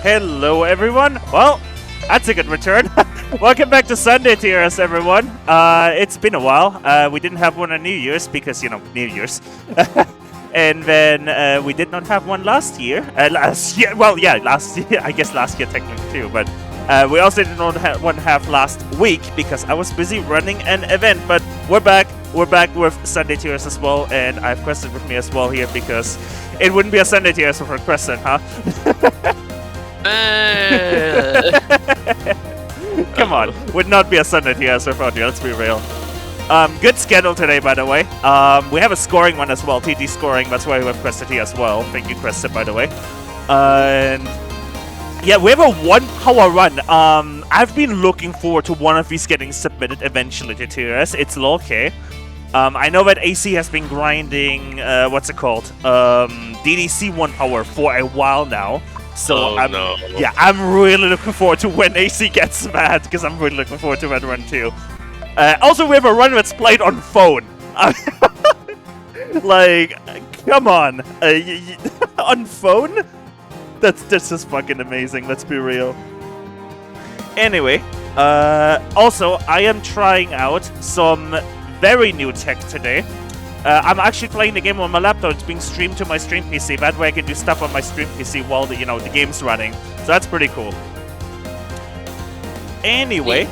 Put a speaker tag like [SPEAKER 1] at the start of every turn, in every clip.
[SPEAKER 1] Hello, everyone. Well, that's a good return. Welcome back to Sunday Tears, everyone. It's been a while. We didn't have one on New Year's because, New Year's. And then we did not have one last year. Last year, last year. I guess last year technically too. But we also did not have one last week because I was busy running an event. But we're back. We're back with Sunday Tears as well, and I have Crescent with me as well here because it wouldn't be a Sunday Tears without Crescent, huh? Come on, would not be a Sunday Tears without you. Let's be real. Good schedule today, by the way. We have a scoring one as well, TT scoring. That's why we have Crescent here as well. Thank you, Crescent, by the way. And yeah, we have a 1 hour run. I've been looking forward to one of these getting submitted eventually to TRS. It's okay. I know that AC has been grinding, what's it called? DDC 1 hour for a while now. So I'm really looking forward to when AC gets mad, because I'm really looking forward to that run too. Also, we have a run that's played on phone. Like, come on. On phone? That's just fucking amazing, let's be real. Anyway, also, I am trying out some very new tech today. I'm actually playing the game on my laptop. It's being streamed to my stream PC. That way I can do stuff on my stream PC while the game's running. So that's pretty cool. Anyway,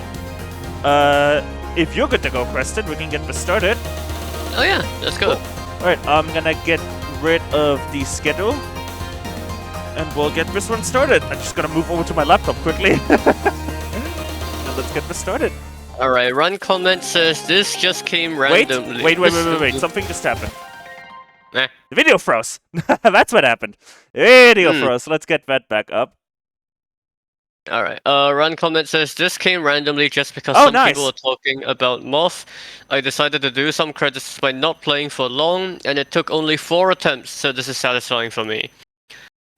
[SPEAKER 1] if you're good to go, Preston, we can get this started.
[SPEAKER 2] Oh yeah, let's go.
[SPEAKER 1] Cool. Alright, I'm gonna get rid of the schedule. And we'll get this one started. I'm just gonna move over to my laptop quickly. And let's get this started.
[SPEAKER 2] Alright, run comment says this just came randomly.
[SPEAKER 1] Wait. Something just happened. The video froze. That's what happened. Video froze. Let's get that back up.
[SPEAKER 2] Alright, run comment says this came randomly just because people are talking about Moth. I decided to do some credits by not playing for long, and it took only 4 attempts, so this is satisfying for me.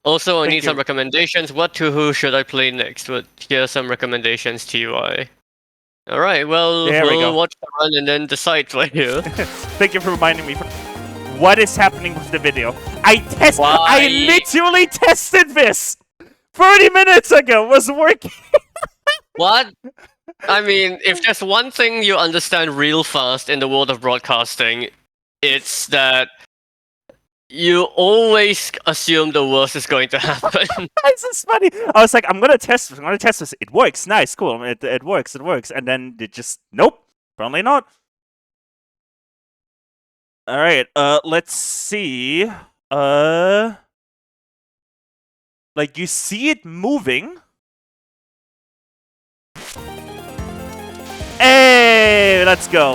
[SPEAKER 2] Also, I need some recommendations. What Touhou should I play next? Here are some recommendations, TUI. Alright, well, we'll watch the run and then decide for you.
[SPEAKER 1] Thank you for reminding me. What is happening with the video? I literally tested this 30 minutes ago. Was working.
[SPEAKER 2] What? I mean, if there's one thing you understand real fast in the world of broadcasting, it's that you always assume the worst is going to happen.
[SPEAKER 1] This is funny. I was like, I'm gonna test this. It works. Nice, cool. It works. And then it just nope. Probably not. All right. Let's see. Like you see it moving. Hey, let's go.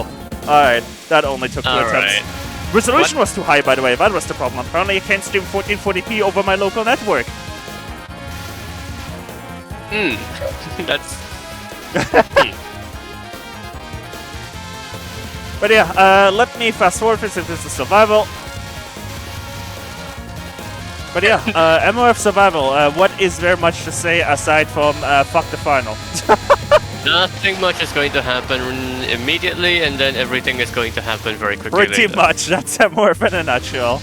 [SPEAKER 1] All right. That only took 2 attempts. Resolution was too high, by the way. That was the problem. Apparently, I can't stream 1440p over my local network.
[SPEAKER 2] That's...
[SPEAKER 1] But yeah, let me fast forward this if this is survival. But yeah, MOF survival. What is there much to say aside from fuck the final?
[SPEAKER 2] Nothing much is going to happen immediately, and then everything is going to happen very quickly.
[SPEAKER 1] Pretty much. That's MOF in a nutshell.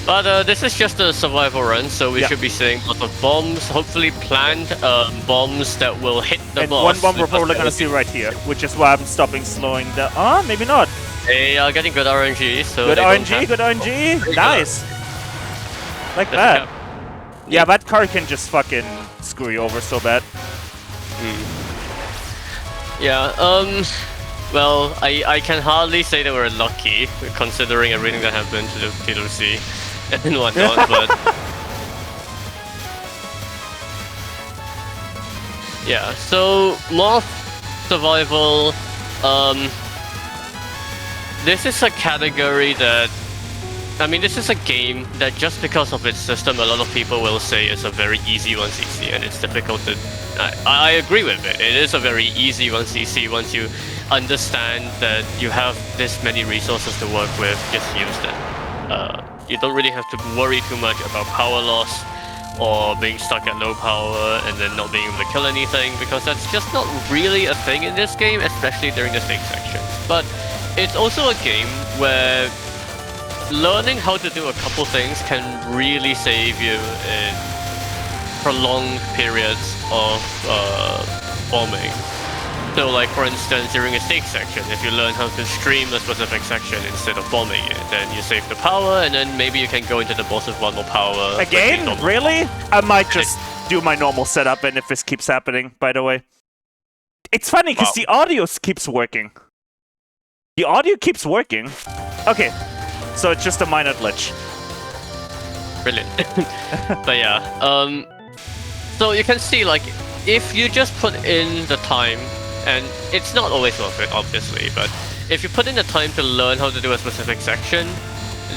[SPEAKER 2] But this is just a survival run, so we should be seeing lots of bombs, hopefully planned bombs that will hit the boss.
[SPEAKER 1] And one bomb we're probably gonna see right here, which is why I'm slowing down. Maybe not.
[SPEAKER 2] They are getting good RNG, so
[SPEAKER 1] good RNG. Nice. Like that. Yeah, that car can just fucking screw you over so bad.
[SPEAKER 2] Yeah, well, I can hardly say that we're lucky, considering everything that happened to the PLC and whatnot, but... Yeah, so, Moth Survival, this is a category that... I mean, this is a game that just because of its system, a lot of people will say it's a very easy 1cc, and it's difficult to... I agree with it. It is a very easy 1cc once you understand that you have this many resources to work with, just use them. You don't really have to worry too much about power loss or being stuck at low power and then not being able to kill anything, because that's just not really a thing in this game, especially during the stake sections. But it's also a game where learning how to do a couple things can really save you in prolonged periods of bombing. So like for instance, during a stage section, if you learn how to stream a specific section instead of bombing it, then you save the power, and then maybe you can go into the boss with one more power.
[SPEAKER 1] Again? Really? I might just do my normal setup, and if this keeps happening, by the way. It's funny, because the audio keeps working. The audio keeps working. Okay, so it's just a minor glitch.
[SPEAKER 2] Brilliant. But yeah, so you can see, like, if you just put in the time, and it's not always worth it, obviously, but if you put in the time to learn how to do a specific section,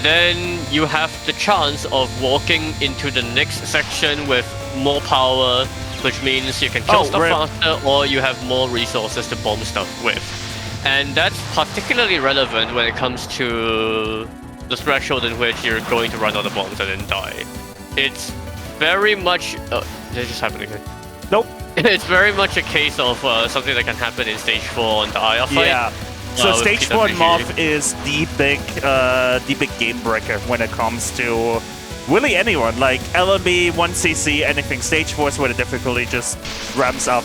[SPEAKER 2] then you have the chance of walking into the next section with more power, which means you can kill stuff faster, or you have more resources to bomb stuff with. And that's particularly relevant when it comes to the threshold in which you're going to run out of bombs and then die. It's very much... Oh, did it just happen again?
[SPEAKER 1] Nope.
[SPEAKER 2] It's very much a case of something that can happen in Stage 4 on the Aya fight.
[SPEAKER 1] Yeah. So Stage 4 Moth is the big game breaker when it comes to really anyone. Like LMB, 1cc, anything. Stage 4 is where the difficulty just ramps up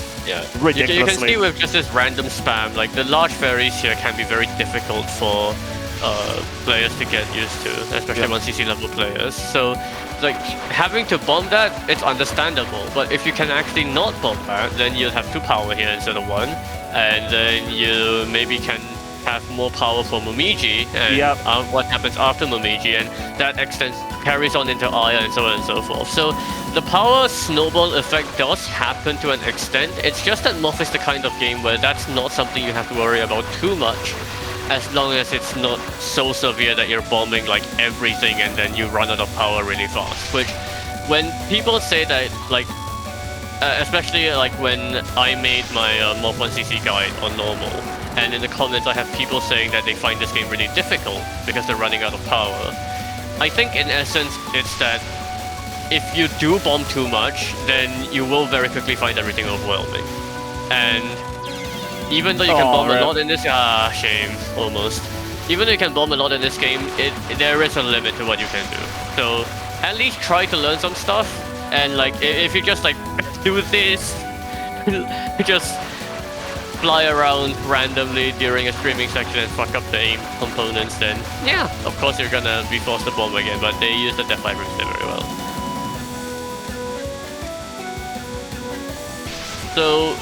[SPEAKER 1] ridiculously.
[SPEAKER 2] You can see with just this random spam, like the large fairies here can be very difficult for players to get used to, especially 1cc level players. So like having to bomb that, it's understandable, but if you can actually not bomb that, then you'll have 2 power here instead of 1, and then you maybe can have more power for Momiji, and what happens after Momiji, and that carries on into Aya and so on and so forth. So the power snowball effect does happen to an extent. It's just that Moth is the kind of game where that's not something you have to worry about too much, as long as it's not so severe that you're bombing like everything and then you run out of power really fast. Which, when people say that, like, especially like when I made my Moth 1cc guide on normal, and in the comments I have people saying that they find this game really difficult because they're running out of power. I think in essence it's that if you do bomb too much, then you will very quickly find everything overwhelming. And even though you can bomb a lot in this... shame, almost. Even though you can bomb a lot in this game, there is a limit to what you can do. So, at least try to learn some stuff, and like, if you just like, do this, just fly around randomly during a streaming section and fuck up the aim components, then yeah, of course you're gonna be forced to bomb again, but they use the Death Vibrance there very well. So,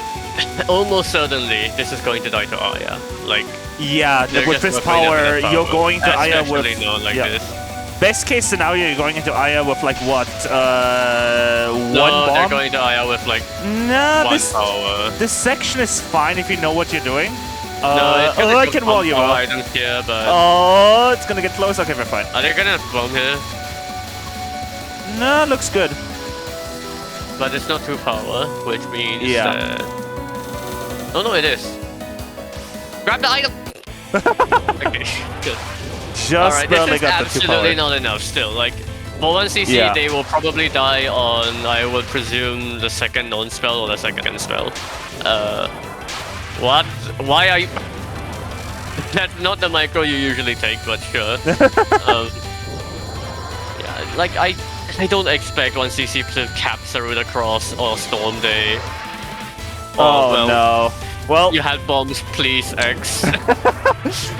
[SPEAKER 2] almost certainly, this is going to die to Aya. Like,
[SPEAKER 1] yeah, with this power, you're going to Aya with...
[SPEAKER 2] not like this.
[SPEAKER 1] Best case scenario, you're going into Aya with like what? One bomb?
[SPEAKER 2] No, they're going to Aya with like one power.
[SPEAKER 1] This section is fine if you know what you're doing.
[SPEAKER 2] No,
[SPEAKER 1] I can wall you up.
[SPEAKER 2] I don't care, but...
[SPEAKER 1] Oh, it's gonna get close. Okay, we're fine.
[SPEAKER 2] Are they gonna bomb here?
[SPEAKER 1] No, looks good.
[SPEAKER 2] But it's not 2 power, which means... Oh no, it is. Grab the item! Okay, good.
[SPEAKER 1] Just barely got the 2 power.
[SPEAKER 2] Absolutely not enough still. Like, for 1cc, they will probably die on, I would presume, the second non-spell or the second spell. What? Why are you... That's not the micro you usually take, but sure. Yeah, like, I don't expect 1cc to cap Saruda Cross or Storm Day.
[SPEAKER 1] Oh, well, no. Well,
[SPEAKER 2] you had bombs, please X.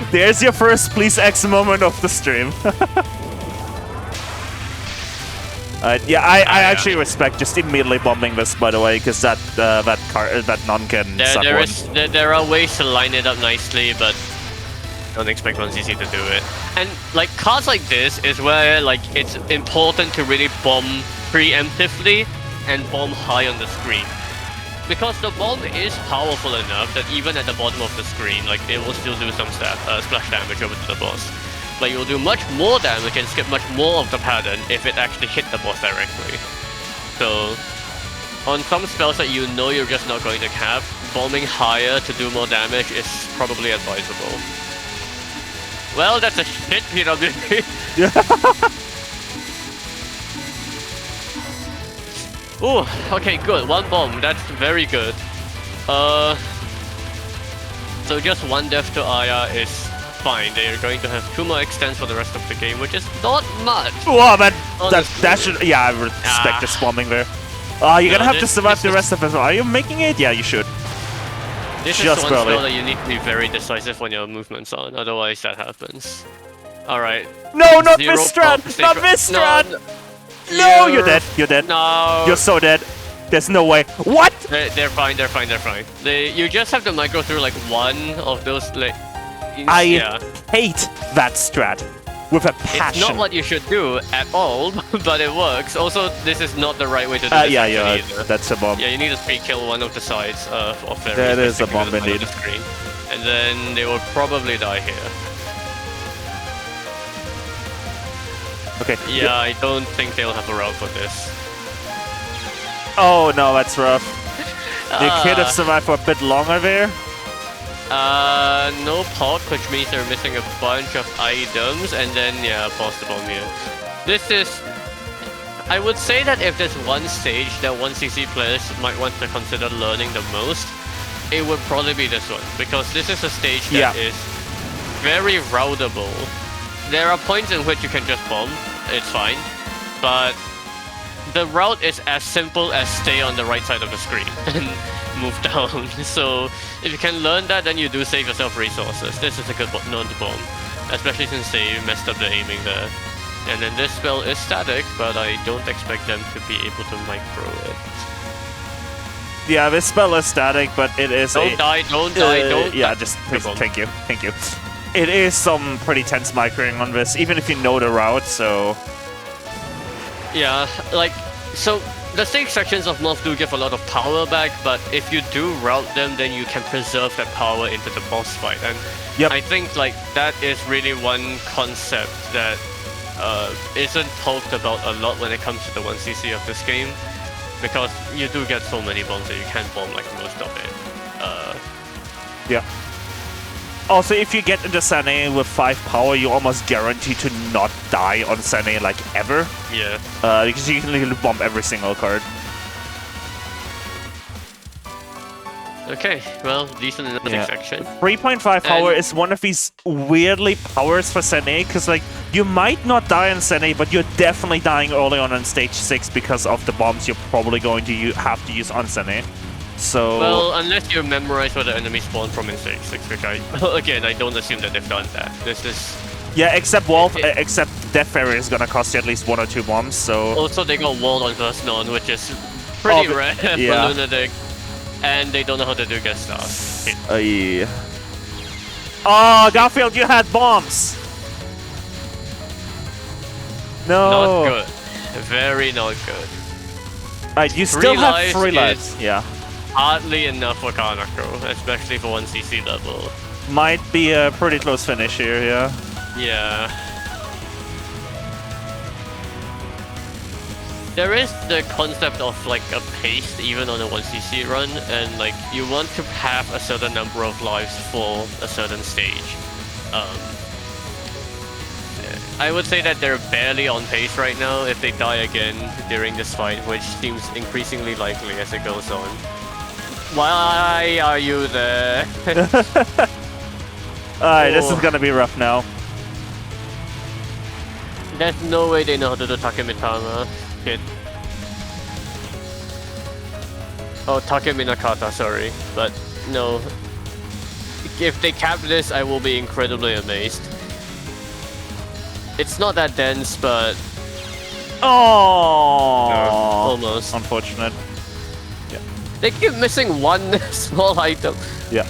[SPEAKER 1] There's your first please X moment of the stream. Yeah, I actually respect just immediately bombing this, by the way, because that non can suck one.
[SPEAKER 2] There are ways to line it up nicely, but don't expect 1cc to do it. And like cards like this is where like it's important to really bomb preemptively and bomb high on the screen. Because the bomb is powerful enough that even at the bottom of the screen, like it will still do some splash damage over to the boss. But you'll do much more damage and skip much more of the pattern if it actually hit the boss directly. So, on some spells that you know you're just not going to cap, bombing higher to do more damage is probably advisable. Well, that's a shit PWP. Ooh, okay, good. 1 bomb. That's very good. So just 1 death to Aya is fine. They are going to have 2 more extends for the rest of the game, which is not much.
[SPEAKER 1] Wow, that should... Yeah, I respect the bombing there. Oh, you're
[SPEAKER 2] No,
[SPEAKER 1] gonna have to
[SPEAKER 2] this-
[SPEAKER 1] survive the
[SPEAKER 2] this
[SPEAKER 1] rest of it. Are you making it? Yeah, you should.
[SPEAKER 2] This
[SPEAKER 1] Just
[SPEAKER 2] is one
[SPEAKER 1] barely.
[SPEAKER 2] spell that you need to be very decisive when your movement's on, otherwise that happens. Alright.
[SPEAKER 1] No, not
[SPEAKER 2] Zero
[SPEAKER 1] this Strat!
[SPEAKER 2] pop,
[SPEAKER 1] Not
[SPEAKER 2] stage-
[SPEAKER 1] this
[SPEAKER 2] No,
[SPEAKER 1] Strat! No, you're dead. You're dead.
[SPEAKER 2] No.
[SPEAKER 1] You're so dead. There's no way. What?
[SPEAKER 2] They're fine, they're fine, they're fine. You just have to micro through like one of those like...
[SPEAKER 1] I hate that Strat with a passion.
[SPEAKER 2] It's not what you should do at all, but it works. Also, this is not the right way to do this
[SPEAKER 1] yeah,
[SPEAKER 2] either.
[SPEAKER 1] that's a bomb.
[SPEAKER 2] Yeah, you need to speed kill one of the sides of their
[SPEAKER 1] That is a
[SPEAKER 2] basically
[SPEAKER 1] bomb
[SPEAKER 2] the side of
[SPEAKER 1] indeed.
[SPEAKER 2] the screen. And then they will probably die here.
[SPEAKER 1] Okay.
[SPEAKER 2] Yeah, I don't think they'll have a route for this.
[SPEAKER 1] Oh no, that's rough. They could have survived for a bit longer there.
[SPEAKER 2] No pot, which means they're missing a bunch of items, and then, yeah, pause the bomb here. This is... I would say that if there's one stage that 1cc players might want to consider learning the most, it would probably be this one, because this is a stage that is very routable. There are points in which you can just bomb, it's fine, but the route is as simple as stay on the right side of the screen and move down. So if you can learn that, then you do save yourself resources. This is a good node to bomb, especially since they messed up the aiming there. And then this spell is static, but I don't expect them to be able to micro it.
[SPEAKER 1] Yeah, this spell is static, but it is
[SPEAKER 2] Don't die, don't die, don't die.
[SPEAKER 1] Yeah, just please, thank you. It is some pretty tense microing on this, even if you know the route, so...
[SPEAKER 2] Yeah, like, so the stage sections of Morph do give a lot of power back, but if you do route them, then you can preserve that power into the boss fight. And I think like that is really one concept that isn't talked about a lot when it comes to the 1cc of this game, because you do get so many bombs that you can't bomb like most of it.
[SPEAKER 1] Yeah. Also, if you get into Sane with 5 power, you're almost guaranteed to not die on Sane, like, ever.
[SPEAKER 2] Yeah.
[SPEAKER 1] Because you can literally bomb every single card.
[SPEAKER 2] Okay, well, decent enough section.
[SPEAKER 1] 3.5 power is one of these weirdly powers for Sane, because, like, you might not die on Sane, but you're definitely dying early on stage 6 because of the bombs you're probably going to have to use on Sane. So...
[SPEAKER 2] Well, unless you memorize where the enemy spawn from in stage 6, which again, I don't assume that they've done that. This is...
[SPEAKER 1] Yeah, except Wolf, except Death Fairy is gonna cost you at least 1 or 2 bombs, so...
[SPEAKER 2] Also, they got walled on first non, which is pretty rare for Lunatic. And they don't know how to do guest stars.
[SPEAKER 1] Oh, Garfield, you had bombs! No!
[SPEAKER 2] Not good. Very not good.
[SPEAKER 1] Right, you still have 3 lives. Yeah.
[SPEAKER 2] Hardly enough for Kanako, especially for 1cc level.
[SPEAKER 1] Might be a pretty close finish here, yeah.
[SPEAKER 2] Yeah. There is the concept of like a pace even on a 1cc run, and like you want to have a certain number of lives for a certain stage. I would say that they're barely on pace right now if they die again during this fight, which seems increasingly likely as it goes on. Why are you there?
[SPEAKER 1] Alright, this is gonna be rough now.
[SPEAKER 2] There's no way they know how to do Takemitama. Shit. Oh, Takeminakata, sorry. But no. If they cap this, I will be incredibly amazed. It's not that dense, but...
[SPEAKER 1] Oh,
[SPEAKER 2] no, almost.
[SPEAKER 1] Unfortunate. Yeah.
[SPEAKER 2] They keep missing one small item.
[SPEAKER 1] Yeah.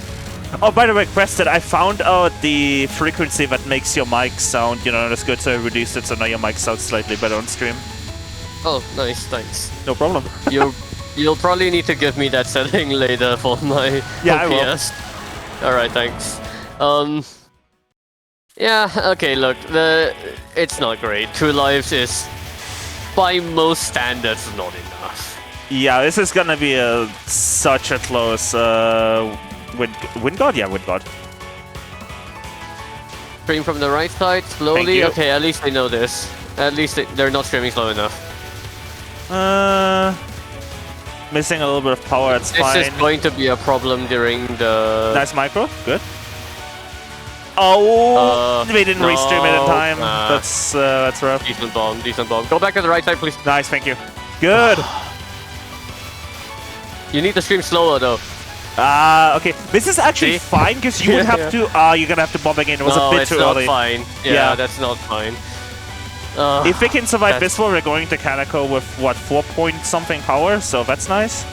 [SPEAKER 1] Oh, by the way, Crested, I found out the frequency that makes your mic sound, you know, that's good, so I reduced it so now your mic sounds slightly better on stream.
[SPEAKER 2] Oh, nice, thanks.
[SPEAKER 1] No problem.
[SPEAKER 2] You'll probably need to give me that setting later for my OPS.
[SPEAKER 1] I will.
[SPEAKER 2] Alright, thanks. Yeah, okay, look, it's not great. 2 lives is, by most standards, not enough.
[SPEAKER 1] Yeah, this is gonna be such a close Wind God? Yeah, Wind God.
[SPEAKER 2] Stream from the right side, slowly. Okay, at least they know this. At least they're not streaming slow enough.
[SPEAKER 1] Missing a little bit of power, it's fine.
[SPEAKER 2] This is going to be a problem during the...
[SPEAKER 1] Nice micro, good. Oh, they didn't restream it in time. That's rough.
[SPEAKER 2] Decent bomb, decent bomb. Go back to the right side, please.
[SPEAKER 1] Nice, thank you. Good.
[SPEAKER 2] You need to stream slower though.
[SPEAKER 1] Okay. This is actually fine because you would have to. You're gonna have to bomb again. It was a bit too early.
[SPEAKER 2] No, it's not fine. Yeah, that's not fine.
[SPEAKER 1] If we can survive this one, we're going to Kaneko with what 4-point-something power, so that's nice.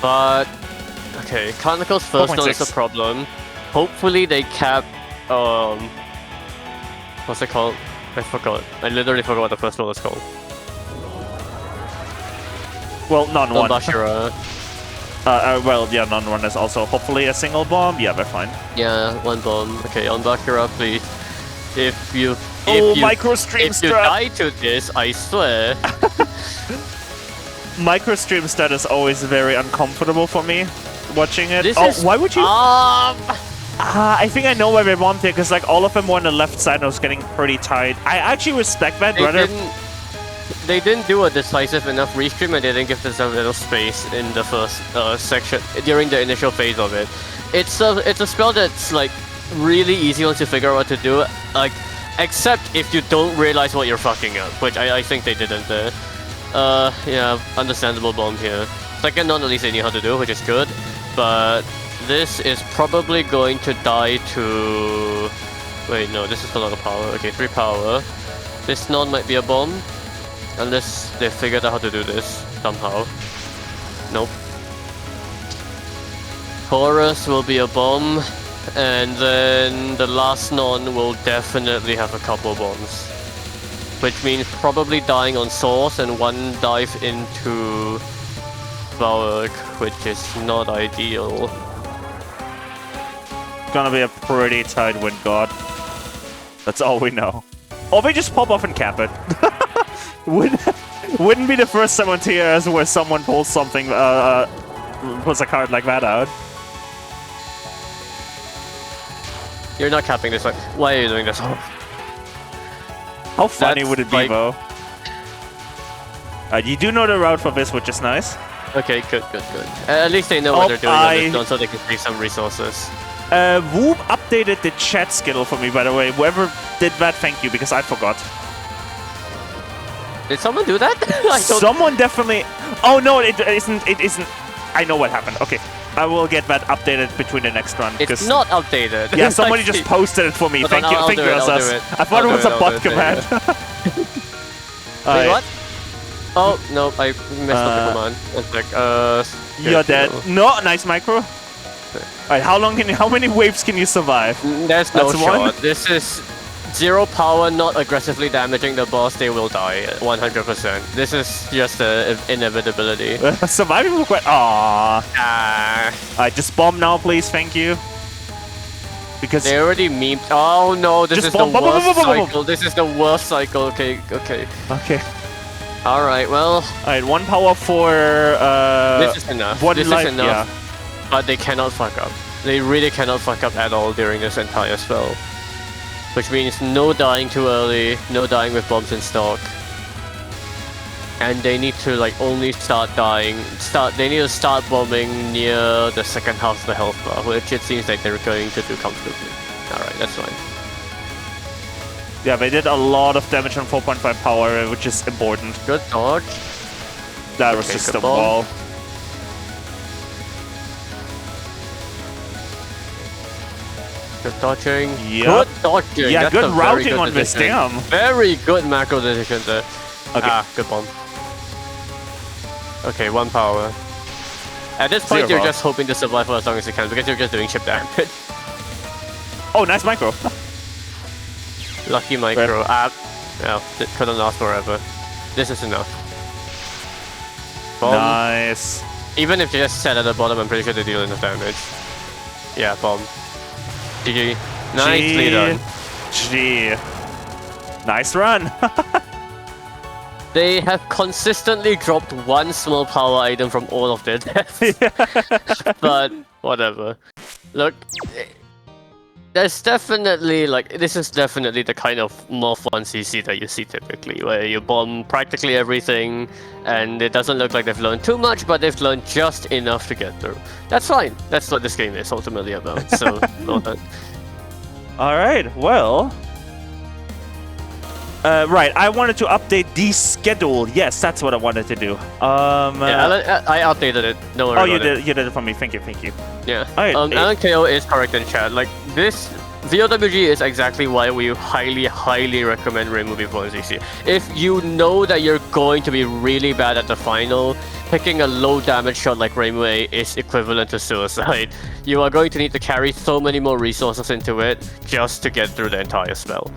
[SPEAKER 2] But okay, Kaneko's first one is a problem. Hopefully they cap. What's it called? I forgot. I literally forgot what the first one was called.
[SPEAKER 1] Well, non-one.
[SPEAKER 2] Bashira.
[SPEAKER 1] Well, yeah, non-one is also hopefully a single bomb. Yeah, we're fine.
[SPEAKER 2] Yeah, one bomb. Okay, on Bashira, please. If you
[SPEAKER 1] micro stream
[SPEAKER 2] if you die to this, I swear.
[SPEAKER 1] Micro stream stat is always very uncomfortable for me watching it. Why would you? I think I know why they bombed here, because like all of them were on the left side and I was getting pretty tight. I actually respect that.
[SPEAKER 2] They didn't do a decisive enough restream, and they didn't give themselves a little space in the first section during the initial phase of it. It's a spell that's like really easy once you figure out what to do, like except if you don't realize what you're fucking up, which I think they didn't there. Yeah, understandable bomb here. Second non, at least they knew how to do, which is good, but this is probably going to die to... Wait, no, this is a lot of power. Okay, 3 power. This non might be a bomb, unless they figured out how to do this somehow. Nope. Chorus will be a bomb, and then the last non will definitely have a couple bombs. Which means probably dying on Source and 1 dive into Valk, which is not ideal.
[SPEAKER 1] Gonna be a pretty tight wind guard. That's all we know. Or they just pop off and cap it. Wouldn't be the first time on TRS where someone pulls something, pulls a card like that out.
[SPEAKER 2] You're not capping this one. Why are you doing this?
[SPEAKER 1] How funny would it be, though? You do know the route for this, which is nice.
[SPEAKER 2] Okay, good. At least they know what they're doing on this one, so they can save some resources.
[SPEAKER 1] Whoop updated the chat skill for me, by the way. Whoever did that, thank you, because I forgot.
[SPEAKER 2] Did someone do that?
[SPEAKER 1] Someone definitely... Oh, no, it isn't. It isn't. I know what happened. Okay. I will get that updated between the next run.
[SPEAKER 2] It's not updated.
[SPEAKER 1] Yeah, somebody just posted it for me.
[SPEAKER 2] Okay,
[SPEAKER 1] Thank you, Asas. I thought it was a bot command.
[SPEAKER 2] Wait, what? Oh, no, I messed up the command. One sec.
[SPEAKER 1] You're dead. No, nice micro. Alright, how many waves can you survive?
[SPEAKER 2] There's no shot. This is 0 power, not aggressively damaging the boss, they will die 100%. This is just an inevitability.
[SPEAKER 1] Surviving will quite... Aww. Alright, just bomb now, please, thank you. Because...
[SPEAKER 2] They already memed... Oh no, this is the worst cycle. This is the worst cycle. Okay. Alright, well...
[SPEAKER 1] Alright, 1 power for...
[SPEAKER 2] this is enough. This is enough. Yeah. But they cannot fuck up. They really cannot fuck up at all during this entire spell. Which means no dying too early, no dying with bombs in stock. And they need to like only start dying, they need to start bombing near the second half of the health bar, which it seems like they're going to do comfortably. Alright, that's fine.
[SPEAKER 1] Yeah, they did a lot of damage on 4.5 power, which is important.
[SPEAKER 2] Good dodge.
[SPEAKER 1] That was just a wall.
[SPEAKER 2] Good dodging.
[SPEAKER 1] Yep.
[SPEAKER 2] Good dodging.
[SPEAKER 1] Yeah,
[SPEAKER 2] that's
[SPEAKER 1] good routing
[SPEAKER 2] good
[SPEAKER 1] on this, damn.
[SPEAKER 2] Very good macro decision there.
[SPEAKER 1] Okay.
[SPEAKER 2] Good bomb. Okay, 1 power. At this point, you're just hoping to survive for as long as you can because you're just doing chip damage.
[SPEAKER 1] Oh, nice micro.
[SPEAKER 2] Lucky micro. Well, it couldn't last forever. This is enough. Bomb.
[SPEAKER 1] Nice.
[SPEAKER 2] Even if you just set at the bottom, I'm pretty sure they deal enough damage. Yeah, bomb. GG. Nicely done.
[SPEAKER 1] G. Nice run.
[SPEAKER 2] They have consistently dropped 1 small power item from all of their deaths. But whatever. Look, there's definitely this is definitely the kind of more fun CC that you see typically, where you bomb practically everything, and it doesn't look like they've learned too much, but they've learned just enough to get through. That's fine. That's what this game is ultimately about. So, well done.
[SPEAKER 1] All right. Well, Right, I wanted to update the schedule. Yes, that's what I wanted to do.
[SPEAKER 2] I updated it. Don't worry
[SPEAKER 1] Oh,
[SPEAKER 2] about it.
[SPEAKER 1] you did it for me. Thank you.
[SPEAKER 2] Yeah.
[SPEAKER 1] Alright,
[SPEAKER 2] Alan KO is correct in chat. Like, this VOWG is exactly why we highly recommend removing Influence EC. If you know that you're going to be really bad at the final, picking a low damage shot like Rainbow A is equivalent to suicide. You are going to need to carry so many more resources into it just to get through the entire spell.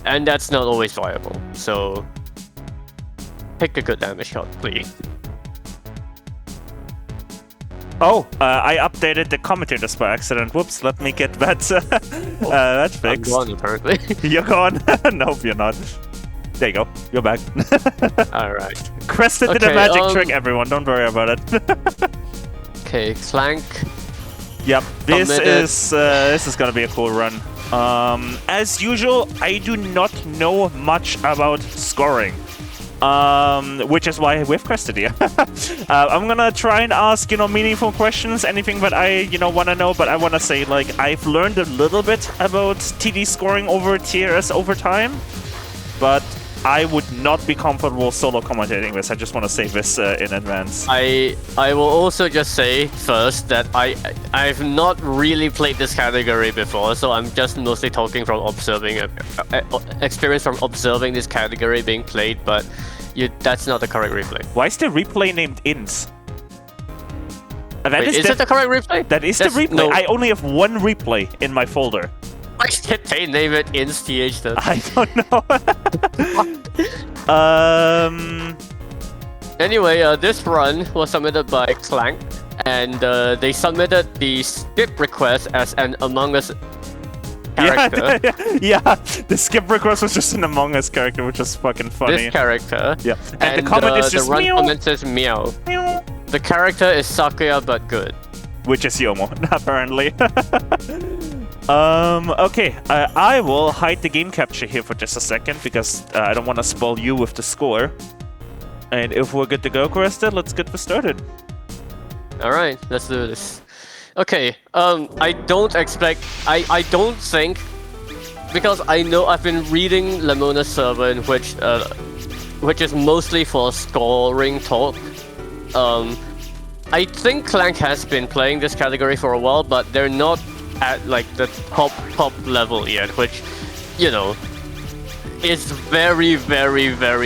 [SPEAKER 2] And that's not always viable, so pick a good damage shot, please.
[SPEAKER 1] Oh, I updated the commentators by accident. Whoops, let me get that, that fixed.
[SPEAKER 2] I'm gone, apparently.
[SPEAKER 1] You're gone? Nope, you're not. There you go, you're back.
[SPEAKER 2] Alright.
[SPEAKER 1] Crested did a magic trick, everyone, don't worry about it.
[SPEAKER 2] Okay, Clank.
[SPEAKER 1] Yep, this is gonna be a cool run. As usual, I do not know much about scoring. Which is why we've crested here. I'm gonna try and ask, meaningful questions, anything that I, want to know, but I want to say, like, I've learned a little bit about TD scoring over TRS over time, but I would not be comfortable solo commentating this. I just want to say this in advance.
[SPEAKER 2] I will also just say first that I've not really played this category before, so I'm just mostly talking from observing experience from observing this category being played, but that's not the correct replay.
[SPEAKER 1] Why is the replay named INS?
[SPEAKER 2] Wait, is it the correct replay?
[SPEAKER 1] That is the replay. No. I only have one replay in my folder.
[SPEAKER 2] Why did they name it INS TH then?
[SPEAKER 1] I don't know.
[SPEAKER 2] Anyway, this run was submitted by Clank, and they submitted the skip request as an Among Us character.
[SPEAKER 1] Yeah, the skip request was just an Among Us character, which was fucking funny.
[SPEAKER 2] This character.
[SPEAKER 1] Yeah. And the comment is just
[SPEAKER 2] the run
[SPEAKER 1] meow.
[SPEAKER 2] comment says meow. Meow. The character is Sakuya but good.
[SPEAKER 1] Which is Yomo, apparently. Okay, I will hide the game capture here for just a second because I don't want to spoil you with the score. And if we're good to go, Crested, let's get this started.
[SPEAKER 2] Alright, let's do this. Okay, I don't think, because I know I've been reading Lemona's server, in which is mostly for scoring talk. I think Clank has been playing this category for a while, but they're not at like the top level yet, which, is very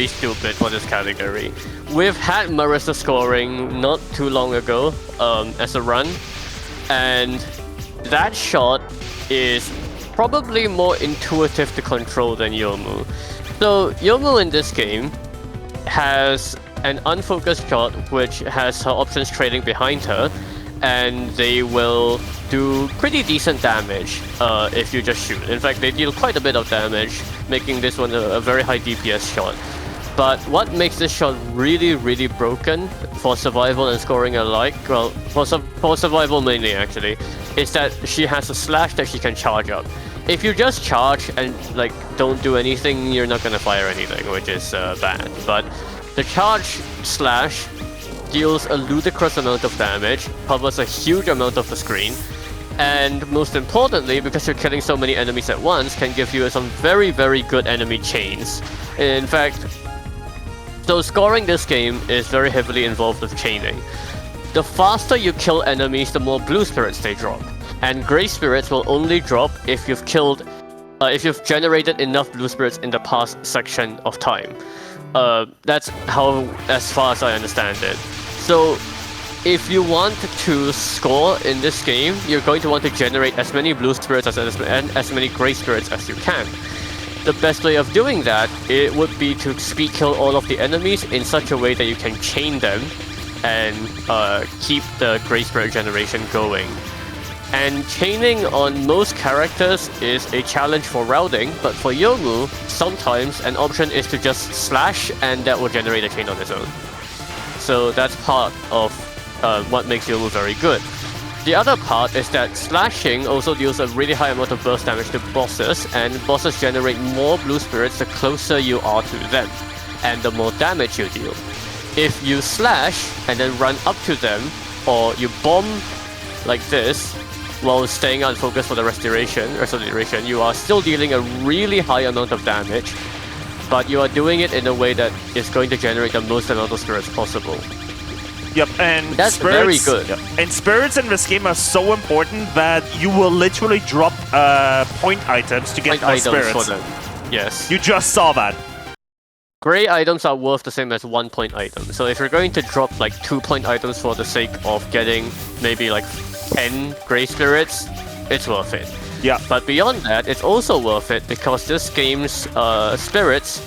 [SPEAKER 2] stupid for this category. We've had Marissa scoring not too long ago as a run, and that shot is probably more intuitive to control than Yomu. So Yomu in this game has an unfocused shot which has her options trailing behind her, and they will do pretty decent damage if you just shoot. In fact, they deal quite a bit of damage, making this one a very high DPS shot. But what makes this shot really broken for survival and scoring alike, well, for survival mainly actually, is that she has a slash that she can charge up. If you just charge and like don't do anything, you're not gonna fire anything, which is bad. But the charge slash deals a ludicrous amount of damage, covers a huge amount of the screen, and most importantly, because you're killing so many enemies at once, can give you some very good enemy chains. In fact, so scoring this game is very heavily involved with chaining. The faster you kill enemies, the more blue spirits they drop. And grey spirits will only drop if you've if you've generated enough blue spirits in the past section of time. That's as far as I understand it. So if you want to score in this game, you're going to want to generate as many blue spirits and as many grey spirits as you can. The best way of doing that, it would be to speed kill all of the enemies in such a way that you can chain them and keep the grey spirit generation going. And chaining on most characters is a challenge for routing, but for Yomu, sometimes an option is to just slash and that will generate a chain on its own. So that's part of what makes Yomu very good. The other part is that slashing also deals a really high amount of burst damage to bosses, and bosses generate more blue spirits the closer you are to them, and the more damage you deal. If you slash and then run up to them, or you bomb like this, while staying unfocused for the rest of the duration, you are still dealing a really high amount of damage. but you are doing it in a way that is going to generate the most amount of spirits possible.
[SPEAKER 1] Yep, and
[SPEAKER 2] that's
[SPEAKER 1] spirits,
[SPEAKER 2] very good.
[SPEAKER 1] Yep. And spirits in this game are so important that you will literally drop point items to get more spirits.
[SPEAKER 2] For them. Yes.
[SPEAKER 1] You just saw that.
[SPEAKER 2] Gray items are worth the same as 1 point items. So if you're going to drop like 2 point items for the sake of getting maybe like 10 gray spirits, it's worth it.
[SPEAKER 1] Yeah.
[SPEAKER 2] But beyond that, it's also worth it because this game's spirits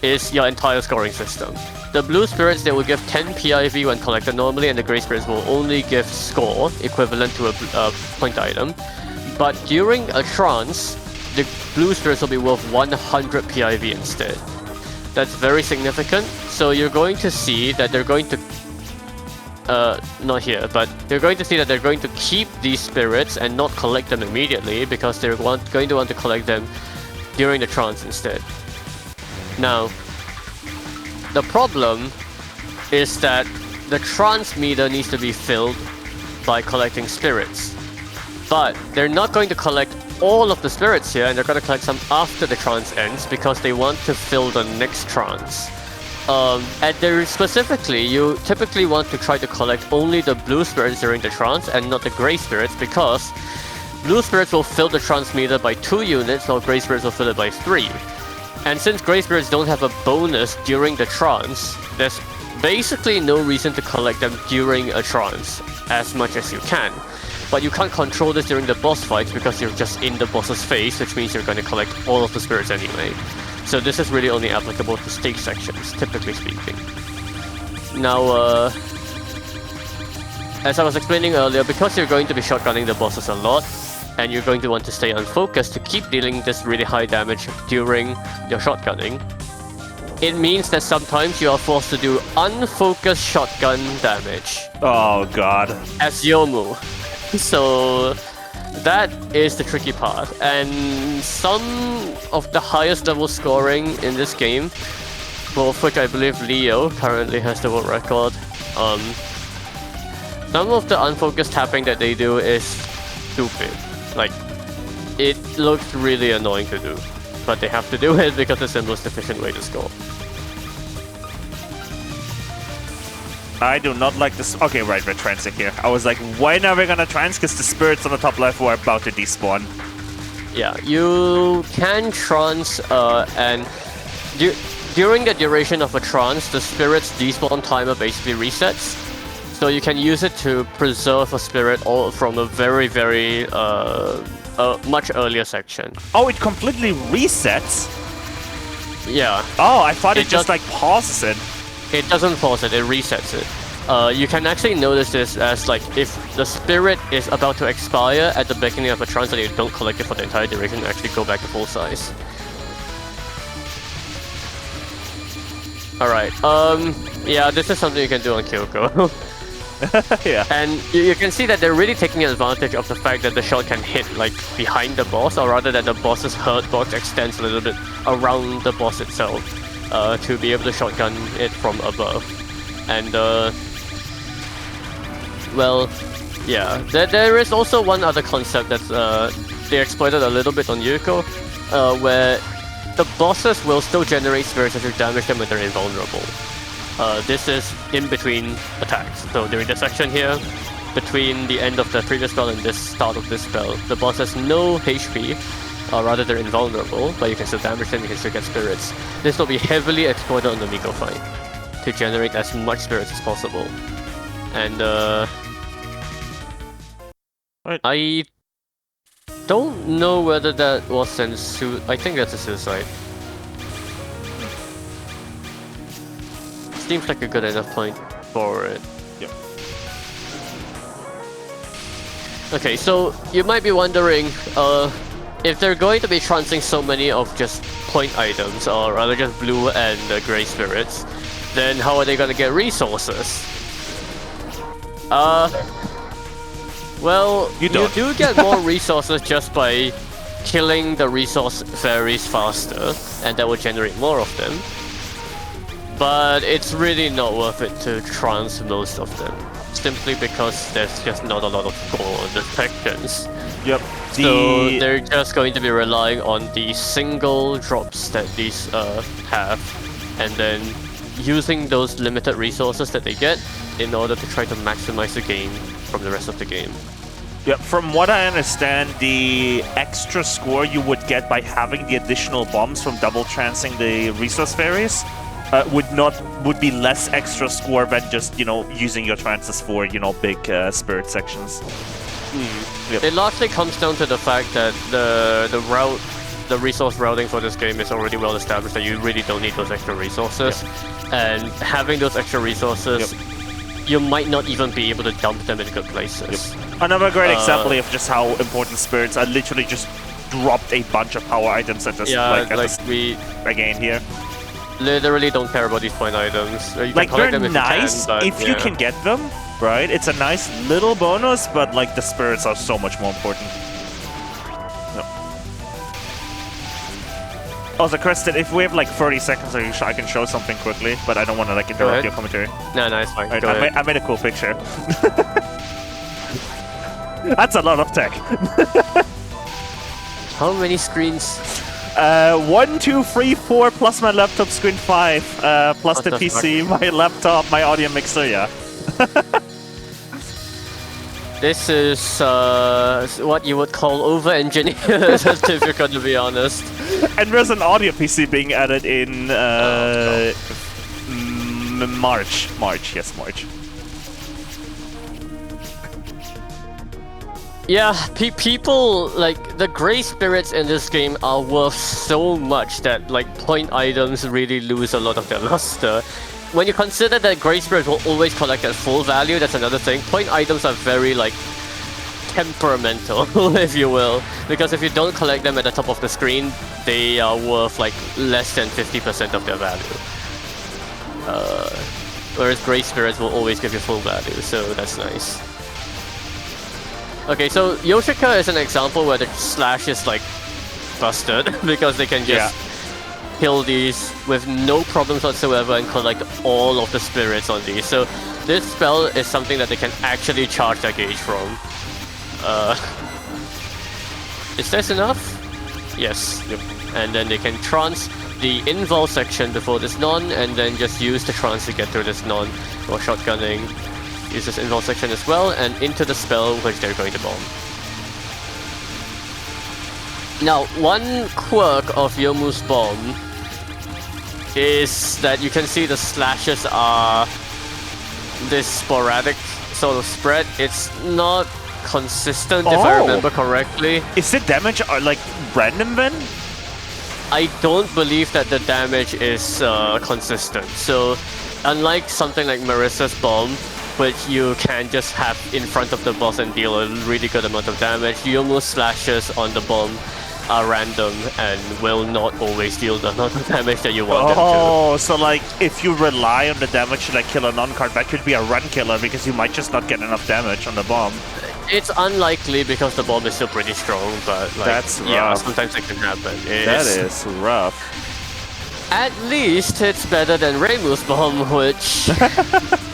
[SPEAKER 2] is your entire scoring system. The blue spirits, they will give 10 PIV when collected normally, and the gray spirits will only give score equivalent to a point item. But during a trance, the blue spirits will be worth 100 PIV instead. That's very significant. So you're going to see that they're going to not here, but you're going to see that they're going to keep these spirits and not collect them immediately because they're going to want to collect them during the trance instead. Now, the problem is that the trance meter needs to be filled by collecting spirits. But they're not going to collect all of the spirits here, and they're going to collect some after the trance ends because they want to fill the next trance. And there specifically, you typically want to try to collect only the blue spirits during the trance and not the gray spirits because blue spirits will fill the trance meter by 2 units while gray spirits will fill it by 3. And since gray spirits don't have a bonus during the trance, there's basically no reason to collect them during a trance as much as you can. But you can't control this during the boss fights because you're just in the boss's face, which means you're going to collect all of the spirits anyway. So this is really only applicable to stage sections, typically speaking. Now, as I was explaining earlier, because you're going to be shotgunning the bosses a lot, and you're going to want to stay unfocused to keep dealing this really high damage during your shotgunning, it means that sometimes you are forced to do unfocused shotgun damage.
[SPEAKER 1] Oh god.
[SPEAKER 2] As Yomu. So that is the tricky part. And some of the highest level scoring in this game, well, of which I believe Leo currently has the world record, some of the unfocused tapping that they do is stupid. Like, it looks really annoying to do, but they have to do it because it's the most efficient way to score.
[SPEAKER 1] I do not like this. Okay, right, we're trancing here. I was like, when are we gonna trance? Because the spirits on the top left were about to despawn.
[SPEAKER 2] Yeah, you can trance, and during the duration of a trance, the spirit's despawn timer basically resets. So you can use it to preserve a spirit all from a very, very much earlier section.
[SPEAKER 1] Oh, it completely resets?
[SPEAKER 2] Yeah.
[SPEAKER 1] Oh, I thought it just like pauses it.
[SPEAKER 2] It doesn't pause it, it resets it. You can actually notice this as like if the spirit is about to expire at the beginning of a trance and you don't collect it for the entire duration, actually go back to full size. Alright, yeah, this is something you can do on Kyoko.
[SPEAKER 1] Yeah.
[SPEAKER 2] And you can see that they're really taking advantage of the fact that the shot can hit like behind the boss, or rather that the boss's hurt box extends a little bit around the boss itself to be able to shotgun it from above. And well, yeah, there is also one other concept that they exploited a little bit on Yuko, where the bosses will still generate spirits as you damage them when they're invulnerable. This is in between attacks. So during the section here, between the end of the previous spell and this start of this spell, the boss has no HP, or rather they're invulnerable, but you can still damage them, you can still get spirits. This will be heavily exploited on the Miko fight to generate as much spirits as possible. And
[SPEAKER 1] Right.
[SPEAKER 2] I don't know whether that was censored. I think that's a suicide. Seems like a good enough point for it.
[SPEAKER 1] Yep.
[SPEAKER 2] Okay, so you might be wondering, if they're going to be trancing so many of just point items, or rather just blue and grey spirits, then how are they gonna get resources? Well, you do get more resources just by killing the resource fairies faster, and that will generate more of them. but it's really not worth it to trance most of them. Simply because there's just not a lot of score on the sections.
[SPEAKER 1] Yep.
[SPEAKER 2] So they're just going to be relying on the single drops that these have, and then using those limited resources that they get in order to try to maximize the game from the rest of the game.
[SPEAKER 1] Yep, from what I understand, the extra score you would get by having the additional bombs from double trancing the resource fairies would be less extra score than just, you know, using your trances for, you know, big spirit sections.
[SPEAKER 2] Yep. It largely comes down to the fact that the resource routing for this game is already well established, that you really don't need those extra resources. Yep. And having those extra resources, you might not even be able to dump them in good places.
[SPEAKER 1] Yep. Another great example of just how important spirits are. Literally just dropped a bunch of power items at this, again here.
[SPEAKER 2] Literally don't care about these point items. You
[SPEAKER 1] like,
[SPEAKER 2] can
[SPEAKER 1] they're nice if you can get them, right? It's a nice little bonus, but like the spirits are so much more important. Yep. Also, Crested, if we have like 30 seconds, I can show something quickly, but I don't want to like interrupt your commentary.
[SPEAKER 2] No, it's fine.
[SPEAKER 1] Right, I made a cool picture. That's a lot of tech.
[SPEAKER 2] How many screens?
[SPEAKER 1] 1, 2, 3, 4, plus my laptop screen 5, plus the PC, my laptop, my audio mixer, yeah.
[SPEAKER 2] This is what you would call over-engineered, if you're going to be honest.
[SPEAKER 1] And there's an audio PC being added in March. Yes, March.
[SPEAKER 2] Yeah, people, like, the Grey Spirits in this game are worth so much that, like, point items really lose a lot of their luster. When you consider that Grey Spirits will always collect at full value, that's another thing. Point items are very, like, temperamental, if you will. Because if you don't collect them at the top of the screen, they are worth, like, less than 50% of their value. Whereas Grey Spirits will always give you full value, so that's nice. Okay, so Yoshika is an example where the slash is like busted because they can just kill these with no problems whatsoever and collect all of the spirits on these. So this spell is something that they can actually charge their gauge from. Is this enough? Yes. Yep. And then they can trance the invul section before this non, and then just use the trance to get through this non or shotgunning. Use this invul section as well, and into the spell which they're going to bomb. Now, one quirk of Yomu's bomb is that you can see the slashes are this sporadic sort of spread. It's not consistent, if I remember correctly.
[SPEAKER 1] Is the damage like random then?
[SPEAKER 2] I don't believe that the damage is consistent. So, unlike something like Marissa's bomb, which you can just have in front of the boss and deal a really good amount of damage, Yomu's slashes on the bomb are random and will not always deal the amount of damage that you want them to.
[SPEAKER 1] Oh, so like if you rely on the damage to like kill a non-card, that could be a run killer because you might just not get enough damage on the bomb.
[SPEAKER 2] It's unlikely because the bomb is still pretty strong, but like,
[SPEAKER 1] that's rough.
[SPEAKER 2] Yeah, sometimes it can happen.
[SPEAKER 1] That is rough.
[SPEAKER 2] At least it's better than Reimu's bomb, which...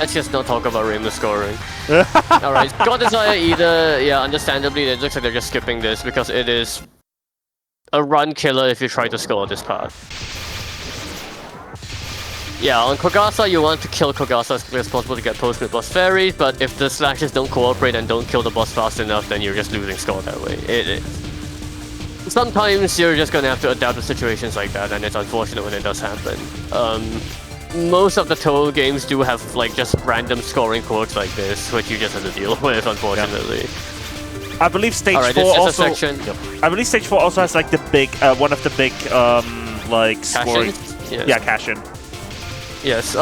[SPEAKER 2] Let's just not talk about Reimu scoring. Alright, God Desire either... Yeah, understandably, it looks like they're just skipping this because it is a run killer if you try to score this part. Yeah, on Kogasa, you want to kill Kogasa as quickly as possible to get post-mid boss fairies, but if the slashes don't cooperate and don't kill the boss fast enough, then you're just losing score that way. Sometimes you're just gonna have to adapt to situations like that, and it's unfortunate when it does happen. Most of the Touhou games do have like just random scoring quirks like this, which you just have to deal with, unfortunately.
[SPEAKER 1] I believe Stage 4 also. I believe Stage 4 also has like the big, one of the big, like scoring.
[SPEAKER 2] Yes.
[SPEAKER 1] Yeah, cash-in.
[SPEAKER 2] Yes.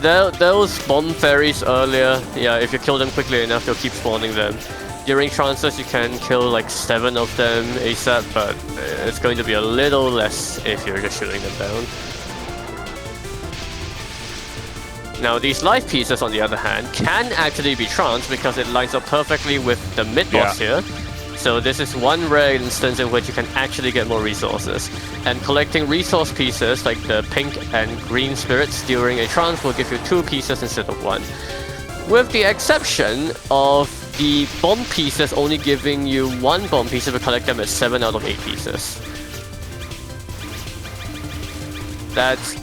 [SPEAKER 2] Those bomb fairies earlier. Yeah, if you kill them quickly enough, they'll keep spawning them. During trances, you can kill like 7 of them ASAP, but it's going to be a little less if you're just shooting them down. Now, these life pieces, on the other hand, can actually be tranced because it lines up perfectly with the mid-boss here. So this is one rare instance in which you can actually get more resources. And collecting resource pieces like the pink and green spirits during a trance will give you 2 pieces instead of 1. With the exception of the bomb pieces only giving you 1 bomb piece if you collect them at 7 out of 8 pieces. That's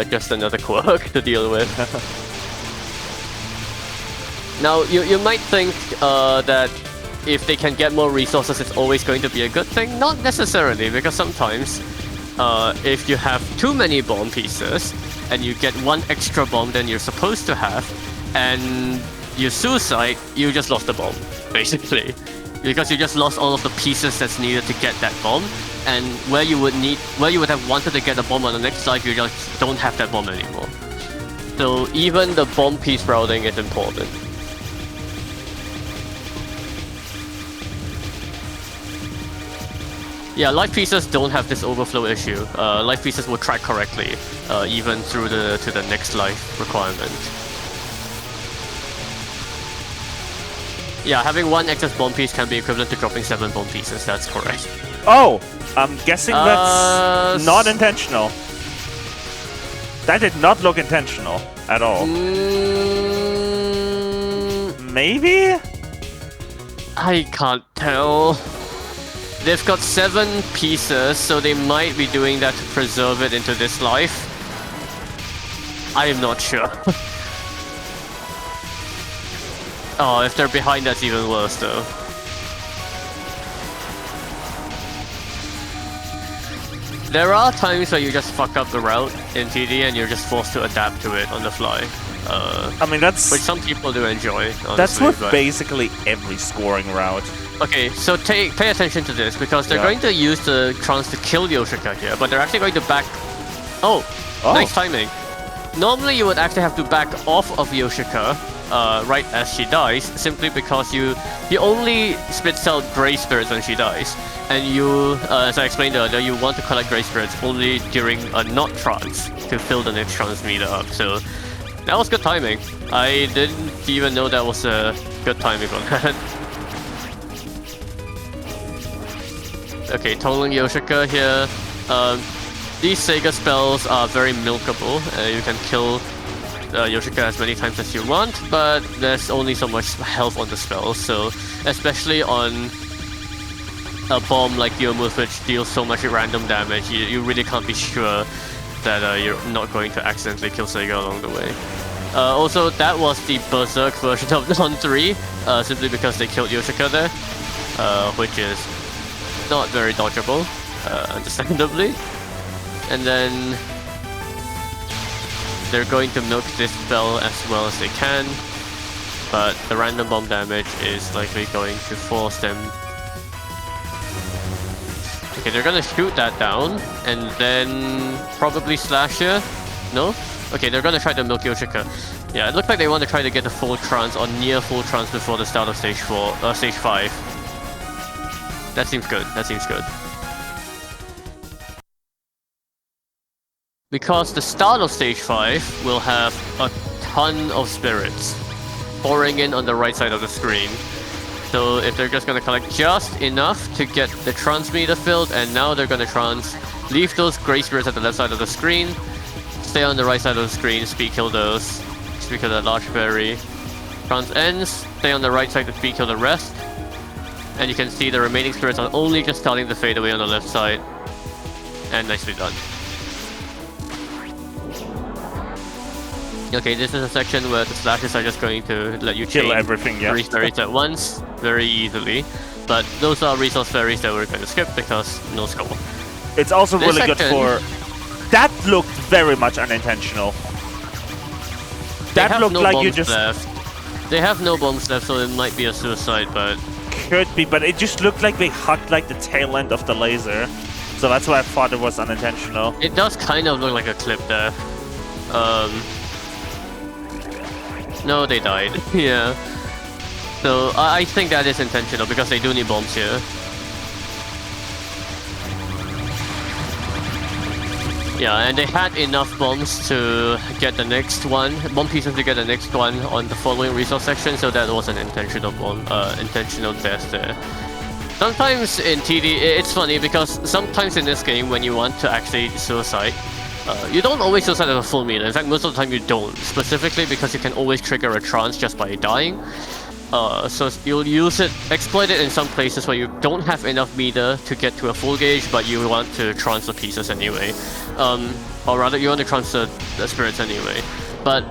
[SPEAKER 2] just another quirk to deal with. Now, you might think that if they can get more resources, it's always going to be a good thing. Not necessarily, because sometimes if you have too many bomb pieces and you get 1 extra bomb than you're supposed to have, and you suicide, you just lost the bomb, basically. Because you just lost all of the pieces that's needed to get that bomb, and where you would have wanted to get a bomb on the next life, you just don't have that bomb anymore. So even the bomb piece routing is important. Yeah, life pieces don't have this overflow issue. Life pieces will track correctly, even through to the next life requirement. Yeah, having 1 excess bomb piece can be equivalent to dropping 7 bomb pieces, that's correct.
[SPEAKER 1] Oh! I'm guessing that's not intentional. That did not look intentional at all. Maybe?
[SPEAKER 2] I can't tell. They've got 7 pieces, so they might be doing that to preserve it into this life. I am not sure. Oh, if they're behind, that's even worse, though. There are times where you just fuck up the route in TD and you're just forced to adapt to it on the fly.
[SPEAKER 1] I mean, that's...
[SPEAKER 2] which some people do enjoy, honestly,
[SPEAKER 1] that's with basically every scoring route.
[SPEAKER 2] Okay, so pay attention to this, because they're going to use the trance to kill Yoshika here, but they're actually going to back... Oh, nice timing. Normally you would actually have to back off of Yoshika right as she dies, simply because he only spits out Grey Spirits when she dies. And you, as I explained earlier, you want to collect Grey Spirits only during a not trance to fill the next trance meter up, so... that was good timing. I didn't even know that was a good timing on that. Okay, tunneling Yoshika here. These Sega spells are very milkable. You can kill Yoshika as many times as you want, but there's only so much health on the spell, so especially on a bomb like Yomuth, which deals so much random damage, you really can't be sure that you're not going to accidentally kill Sega along the way. Also, that was the Berserk version of Non 3, simply because they killed Yoshika there, which is not very dodgeable, understandably. And then they're going to milk this spell as well as they can, but the random bomb damage is likely going to force them. Okay, they're gonna shoot that down, and then probably slash here. No? Okay, they're gonna try to milk Yoshika. Yeah, it looks like they want to try to get a full trance or near full trance before the start of stage 5. That seems good. That seems good. Because the start of stage 5 will have a ton of spirits pouring in on the right side of the screen. So if they're just gonna collect just enough to get the trance meter filled, and now they're gonna trance, leave those Grey Spirits at the left side of the screen, stay on the right side of the screen, speed kill those, speed kill that large fairy. Trance ends, stay on the right side to speed kill the rest. And you can see the remaining spirits are only just starting to fade away on the left side. And nicely done. Okay, this is a section where the slashes are just going to let you
[SPEAKER 1] kill
[SPEAKER 2] chain
[SPEAKER 1] everything, yeah.
[SPEAKER 2] 3 fairies at once, very easily. But those are resource fairies that we're going to skip because no score.
[SPEAKER 1] It's also really good for... That looked very much unintentional. That looked like you just...
[SPEAKER 2] They have no bombs left, so it might be a suicide, but...
[SPEAKER 1] Could be, but it just looked like they hugged like the tail end of the laser. So that's why I thought it was unintentional.
[SPEAKER 2] It does kind of look like a clip there. No, they died. Yeah. So I think that is intentional because they do need bombs here. Yeah, and they had enough bombs to get the next one, bomb pieces to get the next one on the following resource section, so that was an intentional bomb, intentional death there. Sometimes in TD, it's funny because sometimes in this game, when you want to actually suicide, you don't always suicide at a full meter. In fact, most of the time you don't, specifically because you can always trigger a trance just by dying. So you'll use it, exploit it in some places where you don't have enough meter to get to a full gauge, but you want to trance the pieces anyway. Or rather, you want to trance the spirits anyway. But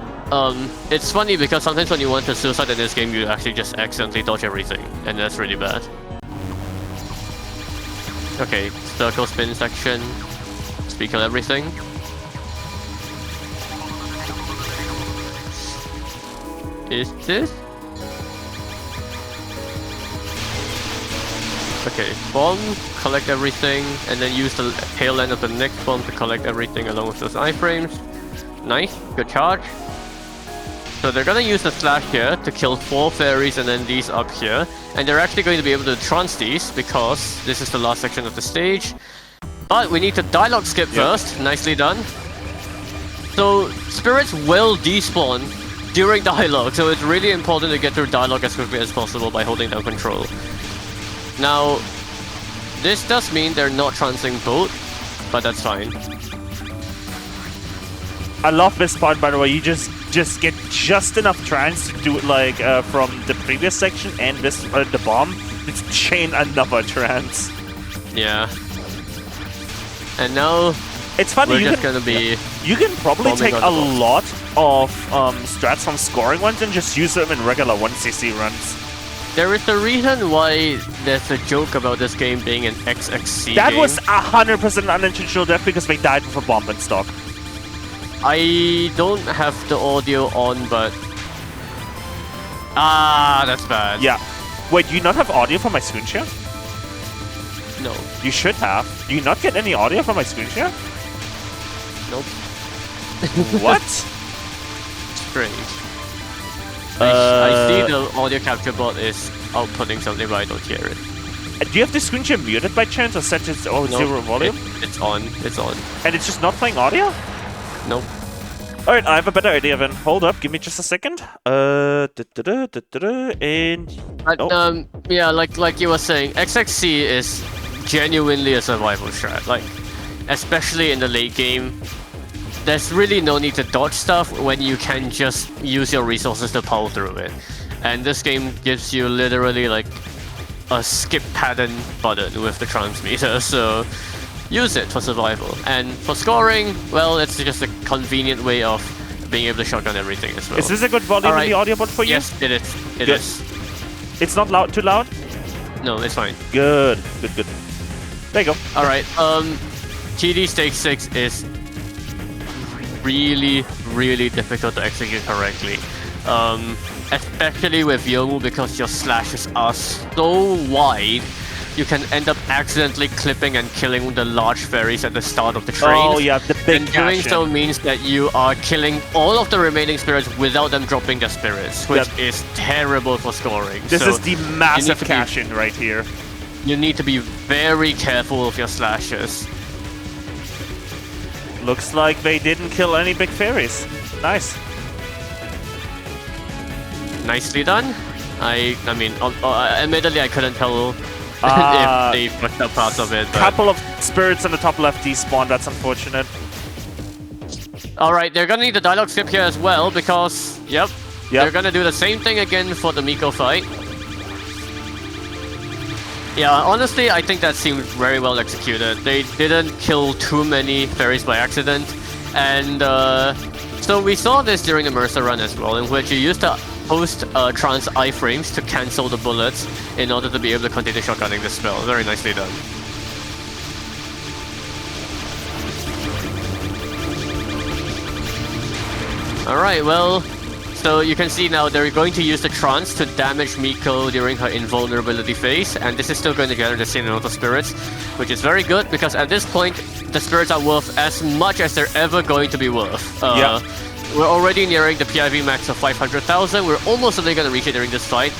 [SPEAKER 2] it's funny because sometimes when you want to suicide in this game, you actually just accidentally dodge everything, and that's really bad. Okay, circle spin section. Speak of everything. Is this? Okay, bomb, collect everything, and then use the tail end of the next bomb to collect everything along with those iframes. Nice, good charge. So they're gonna use the slash here to kill 4 fairies and then these up here. And they're actually going to be able to trance these because this is the last section of the stage. But we need to dialogue skip first. Nicely done. So spirits will despawn during dialogue, so it's really important to get through dialogue as quickly as possible by holding down control. Now, this does mean they're not trancing both, but that's fine.
[SPEAKER 1] I love this part, by the way. You just get just enough trance to do it like from the previous section and this the bomb. It's chain another trance.
[SPEAKER 2] Yeah. And now
[SPEAKER 1] it's funny.
[SPEAKER 2] You
[SPEAKER 1] can probably take a lot of strats from scoring ones and just use them in regular 1cc runs.
[SPEAKER 2] There is a reason why there's a joke about this game being an XXC
[SPEAKER 1] That
[SPEAKER 2] game.
[SPEAKER 1] was 100% unintentional death because they died with a bomb in stock.
[SPEAKER 2] I don't have the audio on, but... Ah, that's bad.
[SPEAKER 1] Yeah. Wait, do you not have audio from my screen share?
[SPEAKER 2] No.
[SPEAKER 1] You should have. Do you not get any audio from my screen share?
[SPEAKER 2] Nope.
[SPEAKER 1] What?
[SPEAKER 2] Strange. I see the audio capture bot is outputting something, but I don't hear it.
[SPEAKER 1] Do you have the screen share muted by chance or set to zero volume?
[SPEAKER 2] It's on. It's on.
[SPEAKER 1] And it's just not playing audio?
[SPEAKER 2] Nope.
[SPEAKER 1] Alright, I have a better idea then. Hold up, give me just a second. And...
[SPEAKER 2] But, yeah, like you were saying, XXC is genuinely a survival strat. Like, especially in the late game, there's really no need to dodge stuff when you can just use your resources to power through it. And this game gives you literally like a skip pattern button with the transmitter, so use it for survival. And for scoring, well, it's just a convenient way of being able to shotgun everything as well.
[SPEAKER 1] Is this a good volume in the audio bot for you?
[SPEAKER 2] Yes, it is. It is.
[SPEAKER 1] It's not loud, too loud?
[SPEAKER 2] No, it's fine.
[SPEAKER 1] Good. Good. There you go.
[SPEAKER 2] Alright, TD Stage 6 is really difficult to execute correctly. Especially with Yomu because your slashes are so wide, you can end up accidentally clipping and killing the large fairies at the start of the train.
[SPEAKER 1] Oh yeah, the big
[SPEAKER 2] And doing so means that you are killing all of the remaining spirits without them dropping their spirits, which is terrible for scoring.
[SPEAKER 1] This
[SPEAKER 2] so
[SPEAKER 1] is the massive cash-in right here.
[SPEAKER 2] You need to be very careful with your slashes.
[SPEAKER 1] Looks like they didn't kill any big fairies. Nice.
[SPEAKER 2] Nicely done. I mean, admittedly, I couldn't tell if they fucked up parts of it.
[SPEAKER 1] Couple of spirits in the top left despawned. That's unfortunate.
[SPEAKER 2] Alright, they're gonna need the dialogue skip here as well because, yep, they're gonna do the same thing again for the Miko fight. Yeah, honestly, I think that seemed very well executed. They didn't kill too many fairies by accident, and so we saw this during the Mercer run as well, in which you used to post trance iframes to cancel the bullets in order to be able to continue shotgunning the spell. Very nicely done. Alright, well, so you can see now they're going to use the trance to damage Miko during her invulnerability phase, and this is still going to gather the same amount of spirits, which is very good because at this point the spirits are worth as much as they're ever going to be worth. We're already nearing the PIV max of 500,000. We're almost certainly going to reach it during this fight.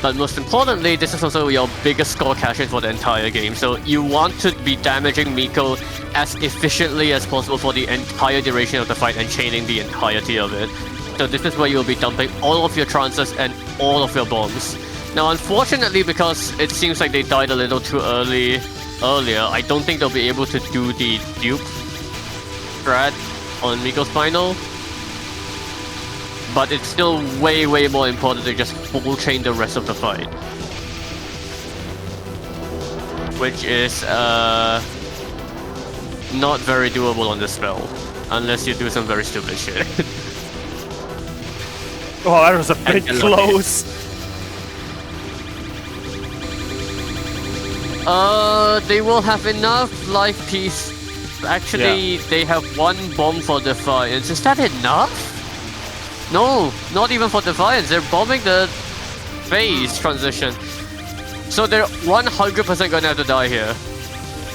[SPEAKER 2] But most importantly, this is also your biggest score cash-in for the entire game. So you want to be damaging Miko as efficiently as possible for the entire duration of the fight and chaining the entirety of it. So this is where you'll be dumping all of your trances and all of your bombs. Now, unfortunately, because it seems like they died a little too earlier, I don't think they'll be able to do the dupe strat on Miko's final. But it's still way, way more important to just full chain the rest of the fight. Which is not very doable on this spell. Unless you do some very stupid shit.
[SPEAKER 1] Oh, that was a bit close.
[SPEAKER 2] They will have enough life piece. Actually, they have one bomb for Defiance. Is that enough? No, not even for Defiance. They're bombing the phase transition. So they're 100% gonna have to die here.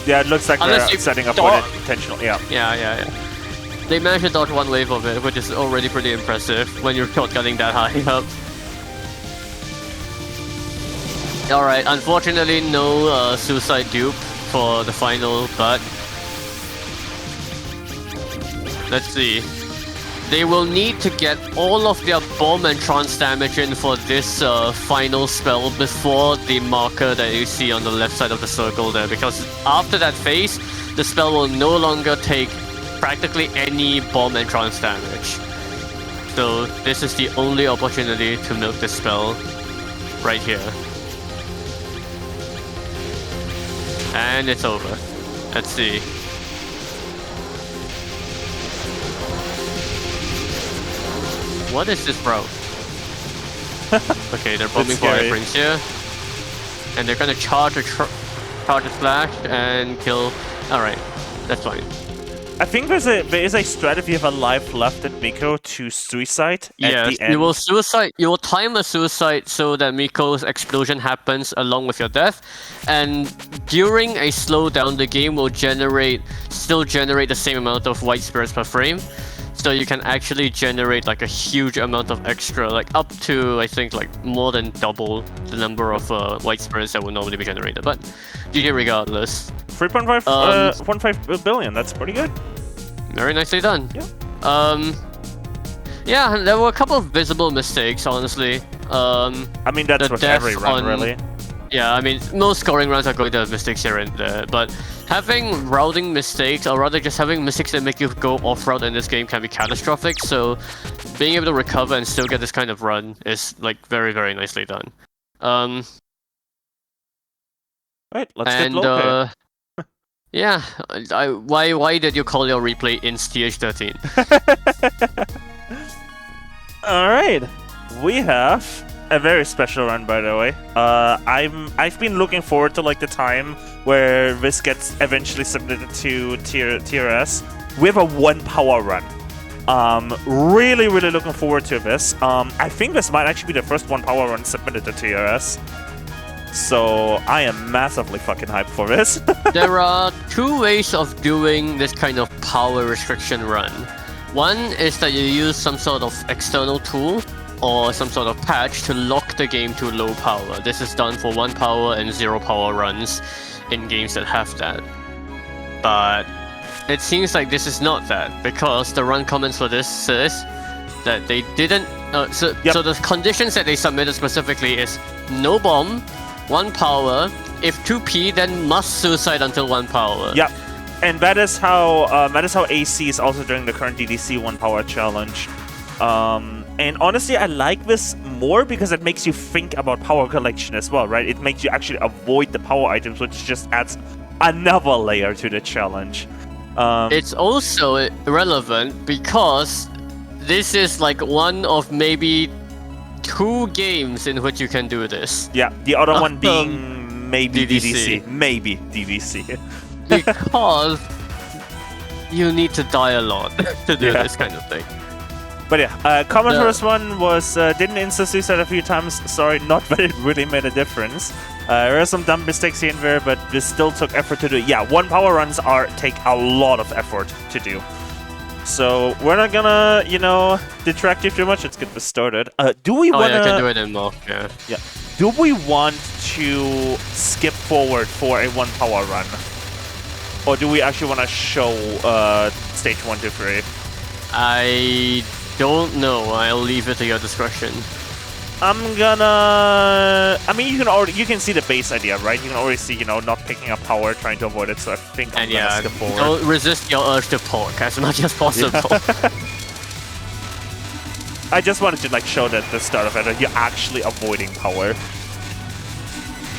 [SPEAKER 1] Yeah, it looks like they're setting up for it intentional. Yeah.
[SPEAKER 2] Yeah. They managed to dodge one wave of it, which is already pretty impressive when you're shotgunning that high up. Alright, unfortunately no suicide dupe for the final, but let's see. They will need to get all of their bomb and trance damage in for this final spell before the marker that you see on the left side of the circle there, because after that phase, the spell will no longer take practically any bomb and trance damage. So this is the only opportunity to milk this spell right here. And it's over. Let's see. What is this, bro? Okay, they're bombing for Prince here. And they're gonna charge a splash and kill. Alright, that's fine.
[SPEAKER 1] I think there is a strat if you have a life left at Miko to suicide at the end.
[SPEAKER 2] You will suicide. You will time a suicide so that Miko's explosion happens along with your death, and during a slowdown, the game will still generate the same amount of white spirits per frame. So you can actually generate like a huge amount of extra, like up to I think like more than double the number of white spirits that would normally be generated. But GG regardless.
[SPEAKER 1] 3.5 billion. That's pretty good.
[SPEAKER 2] Very nicely done.
[SPEAKER 1] Yeah.
[SPEAKER 2] Yeah, there were a couple of visible mistakes, honestly.
[SPEAKER 1] I mean, that's with every run, really.
[SPEAKER 2] Yeah, I mean, most scoring runs are going to have mistakes here and there, but having routing mistakes, or rather just having mistakes that make you go off-route in this game can be catastrophic, so being able to recover and still get this kind of run is, like, very, very nicely done.
[SPEAKER 1] Right, let's get low.
[SPEAKER 2] Yeah, why did you call your replay in TH13?
[SPEAKER 1] Alright, we have a very special run, by the way. I've been looking forward to like the time where this gets eventually submitted to TRS. We have a 1 power run. Really looking forward to this. I think this might actually be the first 1 power run submitted to TRS. So I am massively fucking hyped for this.
[SPEAKER 2] There are 2 ways of doing this kind of power restriction run. One is that you use some sort of external tool or some sort of patch to lock the game to low power. This is done for 1 power and 0 power runs in games that have that. But it seems like this is not that, because the run comments for this says that they didn't... So the conditions that they submitted specifically is no bomb, 1 power, if 2p, then must suicide until 1 power.
[SPEAKER 1] Yep. And that is how AC is also doing the current DDC 1 power challenge. And honestly, I like this more because it makes you think about power collection as well, right? It makes you actually avoid the power items, which just adds another layer to the challenge.
[SPEAKER 2] It's also relevant because this is like one of maybe 2 games in which you can do this.
[SPEAKER 1] Yeah, the other one being maybe DDC. Maybe DDC.
[SPEAKER 2] Because you need to die a lot to do this kind of thing.
[SPEAKER 1] But yeah, common first one was didn't insta-suicide a few times. Sorry, not that it really made a difference. There are some dumb mistakes here and there, but this still took effort to do. Yeah, 1 power runs take a lot of effort to do. So we're not gonna, detract you too much. Let's get this started. Do we want to...
[SPEAKER 2] I can do it in more, yeah.
[SPEAKER 1] Yeah. Do we want to skip forward for a 1 power run? Or do we actually want to show stage 1 to 3?
[SPEAKER 2] I don't know. I'll leave it to your discretion.
[SPEAKER 1] I'm gonna. I mean, you can see the base idea, right? You can already see, not picking up power, trying to avoid it. So I think I'm gonna skip forward.
[SPEAKER 2] Don't resist your urge to poke as much as possible.
[SPEAKER 1] Yeah. I just wanted to show that at the start of it that you're actually avoiding power.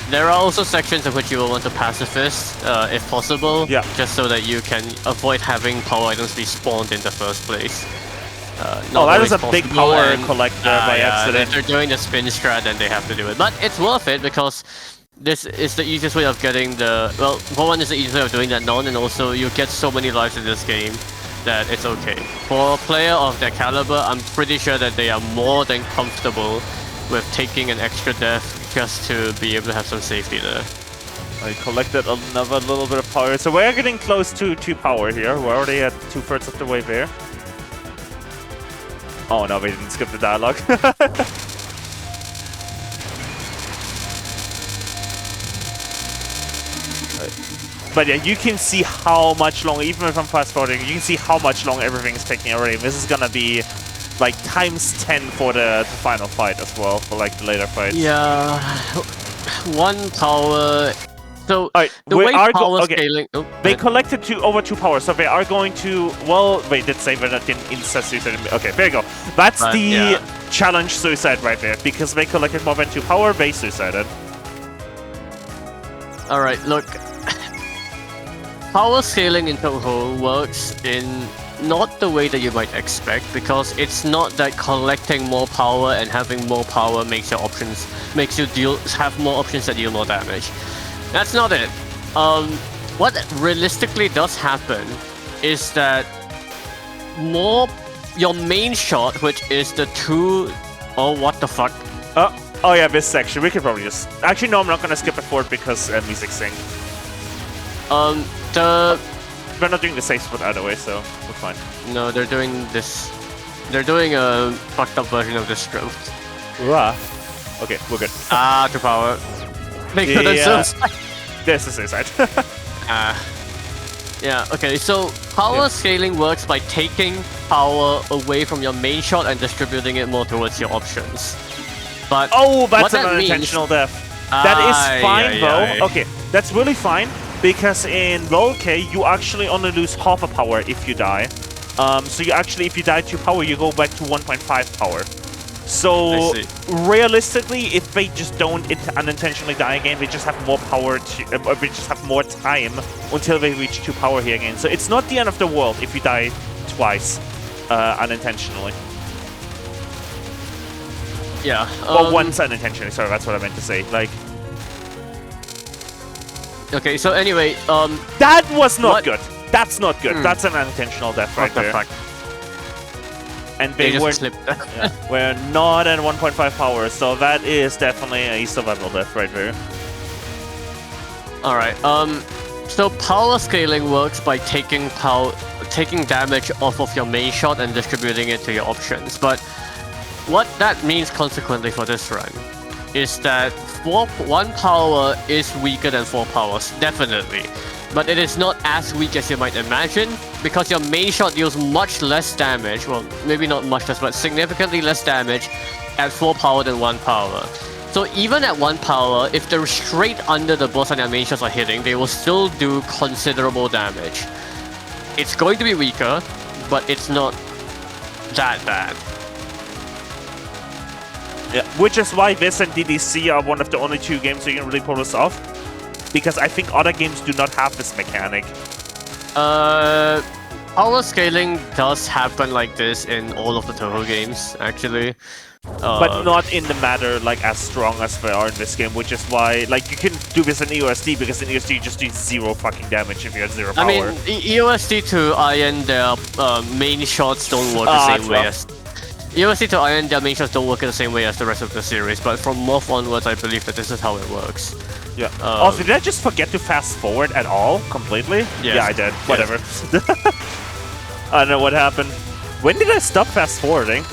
[SPEAKER 2] There are also sections in which you will want to pacifist, if possible, just so that you can avoid having power items be spawned in the first place.
[SPEAKER 1] That is a big power collector by accident.
[SPEAKER 2] If they're doing the spin strat, then they have to do it. But it's worth it because this is the easiest way of getting the... Well, for one, it's the easiest way of doing that non, and also you get so many lives in this game that it's okay. For a player of their caliber, I'm pretty sure that they are more than comfortable with taking an extra death just to be able to have some safety there.
[SPEAKER 1] I collected another little bit of power, so we're getting close to power here. We're already at 2/3 of the way there. Oh no, we didn't skip the dialogue. But yeah, you can see how much longer, even if I'm fast forwarding, you can see how much longer everything is taking already. This is gonna be times 10 for the final fight as well, for the later fights.
[SPEAKER 2] Yeah, 1 power. So the
[SPEAKER 1] we
[SPEAKER 2] way
[SPEAKER 1] are
[SPEAKER 2] power scaling. Oh,
[SPEAKER 1] they collected over 2 power, so they are going to. Well, wait, did say they're not getting insta suicide. Okay, there you go. That's the challenge suicide right there, because they collected more than 2 power, they suicided.
[SPEAKER 2] All right, look. Power scaling in Touhou works in not the way that you might expect, because it's not that collecting more power and having more power makes you have more options that deal more damage. That's not it. What realistically does happen is that your main shot, which is the 2... Oh, what the fuck?
[SPEAKER 1] Oh yeah, this section. We could probably just... Actually, no, I'm not gonna skip it forward because music sync. We're not doing the safe spot either way, so we're fine.
[SPEAKER 2] No, they're doing this... They're doing a fucked up version of this stroke.
[SPEAKER 1] Okay, we're good.
[SPEAKER 2] 2 power. They couldn't suicide.
[SPEAKER 1] There's the suicide.
[SPEAKER 2] Yeah, okay, so power scaling works by taking power away from your main shot and distributing it more towards your options. But
[SPEAKER 1] that's an unintentional death. That is fine though. Okay, that's really fine, because in low K you actually only lose half a power if you die. So you actually, if you die 2 power, you go back to 1.5 power. So realistically, if they just don't unintentionally die again, they just have more power they just have more time until they reach 2 power here again. So it's not the end of the world if you die twice unintentionally.
[SPEAKER 2] Yeah.
[SPEAKER 1] Well, once unintentionally. Sorry, that's what I meant to say.
[SPEAKER 2] Okay. So anyway,
[SPEAKER 1] that was not good. That's not good. That's an unintentional death right there.
[SPEAKER 2] Fuck?
[SPEAKER 1] And they weren't. We're not at 1.5 power, so that is definitely a survival death right there.
[SPEAKER 2] All right. So power scaling works by taking damage off of your main shot and distributing it to your options. But what that means consequently for this run is that 1 power is weaker than 4 powers, definitely. But it is not as weak as you might imagine, because your main shot deals much less damage, well, maybe not much less, but significantly less damage at 4 power than 1 power. So even at 1 power, if they're straight under the boss and their main shots are hitting, they will still do considerable damage. It's going to be weaker, but it's not that bad.
[SPEAKER 1] Yeah, which is why this and DDC are one of the only 2 games you can really pull this off. Because I think other games do not have this mechanic.
[SPEAKER 2] Power scaling does happen like this in all of the Touhou games, actually.
[SPEAKER 1] But not in the matter as strong as they are in this game, which is why you can do this in EOSD, because in EOSD you just do 0 fucking damage if you have 0 power.
[SPEAKER 2] I mean, EOSD to Iron, their main shots don't work the same way as... EOSD to Iron, their main shots don't work in the same way as the rest of the series, but from Morph onwards, I believe that this is how it works.
[SPEAKER 1] Yeah. Also, did I just forget to fast forward at all? Completely?
[SPEAKER 2] Yes.
[SPEAKER 1] Yeah, I did. Whatever. I don't know what happened. When did I stop fast forwarding?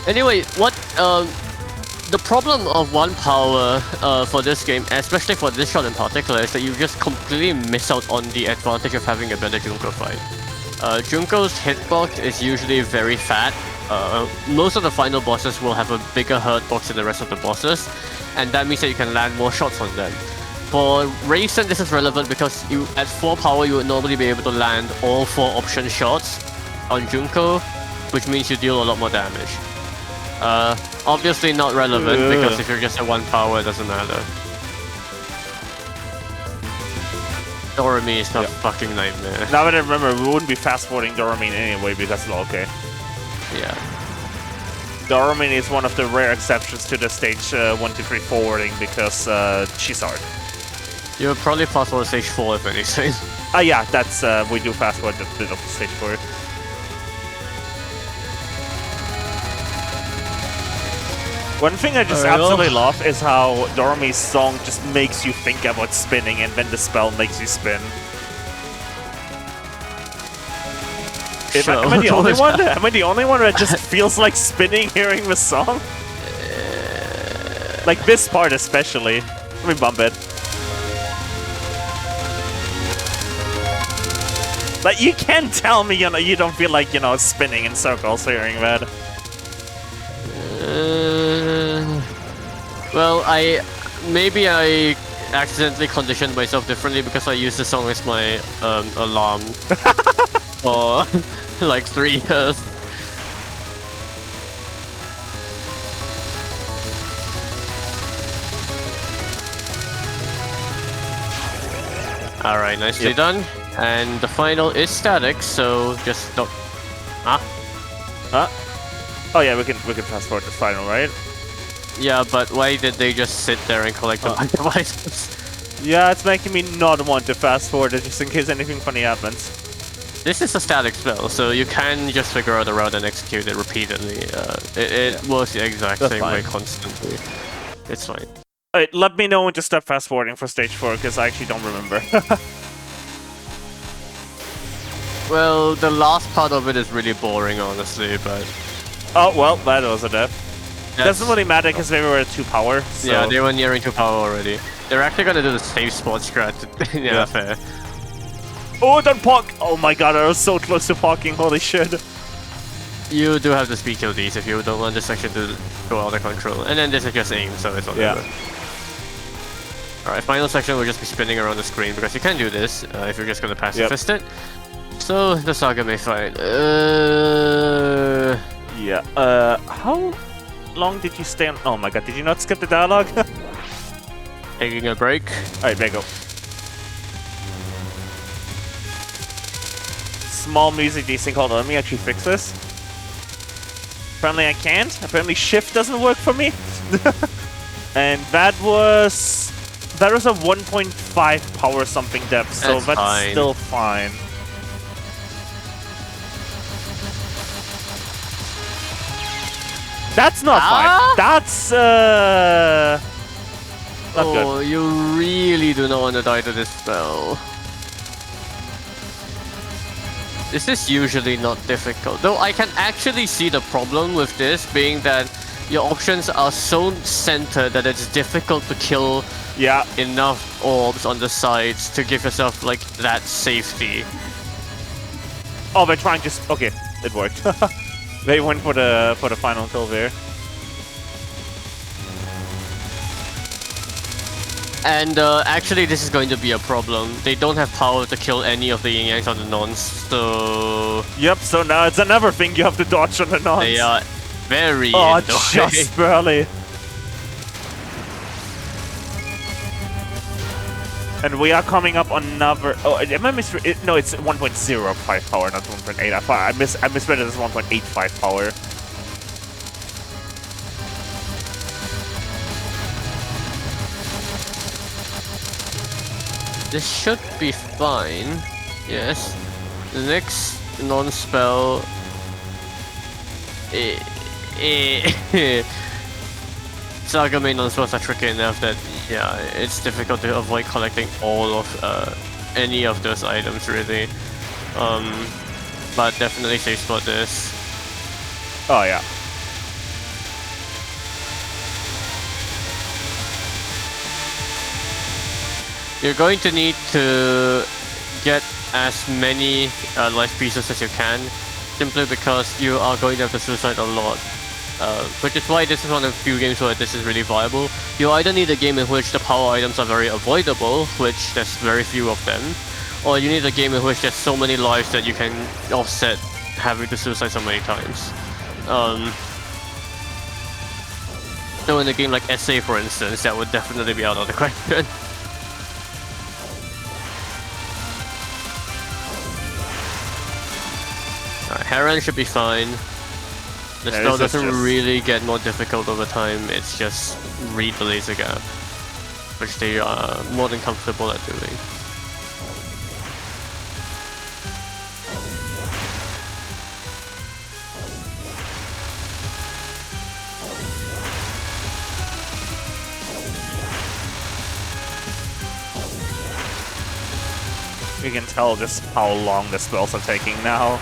[SPEAKER 2] Anyway, the problem of 1 power for this game, especially for this shot in particular, is that you just completely miss out on the advantage of having a better Junko fight. Junko's hitbox is usually very fat, most of the final bosses will have a bigger hurt box than the rest of the bosses, and that means that you can land more shots on them. For Rayson, this is relevant because you at 4 power you would normally be able to land all 4 option shots on Junko, which means you deal a lot more damage. Obviously not relevant because if you're just at 1 power, it doesn't matter. Doremi is a fucking nightmare.
[SPEAKER 1] Now that I remember, we wouldn't be fast forwarding Doremi anyway because okay.
[SPEAKER 2] Yeah.
[SPEAKER 1] Doremi is one of the rare exceptions to the stage 1, 2, 3 forwarding because she's hard.
[SPEAKER 2] You would probably fast forward stage 4 if anything.
[SPEAKER 1] Yeah, that's we do fast forward a bit of stage 4. One thing I just absolutely love is how Doremi's song just makes you think about spinning, and then the spell makes you spin. Am I the only one? Am I the only one that just feels like spinning hearing the song? Like this part especially. Let me bump it. Like you can't tell me, you don't feel like, spinning in circles hearing that.
[SPEAKER 2] Well, maybe I accidentally conditioned myself differently because I used the song as my alarm for like 3 years. Alright, nicely done. And the final is static, so just don't... Huh?
[SPEAKER 1] Oh yeah, we can fast forward the final, right?
[SPEAKER 2] Yeah, but why did they just sit there and collect the devices?
[SPEAKER 1] Yeah, it's making me not want to fast forward it just in case anything funny happens.
[SPEAKER 2] This is a static spell, so you can just figure out a route and execute it repeatedly. It works the exact same way constantly. It's fine.
[SPEAKER 1] Alright, let me know when to stop fast forwarding for stage 4, because I actually don't remember.
[SPEAKER 2] Well, the last part of it is really boring, honestly, but...
[SPEAKER 1] Oh, well, that was a death. Doesn't really matter because they were at 2 power. So.
[SPEAKER 2] Yeah, they were nearing 2 power already. They're actually gonna do the safe spot strat. Yeah, fair.
[SPEAKER 1] Oh, don't park! Oh my god, I was so close to parking, holy shit.
[SPEAKER 2] You do have to speed kill these if you don't want this section to go out of control. And then this is just aim, so it's all good. Alright, final section will just be spinning around the screen because you can do this if you're just gonna passive fist it. So the saga may fight.
[SPEAKER 1] How long did you stay on? Oh my god, did you not skip the dialogue?
[SPEAKER 2] Taking a break.
[SPEAKER 1] Alright, there you go. Small music desync. Hold on, let me actually fix this. Apparently I can't. Apparently shift doesn't work for me. And that was a 1.5 power something depth, so that's still fine. That's not fine. That's not good.
[SPEAKER 2] You really do not want to die to this spell. This is usually not difficult, though I can actually see the problem with this being that your options are so centered that it's difficult to kill enough orbs on the sides to give yourself like that safety.
[SPEAKER 1] Oh, they're trying just okay, it worked. They went for the final kill there.
[SPEAKER 2] And actually this is going to be a problem. They don't have power to kill any of the yin-yangs on the nons, so...
[SPEAKER 1] Yep, so now it's another thing you have to dodge on the nons.
[SPEAKER 2] They are very in the way.
[SPEAKER 1] Just barely. And we are coming up on another... Oh, am I misread? No, it's 1.05 power, not 1.8. I misread it as 1.85 power.
[SPEAKER 2] This should be fine. Yes. The next non-spell... Saga main non-spells are tricky enough that, yeah, it's difficult to avoid collecting all of any of those items, really. But definitely safe spot this.
[SPEAKER 1] Oh, yeah.
[SPEAKER 2] You're going to need to get as many life pieces as you can simply because you are going to have to suicide a lot. Which is why this is one of the few games where this is really viable. You either need a game in which the power items are very avoidable, which there's very few of them, or you need a game in which there's so many lives that you can offset having to suicide so many times. So in a game like SA, for instance, that would definitely be out of the question. Alright, Heron should be fine. The spell doesn't really get more difficult over time, it's just read the laser gap, which they are more than comfortable at doing.
[SPEAKER 1] You can tell just how long the spells are taking now.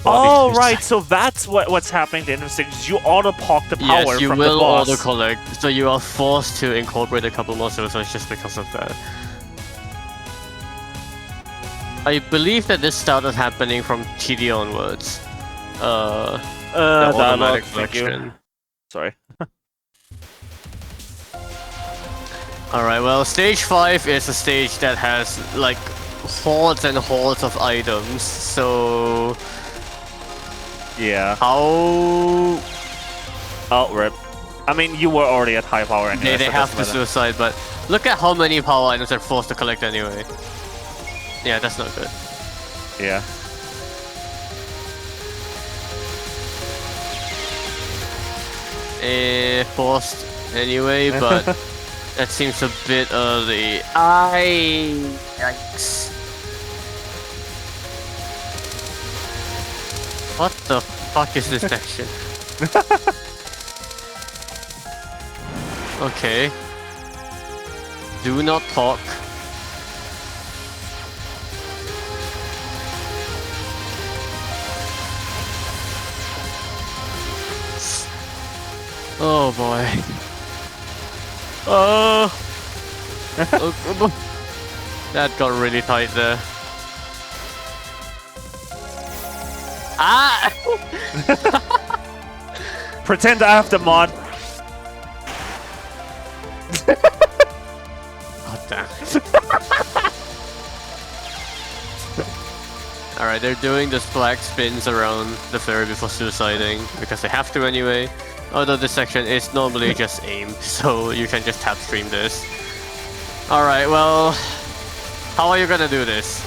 [SPEAKER 1] Oh, right, so that's what's happening to stages. You auto-pop the power
[SPEAKER 2] yes, you
[SPEAKER 1] from the
[SPEAKER 2] will
[SPEAKER 1] boss.
[SPEAKER 2] auto-collect, so you are forced to incorporate a couple more suicides just because of that. I believe that this started happening from TD onwards. The automatic collection.
[SPEAKER 1] Sorry.
[SPEAKER 2] Alright, well, stage 5 is a stage that has, like, hordes and hordes of items, so...
[SPEAKER 1] Yeah.
[SPEAKER 2] How...
[SPEAKER 1] Oh, rip. I mean, you were already at high power anyway.
[SPEAKER 2] They have to suicide, but look at how many power items they're forced to collect anyway. Yeah, that's not good.
[SPEAKER 1] Yeah.
[SPEAKER 2] Forced anyway, but that seems a bit early. Yikes. What the fuck is this section? Okay. Do not talk. Oh boy. That got really tight there. Ah!
[SPEAKER 1] Pretend I have the mod.
[SPEAKER 2] God damn. Alright, they're doing the black spins around the ferry before suiciding, because they have to anyway. Although this section is normally just aimed, so you can just tap stream this. Alright, well... How are you gonna do this?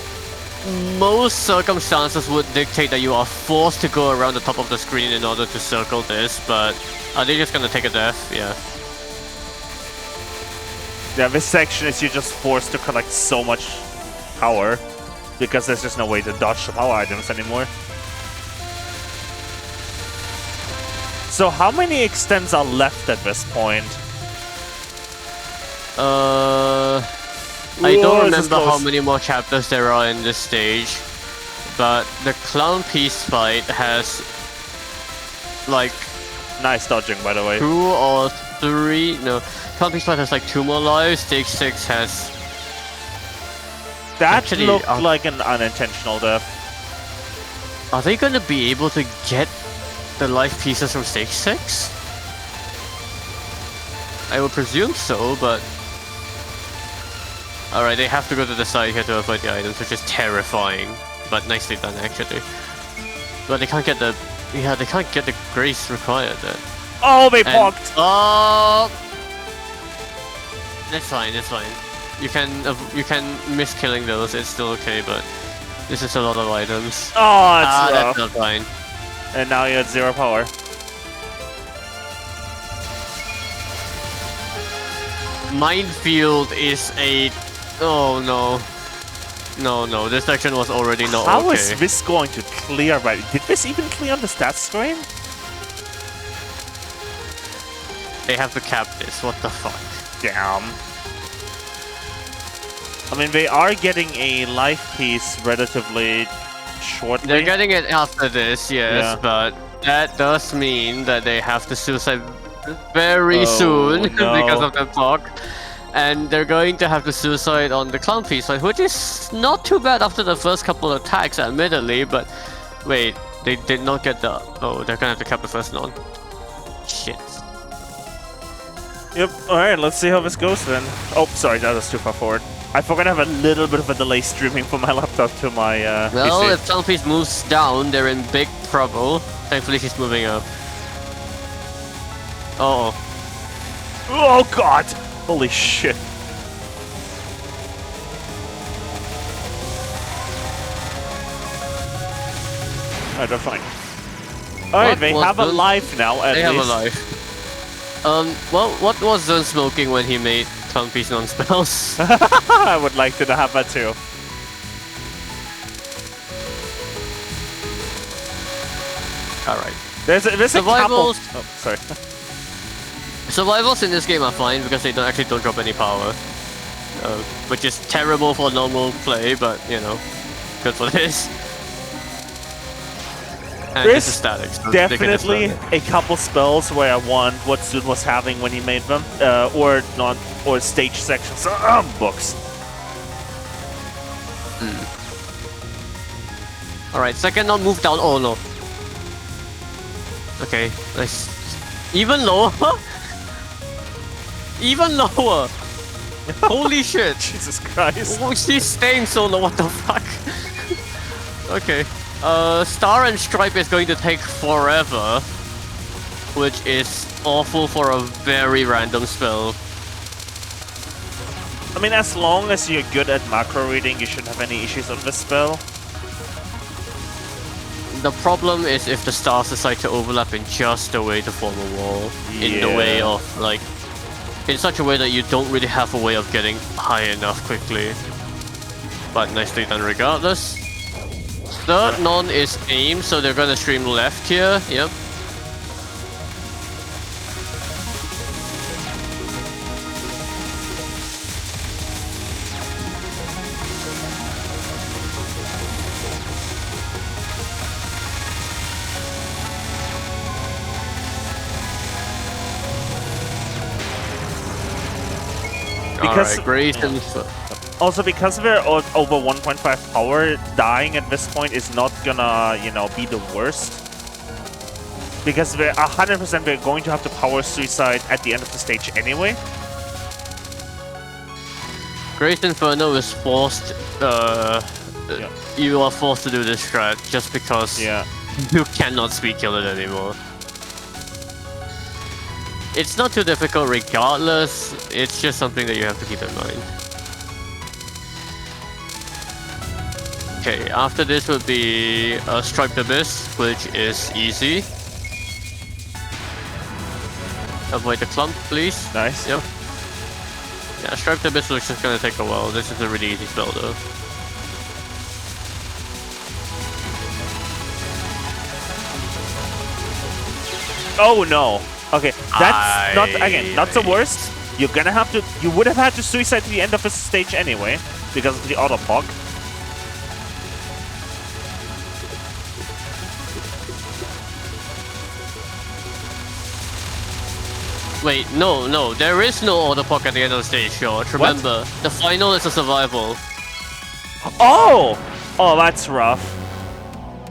[SPEAKER 2] Most circumstances would dictate that you are forced to go around the top of the screen in order to circle this, but are they just gonna take a death? Yeah.
[SPEAKER 1] Yeah, this section is you're just forced to collect so much power because there's just no way to dodge the power items anymore. So how many extents are left at this point?
[SPEAKER 2] I don't remember how many more chapters there are in this stage, but the clown piece fight has like
[SPEAKER 1] nice dodging, by the way.
[SPEAKER 2] 2 or 3. No, clown piece fight has like 2 more lives. Stage 6 has.
[SPEAKER 1] That looked like an unintentional death.
[SPEAKER 2] Are they gonna be able to get the life pieces from stage 6? I would presume so, but. Alright, they have to go to the side here to avoid the items, which is terrifying. But nicely done, actually. But they can't get the... Yeah, they can't get the grace required then.
[SPEAKER 1] Oh, they poked!
[SPEAKER 2] Oh! That's fine, that's fine. You can miss killing those, it's still okay, but... This is a lot of items.
[SPEAKER 1] Oh, it's
[SPEAKER 2] that's not fine.
[SPEAKER 1] And now you're at 0 power.
[SPEAKER 2] Minefield is a... Oh no. No, this section was already not
[SPEAKER 1] How
[SPEAKER 2] okay.
[SPEAKER 1] is this going to clear right? Did this even clear on the stats screen?
[SPEAKER 2] They have to cap this, what the fuck?
[SPEAKER 1] Damn. I mean, they are getting a life piece relatively shortly.
[SPEAKER 2] They're getting it after this, yes,
[SPEAKER 1] Yeah.
[SPEAKER 2] but that does mean that they have to suicide very soon
[SPEAKER 1] no.
[SPEAKER 2] because of the talk. And they're going to have the suicide on the clown piece, which is not too bad after the first couple of attacks, admittedly, but wait, they did not get the... Oh, they're gonna have to cap the first non. Shit.
[SPEAKER 1] Yep, alright, let's see how this goes then. Oh, sorry, that was too far forward. I forgot I have a little bit of a delay streaming from my laptop to my
[SPEAKER 2] Well,
[SPEAKER 1] PC.
[SPEAKER 2] if clown piece moves down, they're in big trouble. Thankfully, she's moving up. Uh oh.
[SPEAKER 1] Oh god! Holy shit. Alright, they're fine. Alright, they have a life now, at least.
[SPEAKER 2] They have a life. Well, what was Zone smoking when he made clown piece non-spells?
[SPEAKER 1] I would like to have that too.
[SPEAKER 2] Alright.
[SPEAKER 1] There's a couple...
[SPEAKER 2] Survivals.
[SPEAKER 1] Oh, sorry.
[SPEAKER 2] Survivals in this game are fine because they don't drop any power. Which is terrible for normal play, but you know, good for this. And
[SPEAKER 1] There's
[SPEAKER 2] it's a static, so
[SPEAKER 1] definitely a couple spells where I want what Sud was having when he made them, or stage sections, books.
[SPEAKER 2] Alright, second non move down. Oh no. Okay, nice. Even lower? Even lower! Holy shit!
[SPEAKER 1] Jesus Christ.
[SPEAKER 2] Oh, she's staying so low, what the fuck? Okay. Star and Stripe is going to take forever, which is awful for a very random spell.
[SPEAKER 1] I mean, as long as you're good at macro reading, you shouldn't have any issues on this spell.
[SPEAKER 2] The problem is if the stars decide to overlap in just the way to form a wall. In the way of, like, in such a way that you don't really have a way of getting high enough quickly. But nicely done regardless. Third non is aim, so they're gonna stream left here. Yep.
[SPEAKER 1] Because
[SPEAKER 2] Grayson.
[SPEAKER 1] also because we're over 1.5 power, dying at this point is not gonna, you know, be the worst. Because we're 100% we're going to have to power suicide at the end of the stage anyway.
[SPEAKER 2] Great Inferno is forced. You are forced to do this strat just because you cannot speed kill it anymore. It's not too difficult regardless, it's just something that you have to keep in mind. Okay, after this would be Striped Abyss, which is easy. Avoid the clump, please.
[SPEAKER 1] Nice.
[SPEAKER 2] Yep. Yeah, Striped Abyss is just gonna take a while. This is a really easy spell though.
[SPEAKER 1] Oh no. Okay, that's not the worst. You're gonna have to. You would have had to suicide at the end of the stage anyway, because of the auto pog.
[SPEAKER 2] Wait, no, there is no auto pog at the end of the stage, George. Remember, the final is a survival.
[SPEAKER 1] Oh! Oh, that's rough.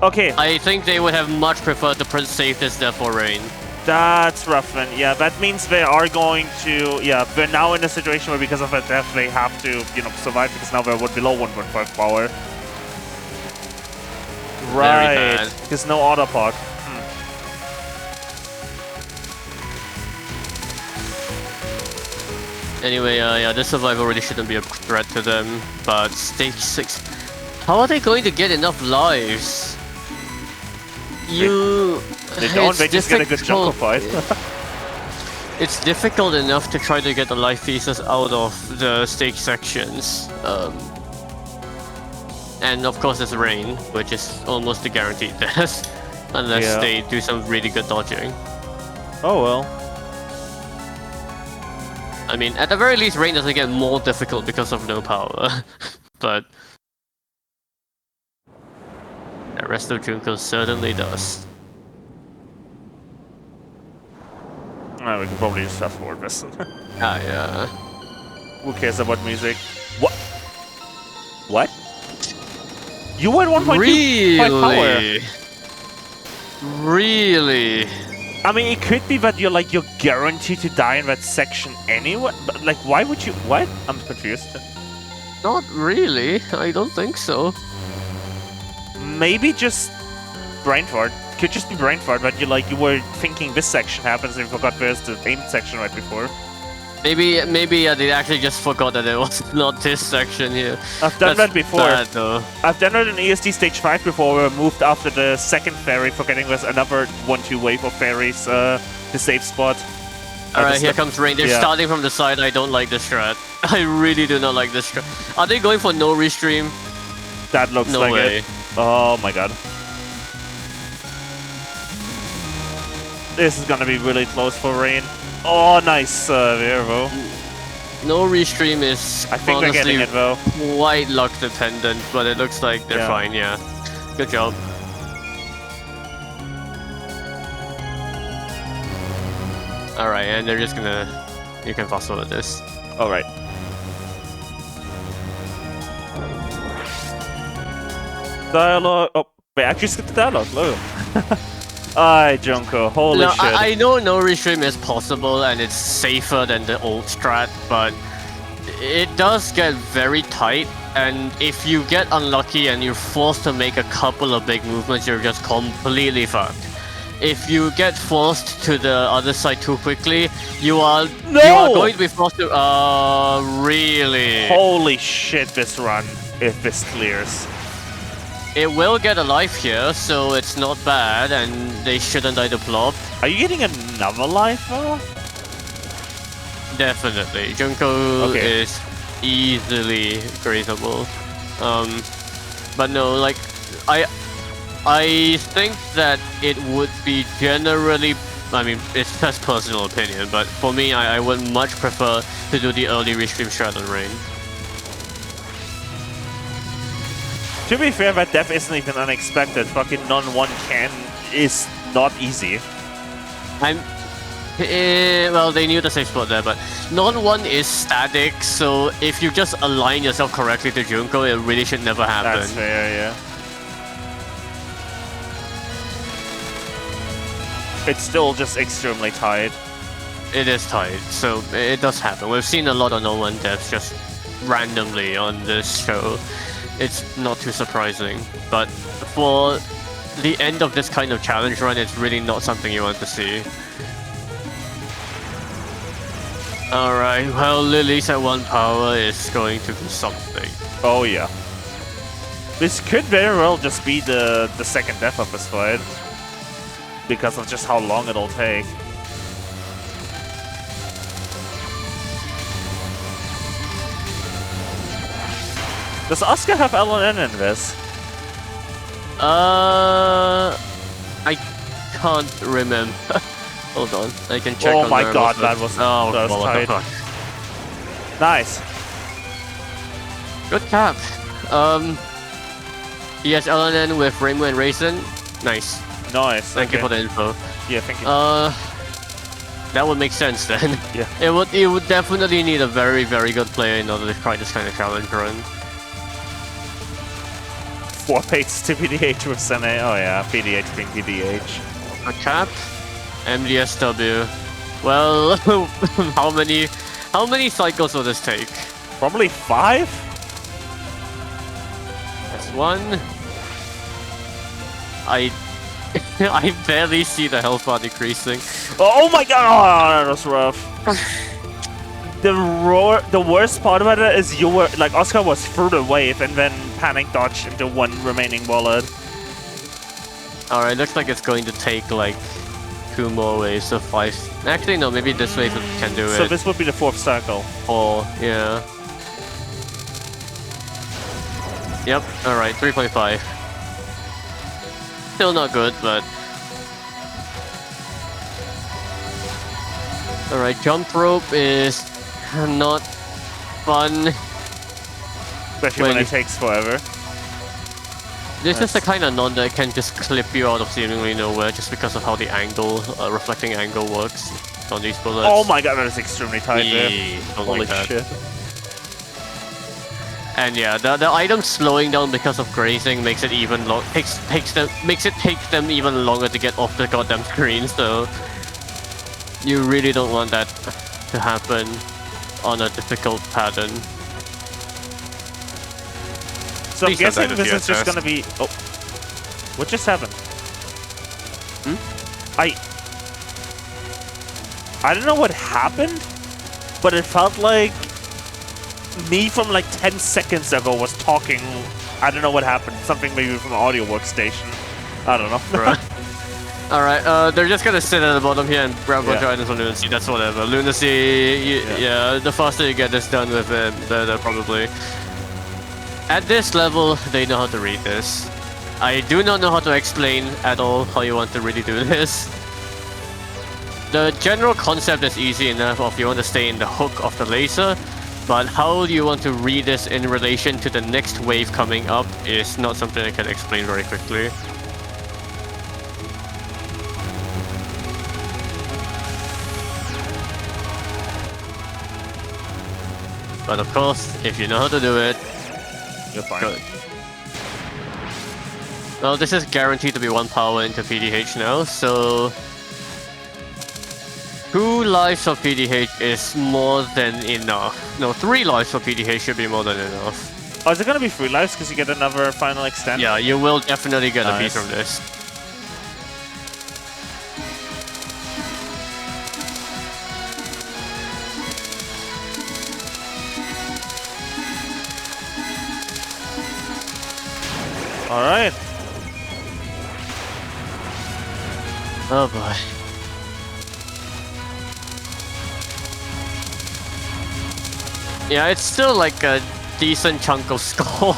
[SPEAKER 1] Okay.
[SPEAKER 2] I think they would have much preferred to save this there for Rain.
[SPEAKER 1] That's rough then. Yeah, that means they are going to... Yeah, they're now in a situation where because of a death they have to, you know, survive because now they're below 1.5 power. Right. Because no auto pog.
[SPEAKER 2] Anyway, yeah, this survival really shouldn't be a threat to them, but stage 6... How are they going to get enough lives?
[SPEAKER 1] They don't, they just get a good jungle fight.
[SPEAKER 2] It's difficult enough to try to get the life pieces out of the stage sections. And of course there's rain, which is almost a guaranteed death. Unless they do some really good dodging.
[SPEAKER 1] Oh well.
[SPEAKER 2] I mean, at the very least, rain doesn't get more difficult because of no power. But the rest of Junko certainly does.
[SPEAKER 1] We can probably just fast forward this.
[SPEAKER 2] Yeah.
[SPEAKER 1] Who cares about music? What? What? You were at 1.2 point power.
[SPEAKER 2] Really?
[SPEAKER 1] I mean, it could be that you're guaranteed to die in that section anyway. But like, why would you? What? I'm confused.
[SPEAKER 2] Not really. I don't think so.
[SPEAKER 1] Maybe just brain fart. Could just be brain fart, but you were thinking this section happens and you forgot there's the aim section right before.
[SPEAKER 2] Maybe they actually just forgot that it was not this section here.
[SPEAKER 1] I've done that before.
[SPEAKER 2] Bad, though.
[SPEAKER 1] I've done it in ESD Stage 5 before, where I moved after the second ferry, forgetting there's another 1-2 wave of ferries, the safe spot.
[SPEAKER 2] Alright, here comes rain. They're starting from the side. I don't like this strat. I really do not like this strat. Are they going for no restream?
[SPEAKER 1] That looks
[SPEAKER 2] no
[SPEAKER 1] like
[SPEAKER 2] way.
[SPEAKER 1] it. Oh my god. This is gonna be really close for rain. Oh, nice, Vervo.
[SPEAKER 2] No restream is
[SPEAKER 1] I think they're getting it though.
[SPEAKER 2] Quite luck dependent, but it looks like they're fine, yeah. Good job. Alright, and they're just gonna... You can fast forward this.
[SPEAKER 1] Alright. Dialogue. Oh, wait, actually skip the dialogue. Look. Aye, Junko, holy shit.
[SPEAKER 2] I know no restream is possible and it's safer than the old strat, but it does get very tight, and if you get unlucky and you're forced to make a couple of big movements, you're just completely fucked. If you get forced to the other side too quickly, you are going to be forced to... really?
[SPEAKER 1] Holy shit, this run, if this clears.
[SPEAKER 2] It will get a life here, so it's not bad, and they shouldn't die to blob.
[SPEAKER 1] Are you getting another life though?
[SPEAKER 2] Definitely. Junko is easily grazable. But no, like, I think that it would be generally... I mean, it's just personal opinion, but for me, I would much prefer to do the early restream strat on Rain.
[SPEAKER 1] To be fair, that death isn't even unexpected. Fucking non-1 can is not easy.
[SPEAKER 2] Well, they knew the safe spot there, but non-1 is static, so if you just align yourself correctly to Junko, it really should never happen.
[SPEAKER 1] That's fair, yeah. It's still just extremely tight.
[SPEAKER 2] It is tight, so it does happen. We've seen a lot of non-1 deaths just randomly on this show. It's not too surprising, but for the end of this kind of challenge run, it's really not something you want to see. Alright, well, Lily's at 1 power is going to be something.
[SPEAKER 1] Oh yeah. This could very well just be the second death of this fight, because of just how long it'll take. Does Oscar have LNN in this?
[SPEAKER 2] I can't remember. Hold on, I can check.
[SPEAKER 1] Oh my god, that was tight. Nice.
[SPEAKER 2] Good cap. Yes, LNN with Rainbow and Raisin. Nice.
[SPEAKER 1] Nice.
[SPEAKER 2] Thank you for the info.
[SPEAKER 1] Yeah, thank you.
[SPEAKER 2] That would make sense then.
[SPEAKER 1] Yeah.
[SPEAKER 2] It would definitely need a very, very good player in order to try this kind of challenge run.
[SPEAKER 1] 4 pates to PDH with Sene. Oh yeah, PDH being PDH.
[SPEAKER 2] A cap, MDSW. Well, how many cycles will this take?
[SPEAKER 1] Probably 5?
[SPEAKER 2] That's 1. I barely see the health bar decreasing.
[SPEAKER 1] Oh my god, oh, that was rough. The worst part about it is you were like Oscar was through the wave and then panic dodge into 1 remaining wallet.
[SPEAKER 2] Alright, looks like it's going to take like 2 more waves of 5. Actually no, maybe this wave can do it.
[SPEAKER 1] So this would be the 4th cycle.
[SPEAKER 2] 4, yeah. Yep, alright, 3.5. Still not good, but... Alright, jump rope is not fun.
[SPEAKER 1] Especially when it takes forever.
[SPEAKER 2] This is the kind of non that can just clip you out of seemingly nowhere just because of how the angle, reflecting angle works on these bullets.
[SPEAKER 1] Oh my god, that is extremely tight there.
[SPEAKER 2] Holy
[SPEAKER 1] shit.
[SPEAKER 2] And yeah, the item slowing down because of grazing makes it even makes it take them even longer to get off the goddamn screen. So you really don't want that to happen on a difficult pattern.
[SPEAKER 1] So I'm
[SPEAKER 2] Please don't
[SPEAKER 1] guessing
[SPEAKER 2] die to
[SPEAKER 1] this is just
[SPEAKER 2] TSS.
[SPEAKER 1] gonna be. Oh, what just happened? I don't know what happened, but it felt like me from like 10 seconds ago was talking. I don't know what happened. Something maybe from the audio workstation. I don't know.
[SPEAKER 2] Right. Alright, they're just gonna sit at the bottom here and grab a bunch of items from Lunacy. That's whatever. Lunacy, yeah, the faster you get this done with it, better probably. At this level, they know how to read this. I do not know how to explain at all how you want to really do this. The general concept is easy enough if you want to stay in the hook of the laser, but how you want to read this in relation to the next wave coming up is not something I can explain very quickly. But of course, if you know how to do it,
[SPEAKER 1] You're fine.
[SPEAKER 2] good. Well, this is guaranteed to be 1 power into PDH now, so 2 lives of PDH is more than enough. No, 3 lives for PDH should be more than enough.
[SPEAKER 1] Oh, is it gonna be 3 lives because you get another final extend?
[SPEAKER 2] Yeah, you will definitely get a piece
[SPEAKER 1] Nice.
[SPEAKER 2] from this.
[SPEAKER 1] Alright.
[SPEAKER 2] Oh boy. Yeah, it's still like a decent chunk of score,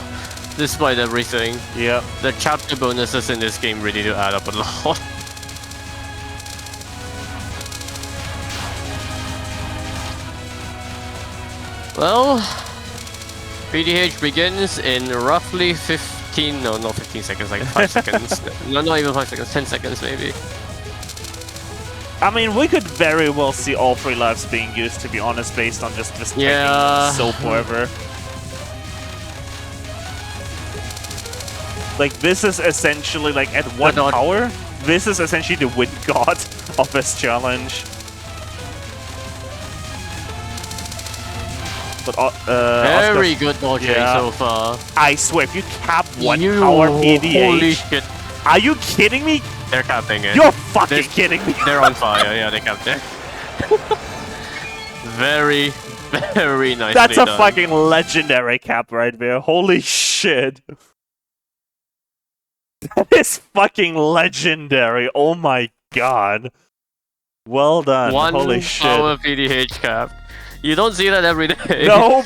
[SPEAKER 2] despite everything.
[SPEAKER 1] Yeah.
[SPEAKER 2] The chapter bonuses in this game really do add up a lot. Well, PDH begins in roughly 15, no, not 15 seconds, like 5 seconds. No, not even 5 seconds, 10 seconds maybe.
[SPEAKER 1] I mean, we could very well see all 3 lives being used, to be honest, based on just this
[SPEAKER 2] Yeah.
[SPEAKER 1] taking soap forever. Like, this is essentially, like, at 1
[SPEAKER 2] not-
[SPEAKER 1] power, this is essentially the wind god of this challenge. But,
[SPEAKER 2] Very
[SPEAKER 1] Oscar,
[SPEAKER 2] good dodging
[SPEAKER 1] Yeah.
[SPEAKER 2] so far.
[SPEAKER 1] I swear, if you cap 1
[SPEAKER 2] You-
[SPEAKER 1] power
[SPEAKER 2] Holy
[SPEAKER 1] PDH,
[SPEAKER 2] shit,
[SPEAKER 1] are you kidding me?
[SPEAKER 2] they're capping it.
[SPEAKER 1] You're fucking
[SPEAKER 2] They're-
[SPEAKER 1] kidding me.
[SPEAKER 2] They're on fire, yeah, they capped it. Very, very nicely
[SPEAKER 1] That's a
[SPEAKER 2] done.
[SPEAKER 1] fucking legendary cap right there. Holy shit. That is fucking legendary. Oh my god. Well done.
[SPEAKER 2] 1
[SPEAKER 1] Holy shit.
[SPEAKER 2] power PDH cap. You don't see that every day.
[SPEAKER 1] Nope.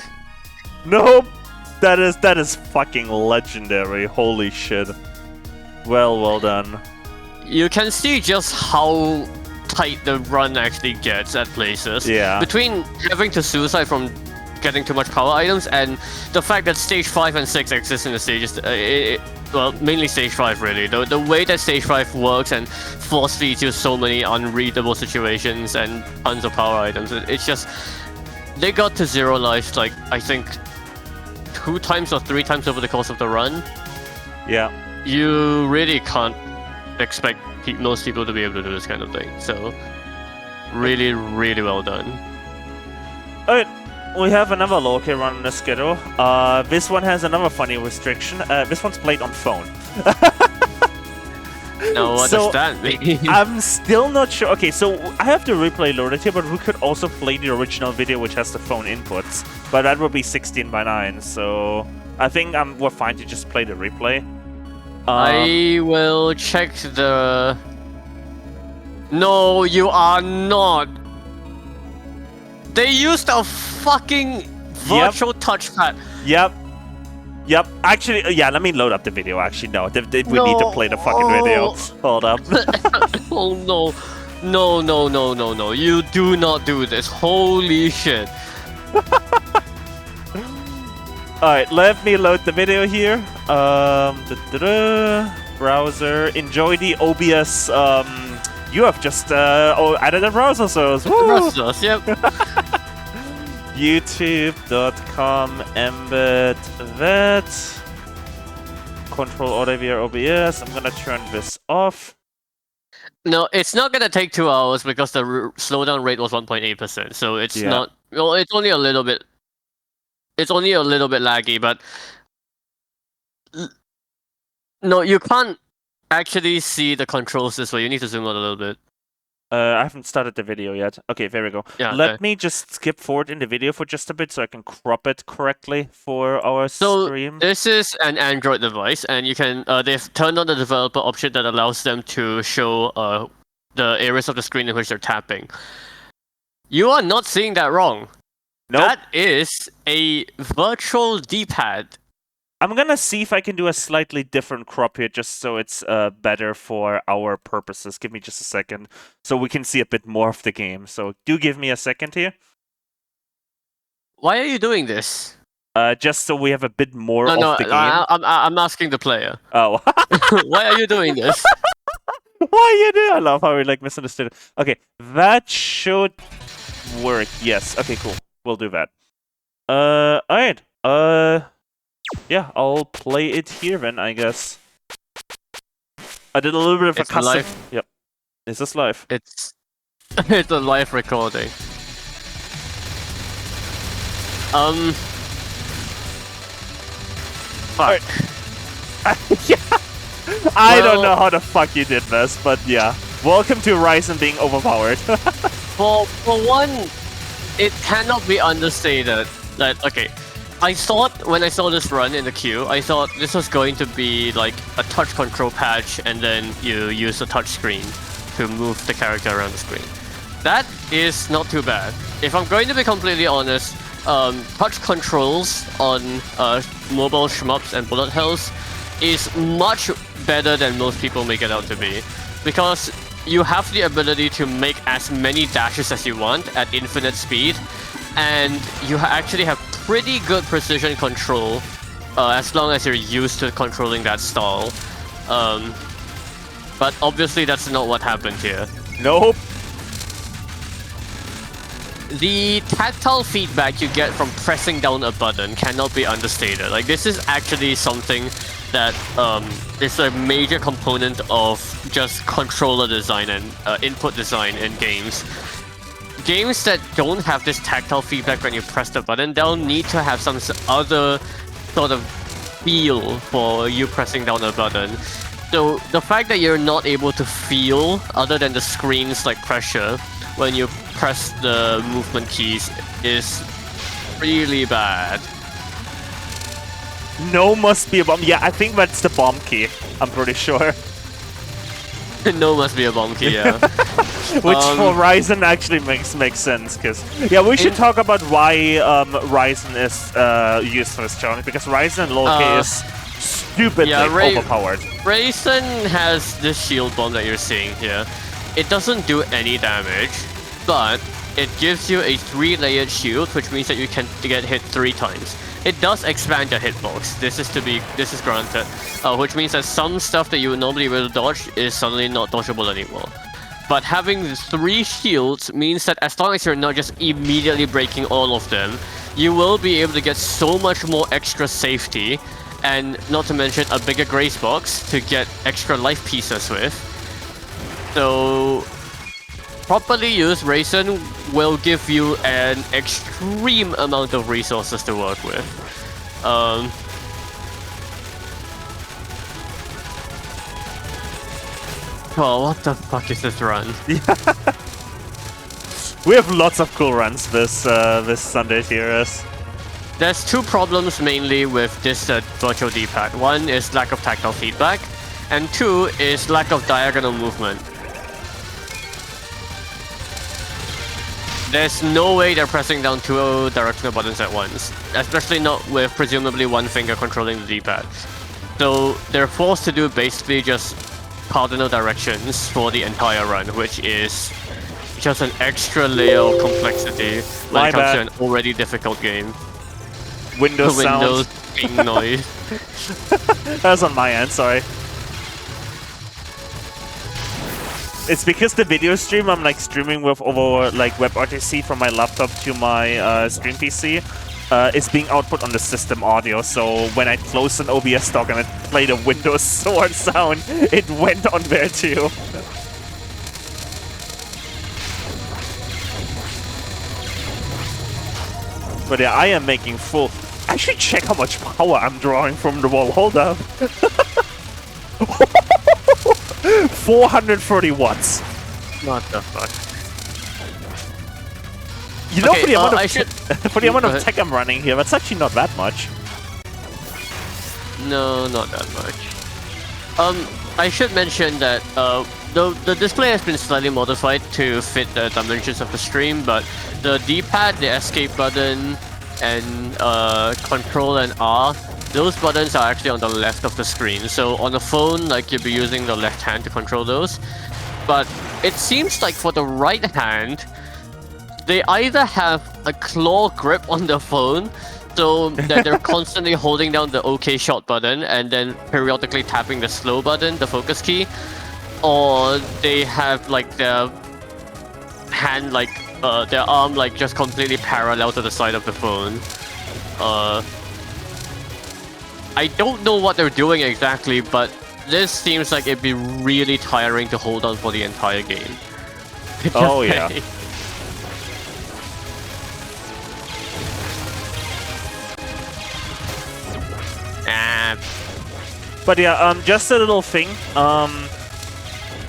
[SPEAKER 1] Nope. That is fucking legendary. Holy shit. Well done.
[SPEAKER 2] You can see just how tight the run actually gets at places.
[SPEAKER 1] Yeah.
[SPEAKER 2] Between having to suicide from getting too much power items and the fact that stage 5 and 6 exist in the stages, well, mainly stage 5 really. The way that stage 5 works and force feeds you so many unreadable situations and tons of power items, it's just... They got to 0 lives, like, I think 2 times or 3 times over the course of the run.
[SPEAKER 1] Yeah.
[SPEAKER 2] You really can't expect most people to be able to do this kind of thing. So, really, really well done.
[SPEAKER 1] Alright. We have another local run on the schedule. This one has another funny restriction. This one's played on phone.
[SPEAKER 2] Now, what
[SPEAKER 1] So,
[SPEAKER 2] does that mean?
[SPEAKER 1] I'm still not sure. Okay, so I have the replay loaded here, but we could also play the original video, which has the phone inputs. But that would be 16:9, so I think we're fine to just play the replay.
[SPEAKER 2] I will check the... No, you are not! They used a fucking virtual touchpad!
[SPEAKER 1] Yep. Yep. Actually, yeah, let me load up the video. Actually, no. We need to
[SPEAKER 2] No.
[SPEAKER 1] play the fucking video. Hold up.
[SPEAKER 2] Oh no. No, no, no, no, no. You do not do this. Holy shit.
[SPEAKER 1] Alright, let me load the video here. Browser. Enjoy the OBS. You have just added a browser source. Woo!
[SPEAKER 2] Yep.
[SPEAKER 1] YouTube.com embed that. Control Auto via OBS. I'm gonna turn this off.
[SPEAKER 2] No, it's not gonna take 2 hours because the slowdown rate was 1.8%. So it's not. Well, it's only a little bit. It's only a little bit laggy, but no, you can't actually see the controls this way. You need to zoom out a little bit.
[SPEAKER 1] I haven't started the video yet. Okay, there we go.
[SPEAKER 2] Yeah,
[SPEAKER 1] Let me just skip forward in the video for just a bit so I can crop it correctly for our stream.
[SPEAKER 2] This is an Android device, and you can they've turned on the developer option that allows them to show the areas of the screen in which they're tapping. You are not seeing that wrong.
[SPEAKER 1] Nope.
[SPEAKER 2] That is a virtual D-pad.
[SPEAKER 1] I'm gonna see if I can do a slightly different crop here, just so it's better for our purposes. Give me just a second, so we can see a bit more of the game. So do give me a second here.
[SPEAKER 2] Why are you doing this?
[SPEAKER 1] Just so we have a bit more of the game.
[SPEAKER 2] I'm asking the player.
[SPEAKER 1] Oh.
[SPEAKER 2] Why are you doing this?
[SPEAKER 1] Why you do? I love how we like misunderstood it. Okay, that should work. Yes. Okay, cool. We'll do that. Alright. Yeah, I'll play it here then, I guess. I did a little bit of a custom.
[SPEAKER 2] Live.
[SPEAKER 1] Yep. Is this live?
[SPEAKER 2] It's a live recording. Fuck.
[SPEAKER 1] Yeah. I don't know how the fuck you did this, but yeah. Welcome to Ryzen being overpowered.
[SPEAKER 2] For one, it cannot be understated that okay. I thought when I saw this run in the queue, I thought this was going to be like a touch control patch, and then you use a touch screen to move the character around the screen. That is not too bad. If I'm going to be completely honest, touch controls on mobile shmups and bullet hells is much better than most people make it out to be, because you have the ability to make as many dashes as you want at infinite speed, and you actually have pretty good precision control as long as you're used to controlling that stall. But obviously that's not what happened here.
[SPEAKER 1] Nope.
[SPEAKER 2] The tactile feedback you get from pressing down a button cannot be understated. Like, this is actually something that is a major component of just controller design and input design in games. Games that don't have this tactile feedback when you press the button down need to have some other sort of feel for you pressing down a button. So the fact that you're not able to feel other than the screen's like pressure when you press the movement keys is really bad.
[SPEAKER 1] No must be a bomb. Yeah, I think that's the bomb key. I'm pretty sure.
[SPEAKER 2] No must be a bomb key, yeah.
[SPEAKER 1] Which for Ryzen actually makes sense, because yeah, we should talk about why Ryzen is used for this challenge, because Ryzen low-key is stupidly overpowered.
[SPEAKER 2] Ryzen has this shield bomb that you're seeing here. It doesn't do any damage, but it gives you a 3-layered shield, which means that you can get hit 3 times. It does expand your hitbox. This is granted, which means that some stuff that you would normally be able to dodge is suddenly not dodgeable anymore. But having 3 shields means that as long as you're not just immediately breaking all of them, you will be able to get so much more extra safety, and not to mention a bigger grace box to get extra life pieces with. So properly used, Ryzen will give you an extreme amount of resources to work with. Oh, what the fuck is this run?
[SPEAKER 1] We have lots of cool runs this Sunday here.
[SPEAKER 2] There's 2 problems mainly with this virtual D-pad. One is lack of tactile feedback, and 2 is lack of diagonal movement. There's no way they're pressing down 2 directional buttons at once, especially not with presumably one finger controlling the D-pad. So they're forced to do basically just cardinal directions for the entire run, which is just an extra layer of complexity when it comes to an already difficult game.
[SPEAKER 1] Windows sound.
[SPEAKER 2] Ping noise.
[SPEAKER 1] That's on my end, sorry. It's because the video stream I'm like streaming with over like WebRTC from my laptop to my stream PC is being output on the system audio. So when I closed an OBS dock and it played a Windows sword sound, it went on there too. But yeah, I am making full. I should check how much power I'm drawing from the wall. Hold up. 430 watts.
[SPEAKER 2] What the fuck?
[SPEAKER 1] You know,
[SPEAKER 2] Okay,
[SPEAKER 1] for the amount of for the amount
[SPEAKER 2] Go
[SPEAKER 1] of
[SPEAKER 2] ahead.
[SPEAKER 1] tech I'm running here, that's actually not that much.
[SPEAKER 2] No, not that much. I should mention that the display has been slightly modified to fit the dimensions of the stream, but the D-pad, the escape button, and control and R, those buttons are actually on the left of the screen. So on the phone, like you'll be using the left hand to control those. But it seems like for the right hand, they either have a claw grip on the phone, so that they're constantly holding down the OK shot button and then periodically tapping the slow button, the focus key, or they have like their hand, like their arm, like just completely parallel to the side of the phone. I don't know what they're doing exactly, but this seems like it'd be really tiring to hold on for the entire game.
[SPEAKER 1] Oh yeah. But yeah, just a little thing.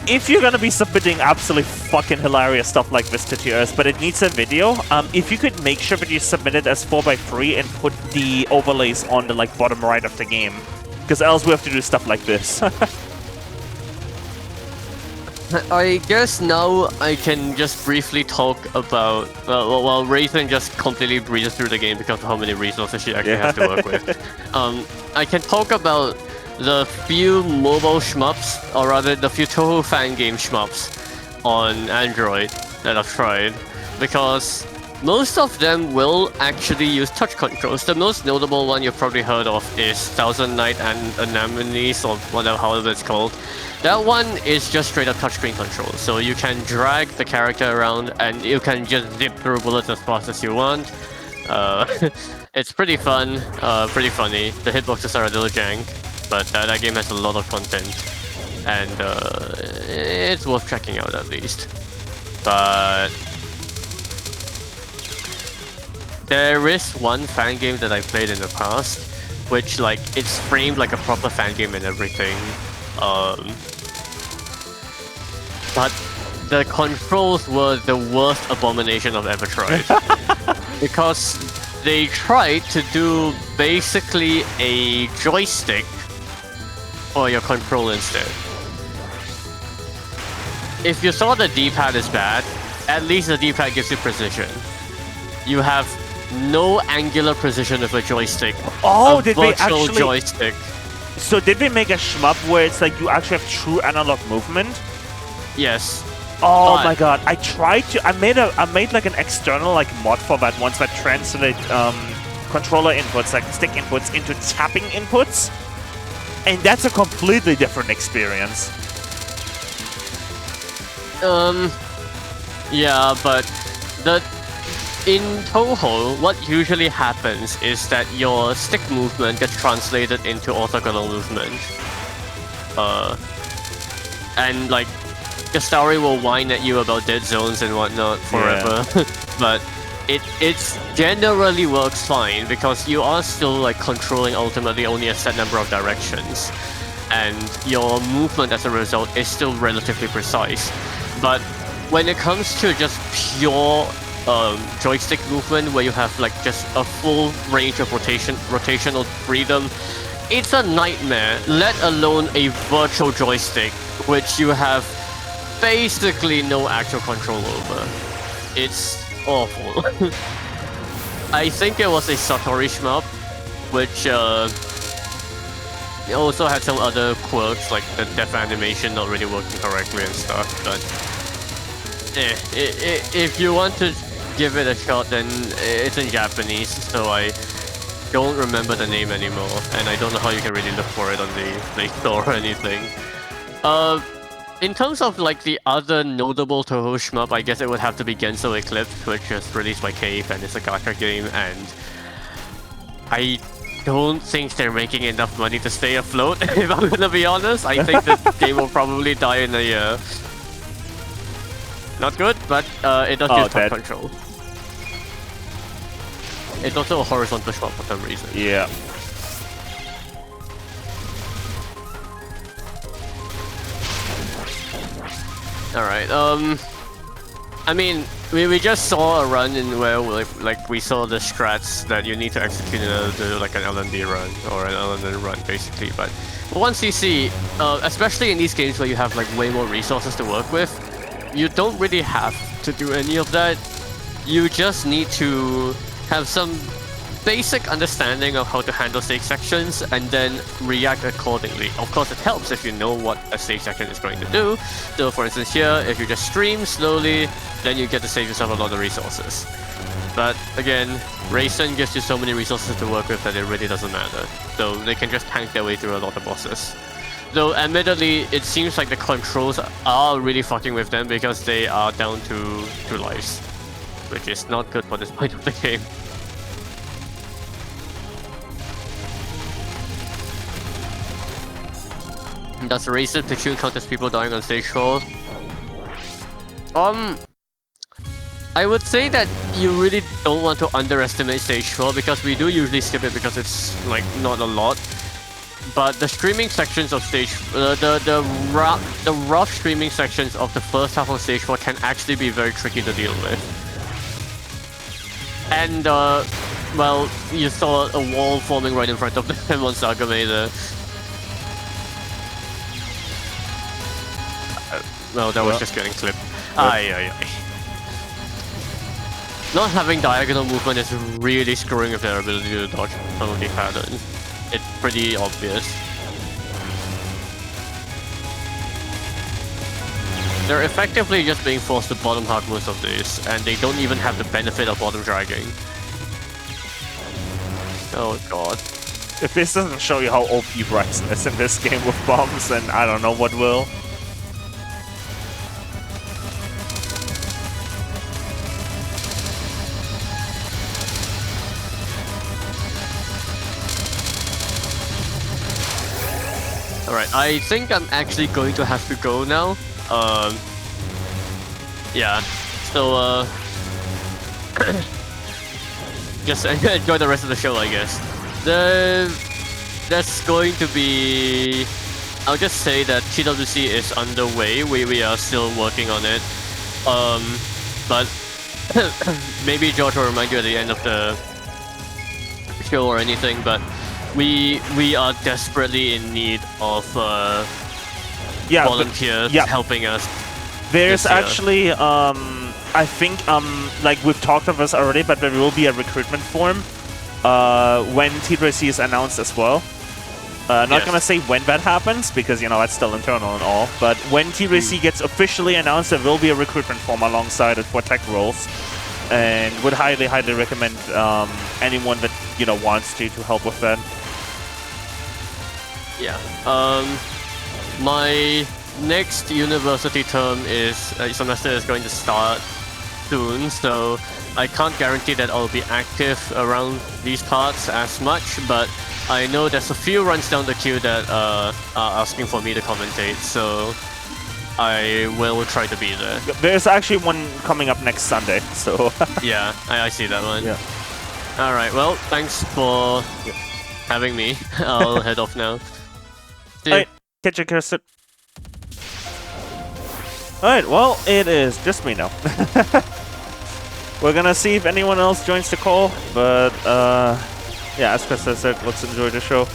[SPEAKER 1] If you're gonna be submitting absolutely fucking hilarious stuff like this to TRS, but it needs a video, if you could make sure that you submit it as 4x3 and put the overlays on the like bottom right of the game, because else we have to do stuff like this.
[SPEAKER 2] I guess now I can just briefly talk about, well, Raythan just completely breezes through the game because of how many resources she actually has to work with. I can talk about the few mobile shmups, or rather the few Touhou fan game shmups on Android that I've tried, because most of them will actually use touch controls. The most notable one you've probably heard of is Thousand Night and Anemones, or whatever, however it's called. That one is just straight up touchscreen control, so you can drag the character around and you can just zip through bullets as fast as you want. It's pretty fun, pretty funny. The hitboxes are a little jank, but that game has a lot of content, and it's worth checking out at least. But there is one fan game that I played in the past, which like it's framed like a proper fan game and everything. But the controls were the worst abomination I've ever tried. Because they tried to do basically a joystick for your control instead. If you saw the D-pad is bad, at least the D-pad gives you precision. You have no angular precision of a joystick.
[SPEAKER 1] Oh,
[SPEAKER 2] a
[SPEAKER 1] did they
[SPEAKER 2] virtual
[SPEAKER 1] actually?
[SPEAKER 2] joystick.
[SPEAKER 1] So did they make a shmup where it's like you actually have true analog movement?
[SPEAKER 2] Yes.
[SPEAKER 1] Oh
[SPEAKER 2] But-
[SPEAKER 1] my god! I tried to. I made like an external like mod for that once that translate controller inputs, like stick inputs, into tapping inputs, and that's a completely different experience.
[SPEAKER 2] Yeah, but in Touhou, what usually happens is that your stick movement gets translated into orthogonal movement. And like, the story will whine at you about dead zones and whatnot forever. Yeah. But it's generally works fine because you are still like controlling ultimately only a set number of directions. And your movement as a result is still relatively precise. But when it comes to just pure joystick movement where you have like just a full range of rotational freedom, it's a nightmare, let alone a virtual joystick, which you have basically no actual control over. It's awful. I think it was a Satori shmup, which it also had some other quirks like the death animation not really working correctly and stuff, but if you want to give it a shot, then it's in Japanese, so I don't remember the name anymore, and I don't know how you can really look for it on the Play Store or anything. In terms of like the other notable Touhou shmup, I guess it would have to be Genso Eclipse, which was released by Cave and it's a gacha game, and I don't think they're making enough money to stay afloat, if I'm gonna be honest. I think this game will probably die in a year. Not good, but it does use top control. It's also a horizontal shmup for some reason.
[SPEAKER 1] Yeah.
[SPEAKER 2] Alright, I mean, we just saw a run in where like we saw the strats that you need to execute in order to do like an LND run, or an LND run basically, but once you see, especially in these games where you have like way more resources to work with, you don't really have to do any of that. You just need to have some basic understanding of how to handle stage sections and then react accordingly. Of course, it helps if you know what a stage section is going to do. So for instance here, if you just stream slowly, then you get to save yourself a lot of resources. But again, Rayson gives you so many resources to work with that it really doesn't matter. So they can just tank their way through a lot of bosses. Though admittedly, it seems like the controls are really fucking with them because they are down to 2 lives. Which is not good for this point of the game. Does Racing Pikachu count as people dying on stage 4? I would say that you really don't want to underestimate stage 4 because we do usually skip it because it's like not a lot. But the streaming sections of stage, the rough streaming sections of the first half of stage 4 can actually be very tricky to deal with. And well, you saw a wall forming right in front of them on Sagame there. Well, that was just getting clipped. Aye. Not having diagonal movement is really screwing with their ability to dodge some of these patterns. It's pretty obvious. They're effectively just being forced to bottom hug most of these, and they don't even have the benefit of bottom dragging. Oh god.
[SPEAKER 1] If this doesn't show you how OP Bryson is in this game with bombs, then I don't know what will.
[SPEAKER 2] Alright, I think I'm actually going to have to go now. Yeah. So, just enjoy the rest of the show, I guess. That's going to be... I'll just say that TWC is underway. We are still working on it. But maybe George will remind you at the end of the show or anything, but we are desperately in need of volunteers helping us.
[SPEAKER 1] There's actually, I think, like we've talked of this already, but there will be a recruitment form when TWC is announced as well. Not gonna say when that happens, because, you know, that's still internal and all, but when TWC gets officially announced, there will be a recruitment form alongside it for tech roles. And would highly, highly recommend anyone that, you know, wants to help with that.
[SPEAKER 2] Yeah. My next university term semester is going to start soon, so I can't guarantee that I'll be active around these parts as much, but I know there's a few runs down the queue that are asking for me to commentate, so I will try to be there.
[SPEAKER 1] There's actually one coming up next Sunday, so...
[SPEAKER 2] Yeah, I see that one.
[SPEAKER 1] Yeah.
[SPEAKER 2] Alright, well, thanks for having me. I'll head off now.
[SPEAKER 1] Alright, catch you, Kirsten. Alright, well, it is just me now. We're gonna see if anyone else joins the call, but yeah, as Chris said, let's enjoy the show.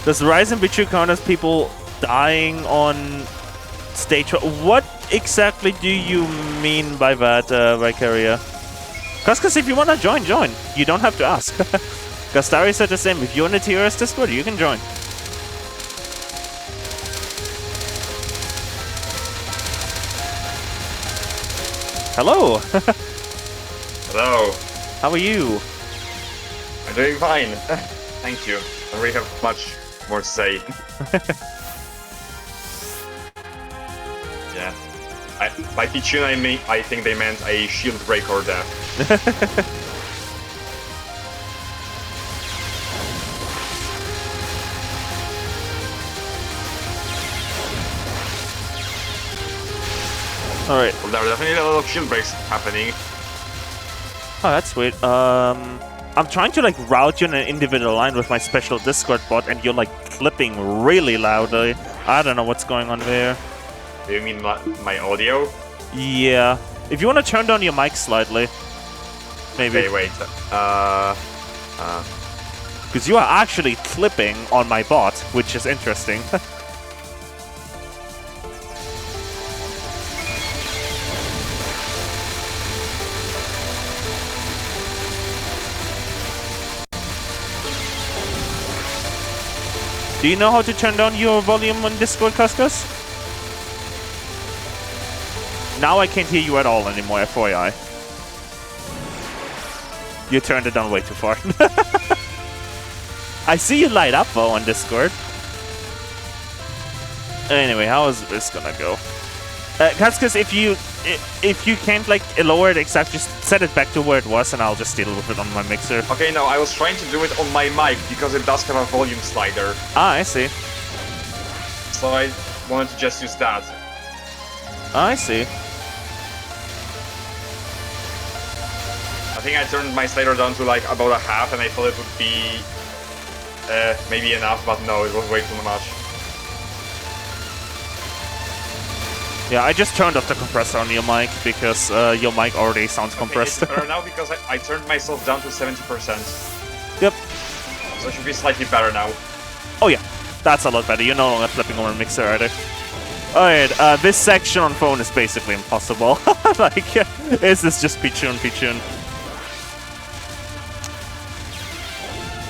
[SPEAKER 1] Does Ryzen be true count as people dying on stage? What exactly do you mean by that, Vicaria? Cause if you wanna join, join. You don't have to ask. Gastari said the same. If you're in the TRS Discord, you can join. Hello!
[SPEAKER 3] Hello!
[SPEAKER 1] How are you?
[SPEAKER 3] I'm doing fine. Thank you. I don't really have much more to say. By Pichun, I think they meant a shield break or death.
[SPEAKER 1] Alright.
[SPEAKER 3] Well, there are definitely a lot of shield breaks happening.
[SPEAKER 1] Oh, that's sweet. I'm trying to like route you in an individual line with my special Discord bot, and you're like clipping really loudly. I don't know what's going on there.
[SPEAKER 3] Do you mean my audio?
[SPEAKER 1] Yeah. If you want to turn down your mic slightly, maybe.
[SPEAKER 3] Okay, wait.
[SPEAKER 1] Because you are actually clipping on my bot, which is interesting. Do you know how to turn down your volume on Discord, Cuscus? Now I can't hear you at all anymore, FYI. You turned it down way too far. I see you light up, though, on Discord. Anyway, how is this gonna go? Cuscus, if you can't, like, lower it exact, just set it back to where it was, and I'll just deal with it on my mixer.
[SPEAKER 3] Okay, no, I was trying to do it on my mic, because it does have a volume slider.
[SPEAKER 1] Ah, I see.
[SPEAKER 3] So I wanted to just use that.
[SPEAKER 1] I see.
[SPEAKER 3] I think I turned my slider down to like about a half, and I thought it would be maybe enough, but no, it was way too much.
[SPEAKER 1] Yeah, I just turned off the compressor on your mic because your mic already sounds compressed.
[SPEAKER 3] It's better now because I turned myself down to 70%.
[SPEAKER 1] Yep.
[SPEAKER 3] So it should be slightly better now.
[SPEAKER 1] Oh yeah, that's a lot better. You're no longer flipping over a mixer either. Alright, this section on phone is basically impossible. Like, this is just Pichun, Pichun.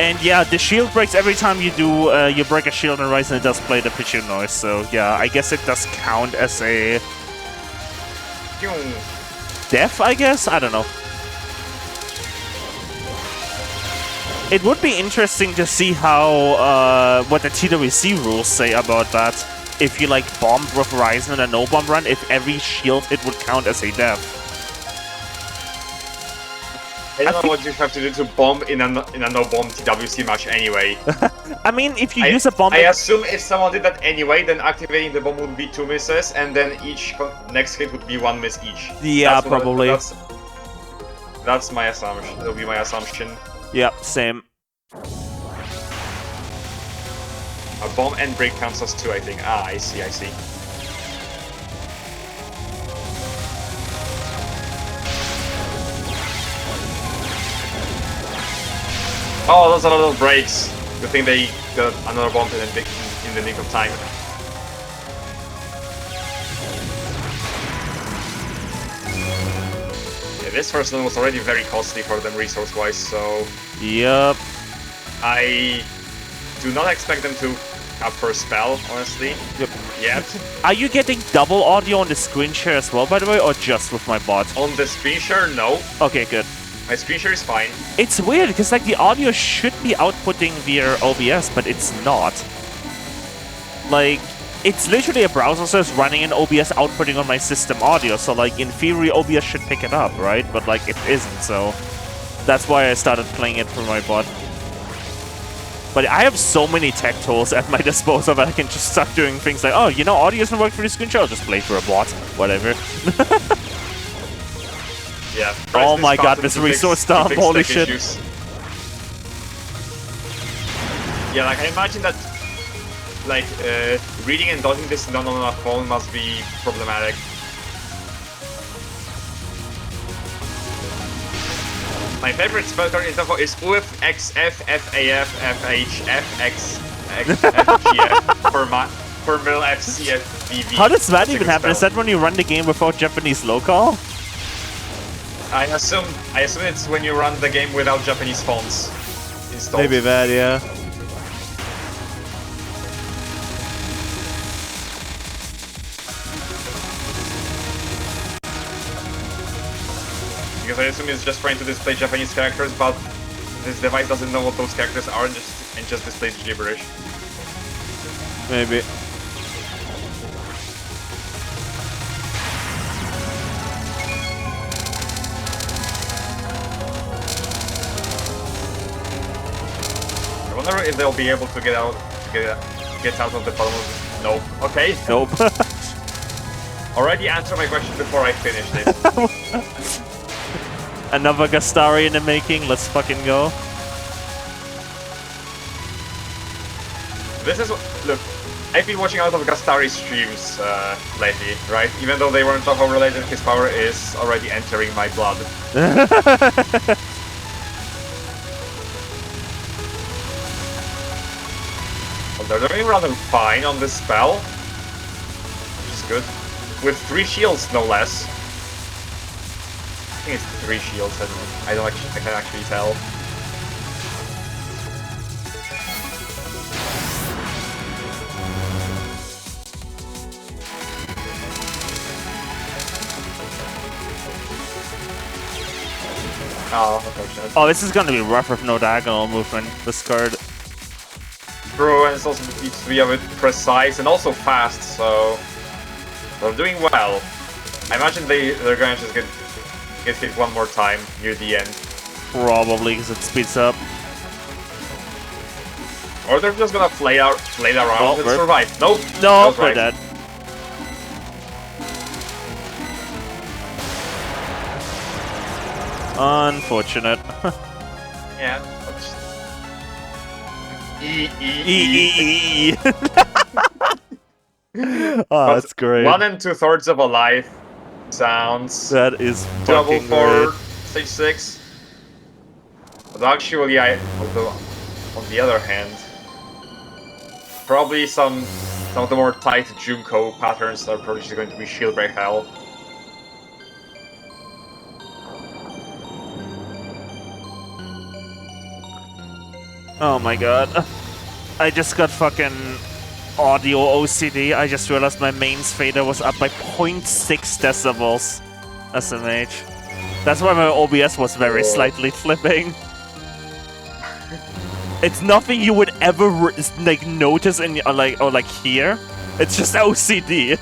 [SPEAKER 1] And yeah, the shield breaks every time you do you break a shield and rise, and it does play the Pichun noise. So yeah, I guess it does count as a death, I guess? I don't know. It would be interesting to see how what the TWC rules say about that. If you like bombed with Ryzen and a no bomb run, if every shield it would count as a death.
[SPEAKER 3] I don't know what you have to do to bomb in a no-bomb TWC match anyway.
[SPEAKER 1] I mean, if you use a bomb...
[SPEAKER 3] I assume if someone did that anyway, then activating the bomb would be 2 misses, and then each next hit would be 1 miss each.
[SPEAKER 1] Yeah, probably.
[SPEAKER 3] That's my assumption. That'll be my assumption.
[SPEAKER 1] Yeah, same.
[SPEAKER 3] A bomb and break counts as 2, I think. Ah, I see, I see. Oh, those are little breaks. Good thing they got another bomb in the nick of time. Yeah, this first one was already very costly for them resource-wise, so...
[SPEAKER 1] Yup.
[SPEAKER 3] I do not expect them to have first spell, honestly.
[SPEAKER 1] Yep.
[SPEAKER 3] Yet.
[SPEAKER 1] Are you getting double audio on the screen share as well, by the way, or just with my bot?
[SPEAKER 3] On the screen share, no.
[SPEAKER 1] Okay, good.
[SPEAKER 3] My screen share is fine.
[SPEAKER 1] It's weird, because like the audio should be outputting via OBS, but it's not. Like, it's literally a browser says running an OBS outputting on my system audio, so like in theory OBS should pick it up, right? But like it isn't, so that's why I started playing it for my bot. But I have so many tech tools at my disposal that I can just start doing things like, oh, you know, audio doesn't work for the screen share, I'll just play for a bot, whatever.
[SPEAKER 3] Yeah.
[SPEAKER 1] Oh my god, this resource dump, holy shit.
[SPEAKER 3] Issues. Yeah, like I imagine that like reading and dodging this on a phone must be problematic. My favorite spell card info is UF, XF, FAF, FH, FX, FGF, for mill FCF, VV.
[SPEAKER 1] How does that even happen? Is that when you run the game without Japanese local?
[SPEAKER 3] I assume it's when you run the game without Japanese fonts installed.
[SPEAKER 1] Maybe that, yeah.
[SPEAKER 3] Because I assume it's just trying to display Japanese characters, but this device doesn't know what those characters are and just displays gibberish.
[SPEAKER 1] Maybe.
[SPEAKER 3] wonder if they'll be able to get out of the bottom of this. Nope. Okay.
[SPEAKER 1] Nope.
[SPEAKER 3] Already answered my question before I finished it.
[SPEAKER 1] Another Gastari in the making. Let's fucking go.
[SPEAKER 3] This is look. I've been watching a lot of Gastari streams lately, right? Even though they weren't Touhou related, his power is already entering my blood. Well, they're doing rather fine on this spell, which is good. With 3 shields, no less. I think it's 3 shields. I can actually tell. Oh, unfortunate.
[SPEAKER 1] Oh, this is gonna be rough with no diagonal movement, this card.
[SPEAKER 3] True, and it also needs to be a bit precise and also fast, so they're doing well. I imagine they're gonna just get hit one more time near the end.
[SPEAKER 1] Probably, because it speeds up.
[SPEAKER 3] Or they're just gonna play around and
[SPEAKER 1] we're-
[SPEAKER 3] survive. Nope.
[SPEAKER 1] No,
[SPEAKER 3] That was
[SPEAKER 1] we're
[SPEAKER 3] right.
[SPEAKER 1] dead. Unfortunate.
[SPEAKER 3] Yeah.
[SPEAKER 1] E. Oh, that's great.
[SPEAKER 3] 1 2/3 of a life sounds
[SPEAKER 1] That is
[SPEAKER 3] double
[SPEAKER 1] fucking
[SPEAKER 3] for
[SPEAKER 1] great.
[SPEAKER 3] stage 6. But actually, on the other hand, probably some of the more tight Junko patterns are probably just going to be shield break hell.
[SPEAKER 1] Oh my god. I just got fucking audio OCD. I just realized my mains fader was up by 0.6 decibels as a mage. That's why my OBS was very slightly flipping. It's nothing you would ever like notice in or hear. It's just OCD.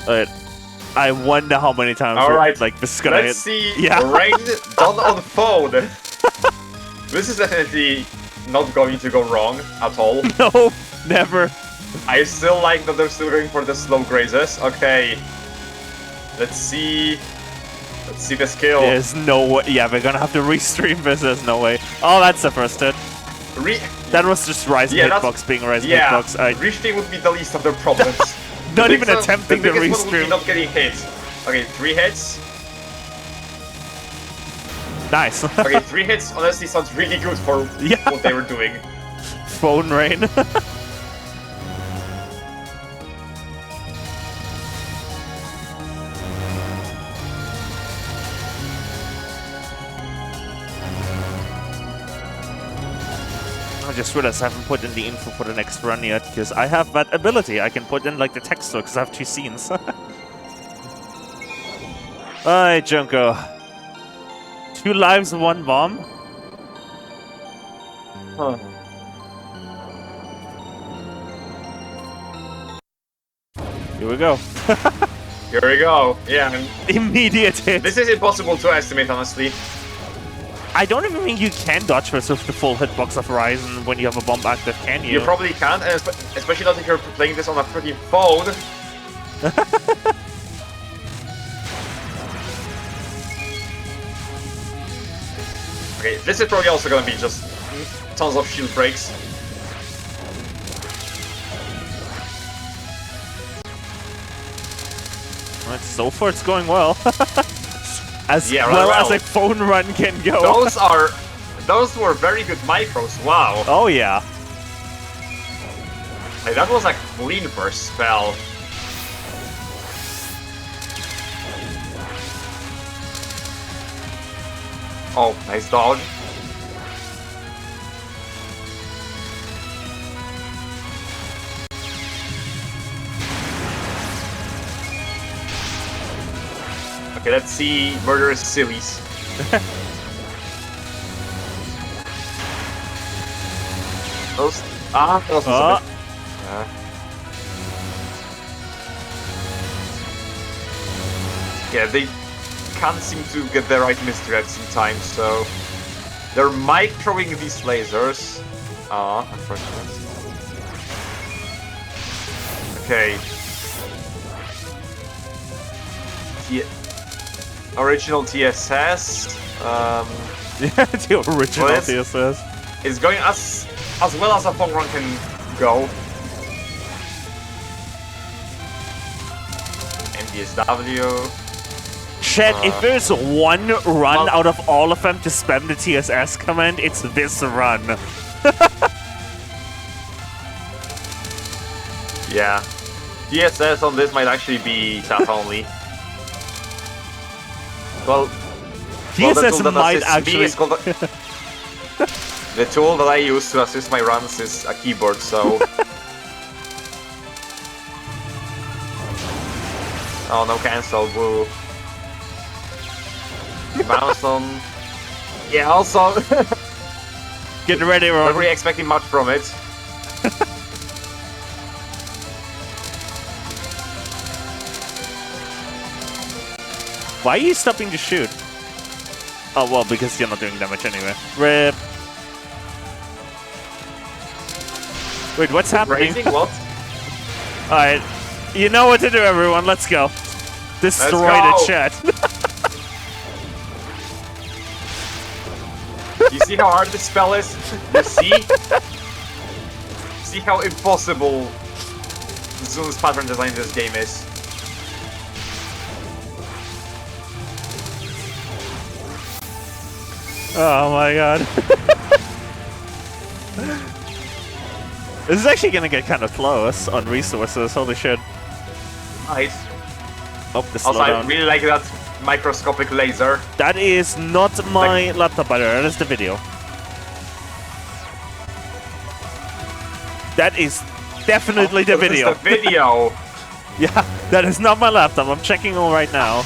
[SPEAKER 1] Alright. I wonder how many times
[SPEAKER 3] Alright,
[SPEAKER 1] this is gonna hit.
[SPEAKER 3] let's see
[SPEAKER 1] Yeah.
[SPEAKER 3] rain done on phone. This is definitely not going to go wrong at all.
[SPEAKER 1] No, never.
[SPEAKER 3] I still like that they're still going for the slow grazes. Okay. Let's see the skill.
[SPEAKER 1] There's no way. Yeah, we're gonna have to restream this. There's no way. Oh, that's the first hit. That was just rising hitbox being rising hitbox.
[SPEAKER 3] Restream would be the least of their problems.
[SPEAKER 1] Not even attempting to
[SPEAKER 3] the biggest one would be
[SPEAKER 1] restream.
[SPEAKER 3] not getting hit. Okay, 3 hits.
[SPEAKER 1] Nice.
[SPEAKER 3] Okay, 3 hits honestly sounds really good for what they were doing.
[SPEAKER 1] Phone rain. I just realized I haven't put in the info for the next run yet, because I have that ability. I can put in the texture, because I have 2 scenes. Alright, Junko. 2 lives, 1 bomb.
[SPEAKER 3] Huh.
[SPEAKER 1] Here we go.
[SPEAKER 3] Here we go. Yeah, and
[SPEAKER 1] Immediate hit.
[SPEAKER 3] this is impossible to estimate, honestly.
[SPEAKER 1] I don't even think you can dodge this with the full hitbox of Horizon when you have a bomb active, can you?
[SPEAKER 3] You probably can't, and especially not if you're playing this on a freaking phone. Okay, this is probably also gonna be just tons of shield breaks.
[SPEAKER 1] Right, so far it's going well. As
[SPEAKER 3] Yeah,
[SPEAKER 1] well
[SPEAKER 3] right,
[SPEAKER 1] as a phone run can go.
[SPEAKER 3] Those were very good micros, wow.
[SPEAKER 1] Oh yeah.
[SPEAKER 3] Like, that was a clean burst spell. Oh, nice dodge. Okay, let's see Murderous Sillies. Those was a bit... Yeah, they can't seem to get the right misdirects in time, so they're microing these lasers. Ah, unfortunate. Okay. Original TSS.
[SPEAKER 1] Yeah, the original
[SPEAKER 3] well,
[SPEAKER 1] TSS.
[SPEAKER 3] It's going as well as a phone run can go. MDSW.
[SPEAKER 1] Chat, if there's one run out of all of them to spam the TSS command, it's this run.
[SPEAKER 3] Yeah. TSS on this might actually be chat only. Well,
[SPEAKER 1] TSS might actually...
[SPEAKER 3] The tool that I use to assist my runs is a keyboard, so... Oh, no cancel, boo. Bounce on... Yeah, also...
[SPEAKER 1] Get ready, Ron.
[SPEAKER 3] Not really expecting much from it.
[SPEAKER 1] Why are you stopping to shoot? Oh, well, because you're not doing damage anyway. Rip. Wait, what's happening?
[SPEAKER 3] Raising what?
[SPEAKER 1] Alright. You know what to do, everyone. Let's go. Destroy the chat.
[SPEAKER 3] You see how hard this spell is? You see? See how impossible Zun's pattern design in this game is.
[SPEAKER 1] Oh my god. This is actually gonna get kind of close on resources, holy shit.
[SPEAKER 3] Nice.
[SPEAKER 1] Oh, the
[SPEAKER 3] Also, I
[SPEAKER 1] slowdown.
[SPEAKER 3] really like that microscopic laser.
[SPEAKER 1] That is not my laptop, by the way, that is the video. That is definitely the video.
[SPEAKER 3] This is the video!
[SPEAKER 1] Yeah, that is not my laptop, I'm checking all right now.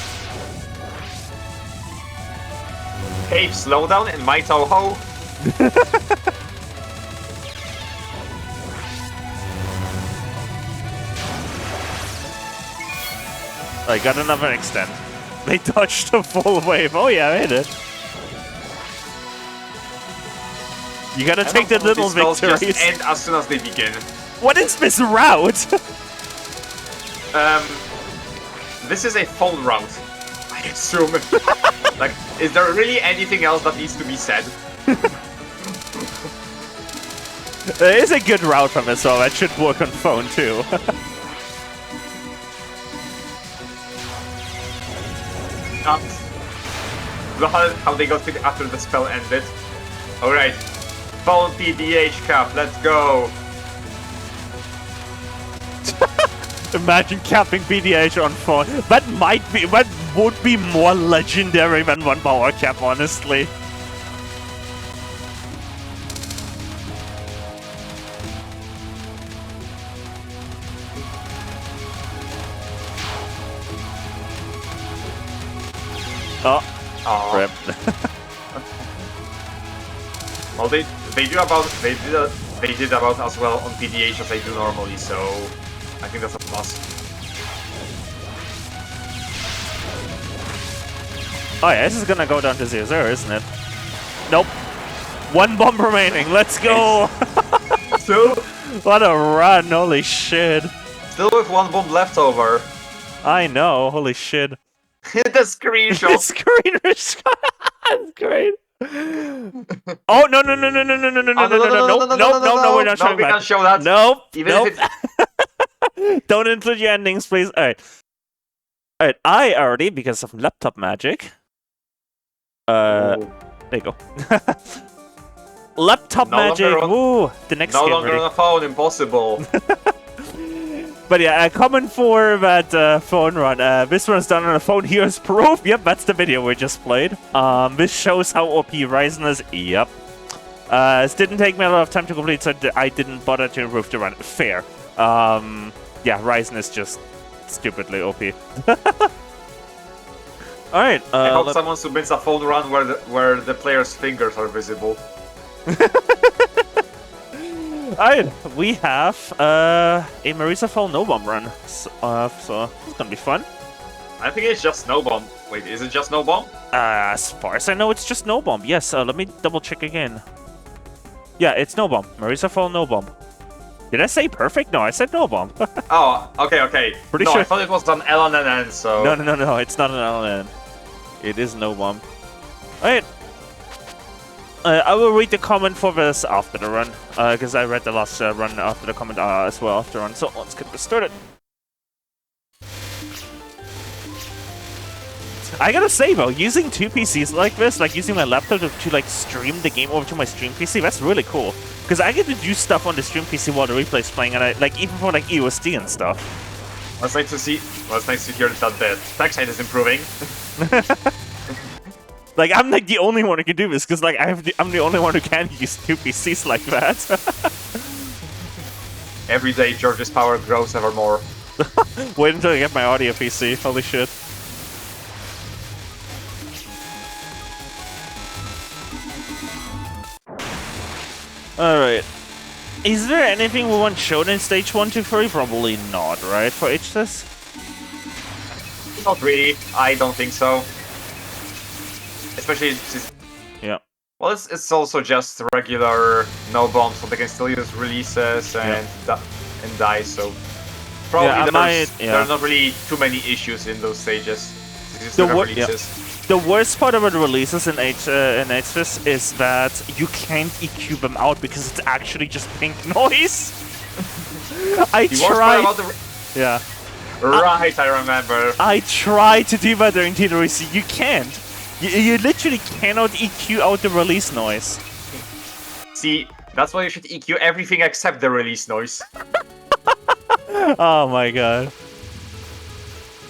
[SPEAKER 3] Cave slowdown in my Touhou.
[SPEAKER 1] I got another extend. They dodged the full wave. Oh yeah, I hit it. You gotta take the little victories.
[SPEAKER 3] Just end as soon as they begin.
[SPEAKER 1] What is this route?
[SPEAKER 3] This is a phone route, I assume. Like, is there really anything else that needs to be said?
[SPEAKER 1] There is a good route from it, so that should work on phone too.
[SPEAKER 3] How they got it after the spell ended. Alright. Phone PDH cap, let's go.
[SPEAKER 1] Imagine capping PDH on phone. That would be more legendary than one power cap, honestly. Oh, rip.
[SPEAKER 3] Well, they did about as well on PDH as they do normally, so I think that's a plus.
[SPEAKER 1] Oh yeah, this is gonna go down to 0-0, isn't it? Nope. One bomb remaining. Let's go.
[SPEAKER 3] Still,
[SPEAKER 1] what a run! Holy shit.
[SPEAKER 3] Still with one bomb left over.
[SPEAKER 1] I know. Holy shit.
[SPEAKER 3] The screenshot.
[SPEAKER 1] The screenshot. That's great. Oh no no no no no no no no no no no no! We're not showing that.
[SPEAKER 3] We can't show that.
[SPEAKER 1] Nope.
[SPEAKER 3] Even
[SPEAKER 1] nope.
[SPEAKER 3] if it...
[SPEAKER 1] Don't include your endings, please. All right. All right. I already, because of laptop magic. There you go. Laptop magic. Woo! The next
[SPEAKER 3] no
[SPEAKER 1] game.
[SPEAKER 3] Longer
[SPEAKER 1] ready.
[SPEAKER 3] on a phone. Impossible.
[SPEAKER 1] But yeah, a comment for that phone run. This one's done on a phone. Here's proof. Yep, that's the video we just played. This shows how OP Ryzen is. Yep. This didn't take me a lot of time to complete, so I didn't bother to improve the run. Fair. Yeah, Ryzen is just stupidly OP. Alright.
[SPEAKER 3] I hope someone submits a phone run where the player's fingers are visible.
[SPEAKER 1] Alright, we have a Marisa Fall no bomb run, so it's gonna be fun.
[SPEAKER 3] I think it's just Snow Bomb. Wait, is it just Snow Bomb?
[SPEAKER 1] As far as I know, it's just No Bomb. Yes, let me double check again. Yeah, it's No Bomb. Marisa Fall No Bomb. Did I say perfect? No, I said No Bomb.
[SPEAKER 3] Oh, okay.
[SPEAKER 1] Pretty
[SPEAKER 3] no,
[SPEAKER 1] sure.
[SPEAKER 3] I thought it was an L and an N, so...
[SPEAKER 1] No, it's not an LN. It is No Bomb. Alright. I will read the comment for this after the run, because I read the last run after the comment as well after the run. So let's get this started. I gotta say though, using two PCs like this, like using my laptop to like stream the game over to my stream PC, that's really cool. Because I get to do stuff on the stream PC while the replay's playing, and I like even for like EOSD and stuff.
[SPEAKER 3] Well, it's nice to see. Well, it's nice to hear that the attack side is improving.
[SPEAKER 1] Like I'm like the only one who can do this, because like I'm the only one who can use two PCs like that.
[SPEAKER 3] Every day, George's power grows ever more.
[SPEAKER 1] Wait until I get my audio PC. Holy shit. Alright. Is there anything we want shown in stage 1, 2, 3? Probably not, right? For HTS?
[SPEAKER 3] Not really. I don't think so. Especially since...
[SPEAKER 1] Yeah.
[SPEAKER 3] Well, it's also just regular no bombs, so they can still use releases and die, so... Probably there are not really too many issues in those stages. It's just releases.
[SPEAKER 1] The worst part about the releases in HTS is that you can't EQ them out because it's actually just pink noise. I tried. Yeah.
[SPEAKER 3] Right, I remember.
[SPEAKER 1] I tried to do that during TWC. You can't. You literally cannot EQ out the release noise.
[SPEAKER 3] See, that's why you should EQ everything except the release noise.
[SPEAKER 1] Oh my god.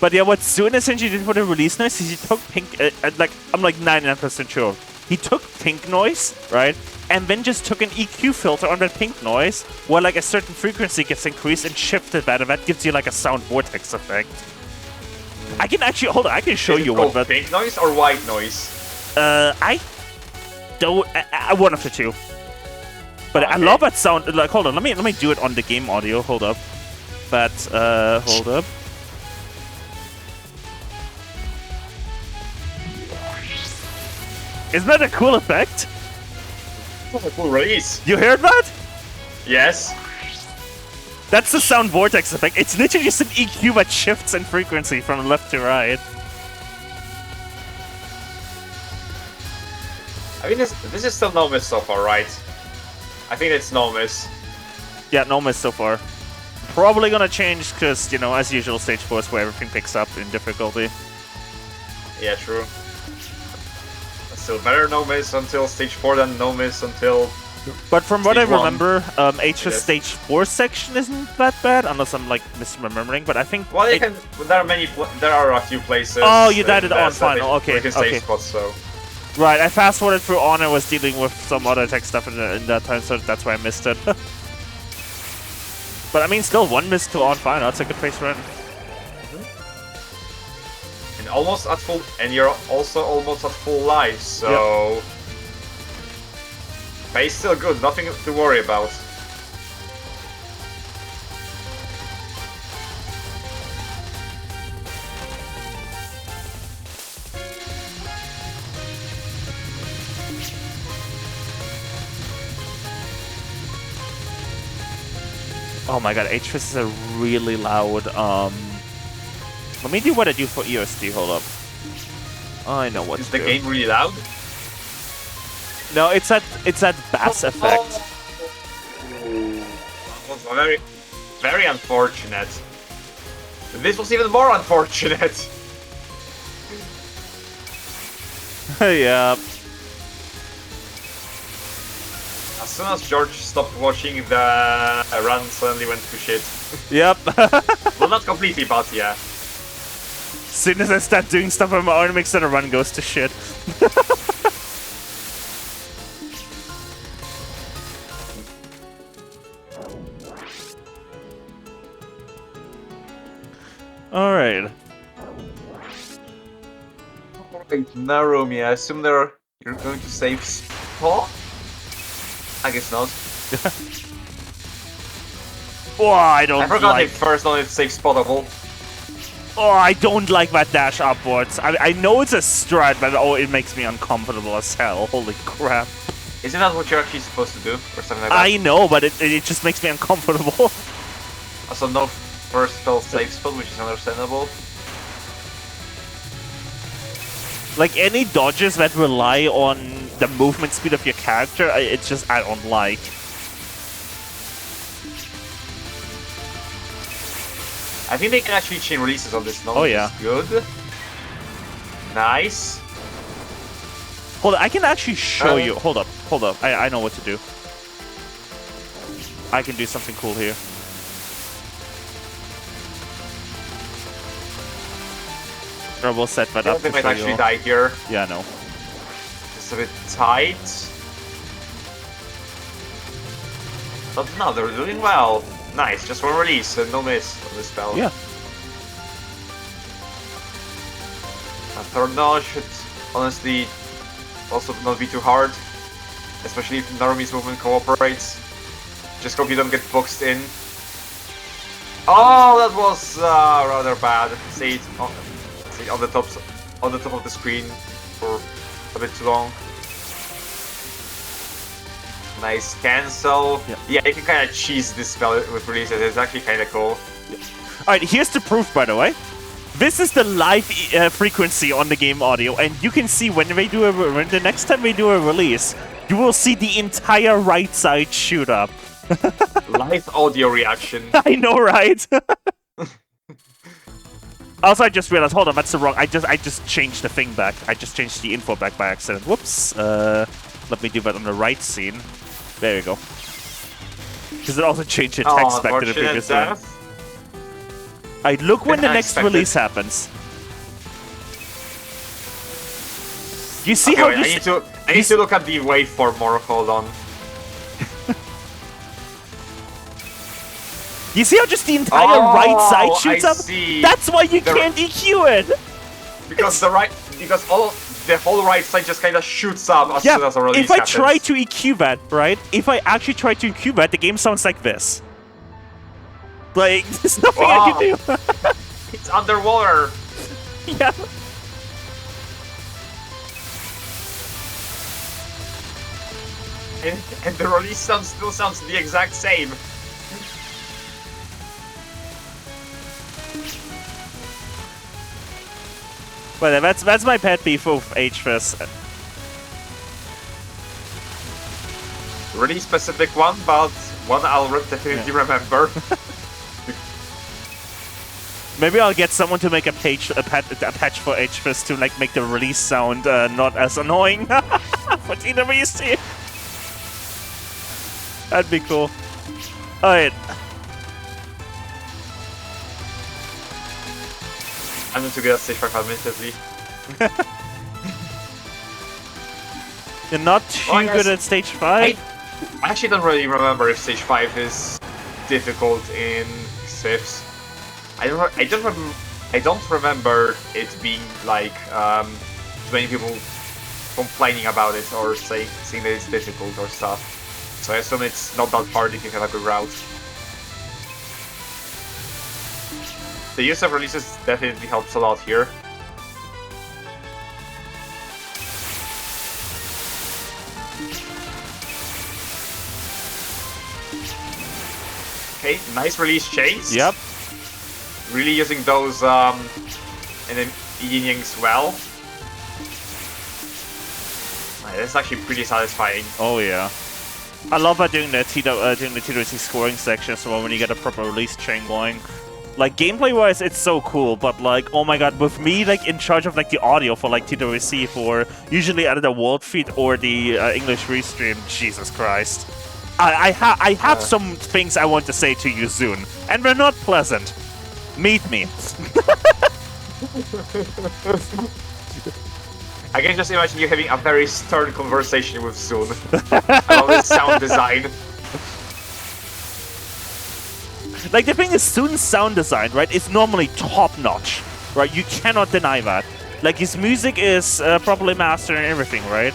[SPEAKER 1] But yeah, what Soon essentially did for the release noise is he took pink, like, I'm like 99% sure. He took pink noise, right? And then just took an EQ filter on that pink noise, where like a certain frequency gets increased and shifted that, and that gives you like a sound vortex effect. I can actually, hold on, I can show you what that...
[SPEAKER 3] pink noise or white noise?
[SPEAKER 1] I don't, one of the two. But okay. I love that sound, like, hold on, let me do it on the game audio, hold up. But, hold up. Isn't that a cool effect?
[SPEAKER 3] That's a cool release.
[SPEAKER 1] You heard that?
[SPEAKER 3] Yes.
[SPEAKER 1] That's the sound vortex effect. It's literally just an EQ that shifts in frequency from left to right.
[SPEAKER 3] I mean, this is still no miss so far, right? I think it's no miss.
[SPEAKER 1] Yeah, no miss so far. Probably gonna change because, you know, as usual, stage 4 is where everything picks up in difficulty.
[SPEAKER 3] Yeah, true. Still better no miss until stage 4 than no miss until...
[SPEAKER 1] But from what I remember, HTS stage 4 section isn't that bad, unless I'm like misremembering, but I think...
[SPEAKER 3] Well, you can, there are a few places...
[SPEAKER 1] Oh, you died it on final, okay,
[SPEAKER 3] you can save spots, so...
[SPEAKER 1] Right, I fast forwarded through on and was dealing with some other tech stuff in that time, so that's why I missed it. But I mean, still one miss to on final, that's a good pace run.
[SPEAKER 3] And almost at full, and you're also almost at full life, so... Yep. Pace still good, nothing to worry about.
[SPEAKER 1] Oh my god, HFS is a really loud, Let me do what I do for EOSD, hold up. I know what to do.
[SPEAKER 3] Is the game really loud?
[SPEAKER 1] No, it's that bass effect.
[SPEAKER 3] That was very, very unfortunate. This was even more unfortunate.
[SPEAKER 1] Yeah.
[SPEAKER 3] As soon as George stopped watching, the run suddenly went to shit.
[SPEAKER 1] Yep.
[SPEAKER 3] Well, not completely, but yeah.
[SPEAKER 1] As soon as I start doing stuff on my own, it makes the run goes to shit. Alright.
[SPEAKER 3] Narumi, I assume you're going to save spot? I guess not.
[SPEAKER 1] Oh, I don't
[SPEAKER 3] I forgot
[SPEAKER 1] like...
[SPEAKER 3] if first on it's save spottable.
[SPEAKER 1] Oh, I don't like that dash upwards. I know it's a strat, but oh, it makes me uncomfortable as hell. Holy crap.
[SPEAKER 3] Isn't that what you're actually supposed to do? Or something like that?
[SPEAKER 1] I know, but it just makes me uncomfortable.
[SPEAKER 3] Also, no versatile safe spot, which is understandable.
[SPEAKER 1] Like, any dodges that rely on the movement speed of your character, it's just, I don't like.
[SPEAKER 3] I think they can actually chain releases on this now.
[SPEAKER 1] Oh, yeah.
[SPEAKER 3] Good. Nice.
[SPEAKER 1] Hold on, I can actually show you. Hold up. I know what to do. I can do something cool here. I will set that up.
[SPEAKER 3] They might actually die here.
[SPEAKER 1] Yeah, I know.
[SPEAKER 3] It's a bit tight. But no, they're doing well. Nice, just one release and no miss on this spell.
[SPEAKER 1] Yeah.
[SPEAKER 3] A third notch should honestly also not be too hard. Especially if Narumi's movement cooperates. Just hope you don't get boxed in. Oh, that was rather bad. See it on the top of the screen for a bit too long. Nice cancel. Yeah, you can kind of cheese this spell with releases. It's actually kind of cool.
[SPEAKER 1] Alright, here's the proof, by the way. This is the live frequency on the game audio, and you can see when the next time they do a release, you will see the entire right side shoot up.
[SPEAKER 3] Live audio reaction.
[SPEAKER 1] I know, right? Also, I just realized, hold on, that's the wrong. I just changed the thing back. I just changed the info back by accident. Whoops. Let me do that on the right scene. There you go. Because it also changed the text back to the previous one. Alright, look when the next release happens. You see how
[SPEAKER 3] I need to look at the waveform more. Hold on.
[SPEAKER 1] You see how just the entire right side shoots up?
[SPEAKER 3] See.
[SPEAKER 1] That's why you can't EQ it.
[SPEAKER 3] Because the whole right side just kind of shoots up as soon as a release
[SPEAKER 1] if I
[SPEAKER 3] happens.
[SPEAKER 1] try to EQ that, right? If I actually try to EQ that, the game sounds like this. Like, there's nothing I can do.
[SPEAKER 3] It's underwater.
[SPEAKER 1] Yeah.
[SPEAKER 3] And the release still sounds the exact same.
[SPEAKER 1] Well, that's my pet beef of HFS.
[SPEAKER 3] Really specific one, but one I'll definitely remember.
[SPEAKER 1] Maybe I'll get someone to make a patch for HFS to like make the release sound not as annoying for TWC. That'd be cool. Alright.
[SPEAKER 3] I'm going to get a stage 5 admittedly.
[SPEAKER 1] You're not too good at stage 5?
[SPEAKER 3] I actually don't really remember if stage 5 is difficult in Sifs. I don't remember it being like too many people complaining about it or saying that it's difficult or stuff. So I assume it's not that hard if you have a good route. The use of releases definitely helps a lot here. Okay, nice release chains.
[SPEAKER 1] Yep.
[SPEAKER 3] Really using those in the Yinyangs well. That's actually pretty satisfying.
[SPEAKER 1] Oh yeah. I love doing the TWC scoring section, so when you get a proper release chain going. Like, gameplay-wise, it's so cool, but, like, oh my god, with me, like, in charge of, like, the audio for, like, TWC for usually either the world feed or the English restream, Jesus Christ. I have some things I want to say to you soon, and they're not pleasant. Meet me.
[SPEAKER 3] I can just imagine you having a very stern conversation with Zoon about the sound design.
[SPEAKER 1] Like, the thing is, Soon's sound design, right, is normally top-notch, right? You cannot deny that. Like, his music is properly mastered and everything, right?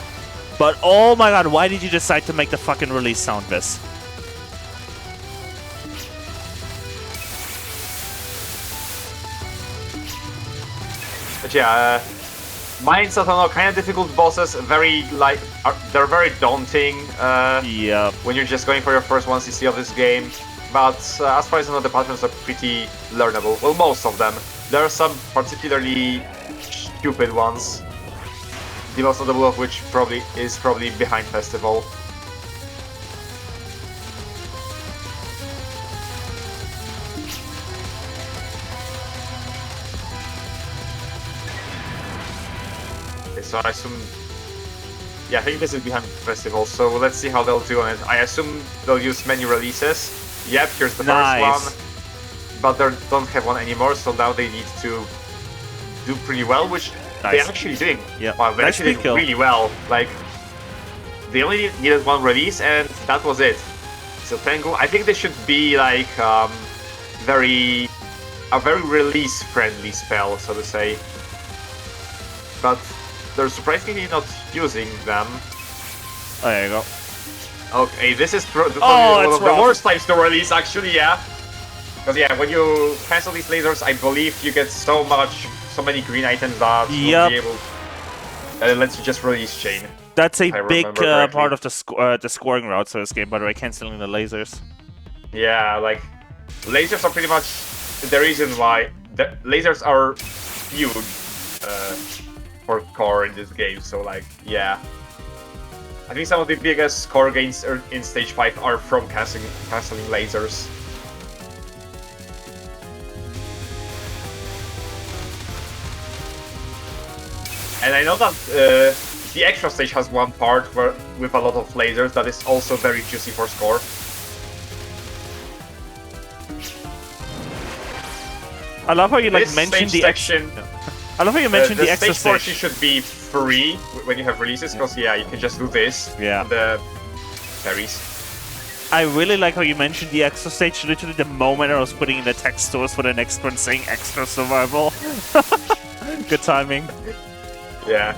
[SPEAKER 1] But, oh my god, why did you decide to make the fucking release sound this?
[SPEAKER 3] But yeah, Mines are kind of difficult bosses. They're very daunting.
[SPEAKER 1] Yeah.
[SPEAKER 3] When you're just going for your first 1cc of this game. But as far as I know, the patterns are pretty learnable. Well, most of them. There are some particularly stupid ones. The most notable of which is probably Behind Festival. Okay, so I assume... Yeah, I think this is Behind Festival, so let's see how they'll do on it. I assume they'll use menu releases. Yep, here's the first one. But they don't have one anymore, so now they need to do pretty well, which they're actually doing.
[SPEAKER 1] Yeah,
[SPEAKER 3] wow, they're actually doing really well. Like, they only needed one release, and that was it. So Tengu, I think they should be like a very release-friendly spell, so to say. But they're surprisingly not using them.
[SPEAKER 1] Oh, there you go.
[SPEAKER 3] Okay, this is one of
[SPEAKER 1] the
[SPEAKER 3] worst types to release, actually, yeah. Because yeah, when you cancel these lasers, I believe you get so many green items that you'll be able. It lets you just release chain.
[SPEAKER 1] That's a big part of the scoring routes for this game, by the way, canceling the lasers.
[SPEAKER 3] Yeah, like lasers are pretty much the reason why the lasers are huge for core in this game. So like, yeah. I think some of the biggest core gains in Stage 5 are from cancelling lasers. And I know that the extra stage has one part with a lot of lasers that is also very juicy for score.
[SPEAKER 1] I love how you mentioned the section. I love how you mentioned the extra
[SPEAKER 3] stage portion should be free when you have releases, because yeah, you can just do this.
[SPEAKER 1] Yeah.
[SPEAKER 3] The berries.
[SPEAKER 1] I really like how you mentioned the extra stage. Literally, the moment I was putting in the text stores for the next one, saying extra survival. Good timing.
[SPEAKER 3] Yeah.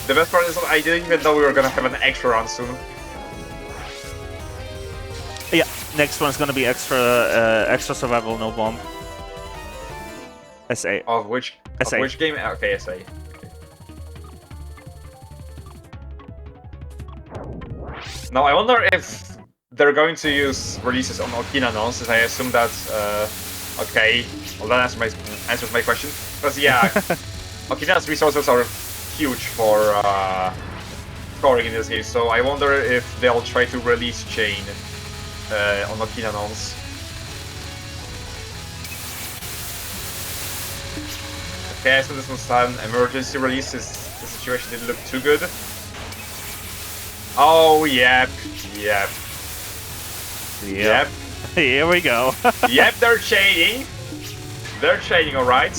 [SPEAKER 3] The best part is that I didn't even know we were gonna have an extra run soon.
[SPEAKER 1] Yeah, next one's gonna be extra survival, no bomb. SA.
[SPEAKER 3] Of which game? Okay, SA. Now I wonder if they're going to use releases on Okina nonsense. I assume that okay. Well, that answers my question. Because yeah, Okina's resources are huge for scoring in this game. So I wonder if they'll try to release chain on Okina nons. Okay, so this was an emergency release. The situation didn't look too good. Oh, yep.
[SPEAKER 1] Here we go.
[SPEAKER 3] Yep, they're chaining. They're chaining, alright.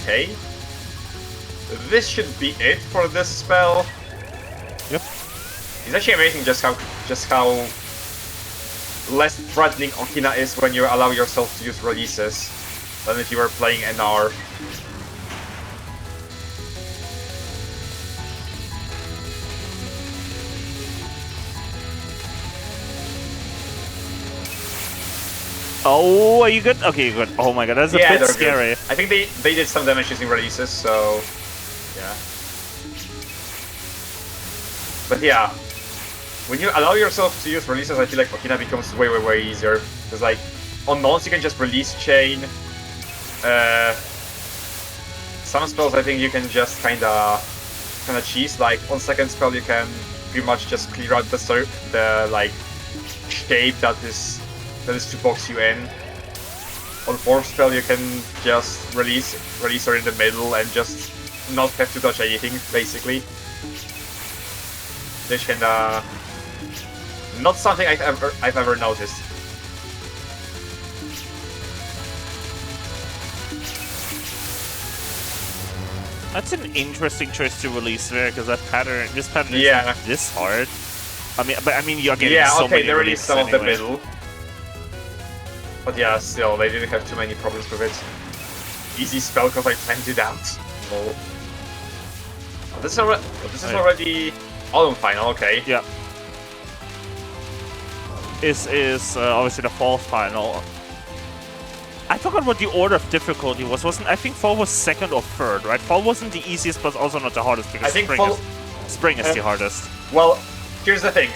[SPEAKER 3] Okay. This should be it for this spell.
[SPEAKER 1] Yep.
[SPEAKER 3] It's actually amazing just how less threatening Okina is when you allow yourself to use releases than if you were playing NR.
[SPEAKER 1] Oh, are you good? Okay, you're good. Oh my god, that's a bit scary.
[SPEAKER 3] Good. I think they did some damage using releases, so yeah. But yeah, when you allow yourself to use releases, I feel like Okina becomes way easier. Because like on nons you can just release chain. Some spells I think you can just kinda cheese. Like on second spell you can pretty much just clear out the like shape that is to box you in. On fourth spell you can just release her in the middle and just not have to touch anything, basically. Which can not something I've ever noticed.
[SPEAKER 1] That's an interesting choice to release there, because this pattern isn't this hard. I mean you're getting so many
[SPEAKER 3] they released some
[SPEAKER 1] anyway.
[SPEAKER 3] of the middle. But yeah, still, they didn't have too many problems with it. Easy spell because I timed it out. Lol. This is already... Autumn final, okay.
[SPEAKER 1] Yeah. Is obviously the fall final. I forgot what the order of difficulty was. I think fall was second or third, right? Fall wasn't the easiest, but also not the hardest because
[SPEAKER 3] I think fall...
[SPEAKER 1] spring is the hardest.
[SPEAKER 3] Well, here's the thing.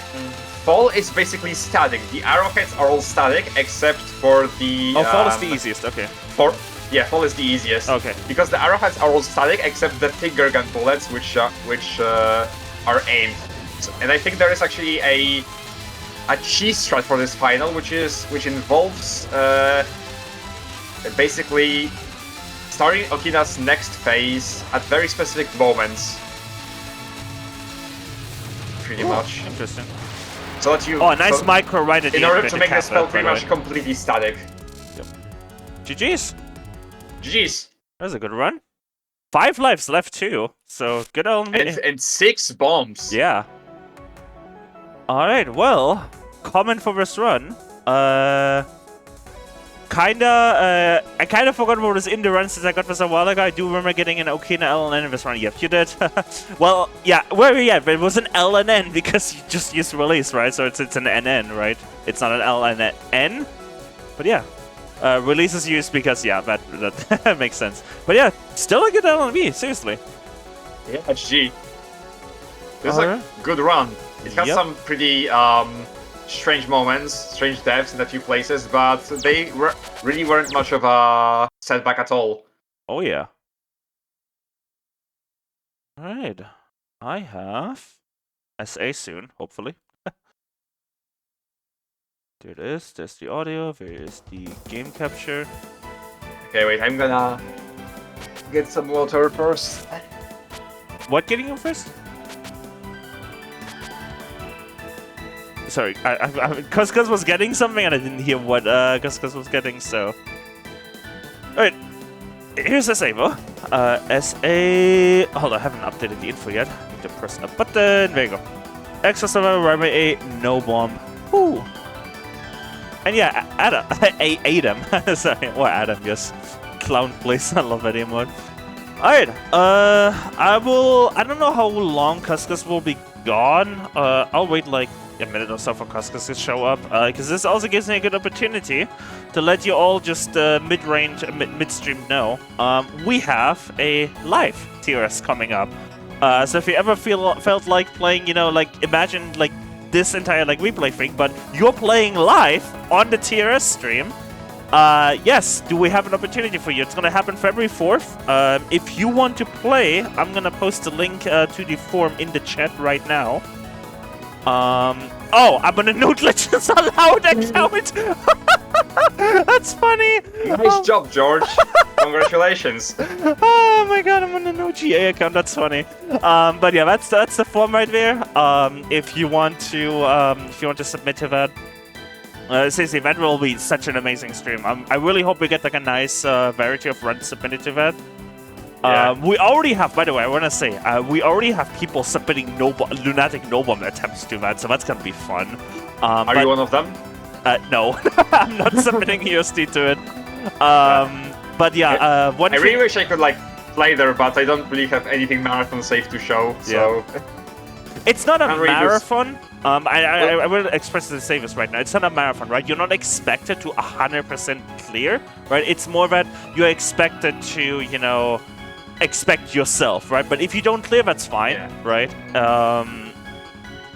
[SPEAKER 3] Fall is basically static. The arrowheads are all static except for the...
[SPEAKER 1] Oh, fall is the easiest, okay.
[SPEAKER 3] Yeah, fall is the easiest.
[SPEAKER 1] Okay.
[SPEAKER 3] Because the arrowheads are all static except the finger gun bullets, which are aimed. And I think there is actually a cheese strat for this final, which involves basically starting Okina's next phase at very specific moments. Pretty much.
[SPEAKER 1] Interesting.
[SPEAKER 3] So that you...
[SPEAKER 1] Oh, a nice micro right at the
[SPEAKER 3] in
[SPEAKER 1] end.
[SPEAKER 3] order to make the spell pretty much completely static.
[SPEAKER 1] Yep. GG's.
[SPEAKER 3] GG's.
[SPEAKER 1] That was a good run. 5 lives left too, so good on me.
[SPEAKER 3] And 6 bombs.
[SPEAKER 1] Yeah. Alright, well, comment for this run. I kinda forgot what was in the run since I got this a while ago. I do remember getting an Okina LNN in this run. Yep, you did. Well, yeah, but it was an LNN because you just used release, right? So it's an NN, right? It's not an LNN. But yeah. Release is used because, yeah, that makes sense. But yeah, still a good LNB, seriously.
[SPEAKER 3] Yeah, HG. This is a good run. It has some pretty strange moments, strange deaths in a few places, but they really weren't much of a setback at all.
[SPEAKER 1] Oh yeah. Alright. I have SA soon, hopefully. There it is, there's the audio, there is the game capture.
[SPEAKER 3] Okay, wait, I'm gonna get some water first.
[SPEAKER 1] What getting you first? Sorry, Cuscus was getting something and I didn't hear what Cuscus was getting, so... Alright, here's SA, SA... Hold on, I haven't updated the info yet. I need to press a button, there you go. Extra survival, Rime A, no bomb. Woo! And yeah, Adam. Sorry, or Adam, yes. Clown place, I love that emote. Alright, I don't know how long Cuscus will be gone. I'll wait like a minute or so for Cuscus to show up, because this also gives me a good opportunity to let you all just midstream know. We have a live TRS coming up. So if you ever felt like playing, you know, like imagine like this entire like replay thing, but you're playing live on the TRS stream. Yes, do we have an opportunity for you? It's gonna happen February 4th. If you want to play, I'm gonna post a link to the forum in the chat right now. Oh, I'm gonna note Legends Allowed account. That's funny.
[SPEAKER 3] Nice job, George. Congratulations.
[SPEAKER 1] Oh my god, I'm on a no GA account. That's funny. But yeah, that's the form right there. If you want to submit to that, seriously, that will be such an amazing stream. I really hope we get like a nice variety of runs submitted to that.
[SPEAKER 3] Yeah.
[SPEAKER 1] We already have, by the way, I want to say, we already have people submitting lunatic no-bomb attempts to that, so that's gonna be fun.
[SPEAKER 3] Are you one of them?
[SPEAKER 1] No, I'm not submitting USD to it. But yeah,
[SPEAKER 3] I really wish I could like play there, but I don't really have anything marathon safe to show. So
[SPEAKER 1] it's not a marathon. I will express the safest right now. It's not a marathon, right? You're not expected to 100% clear, right? It's more that you're expected to, you know, expect yourself, right? But if you don't clear, that's fine, right?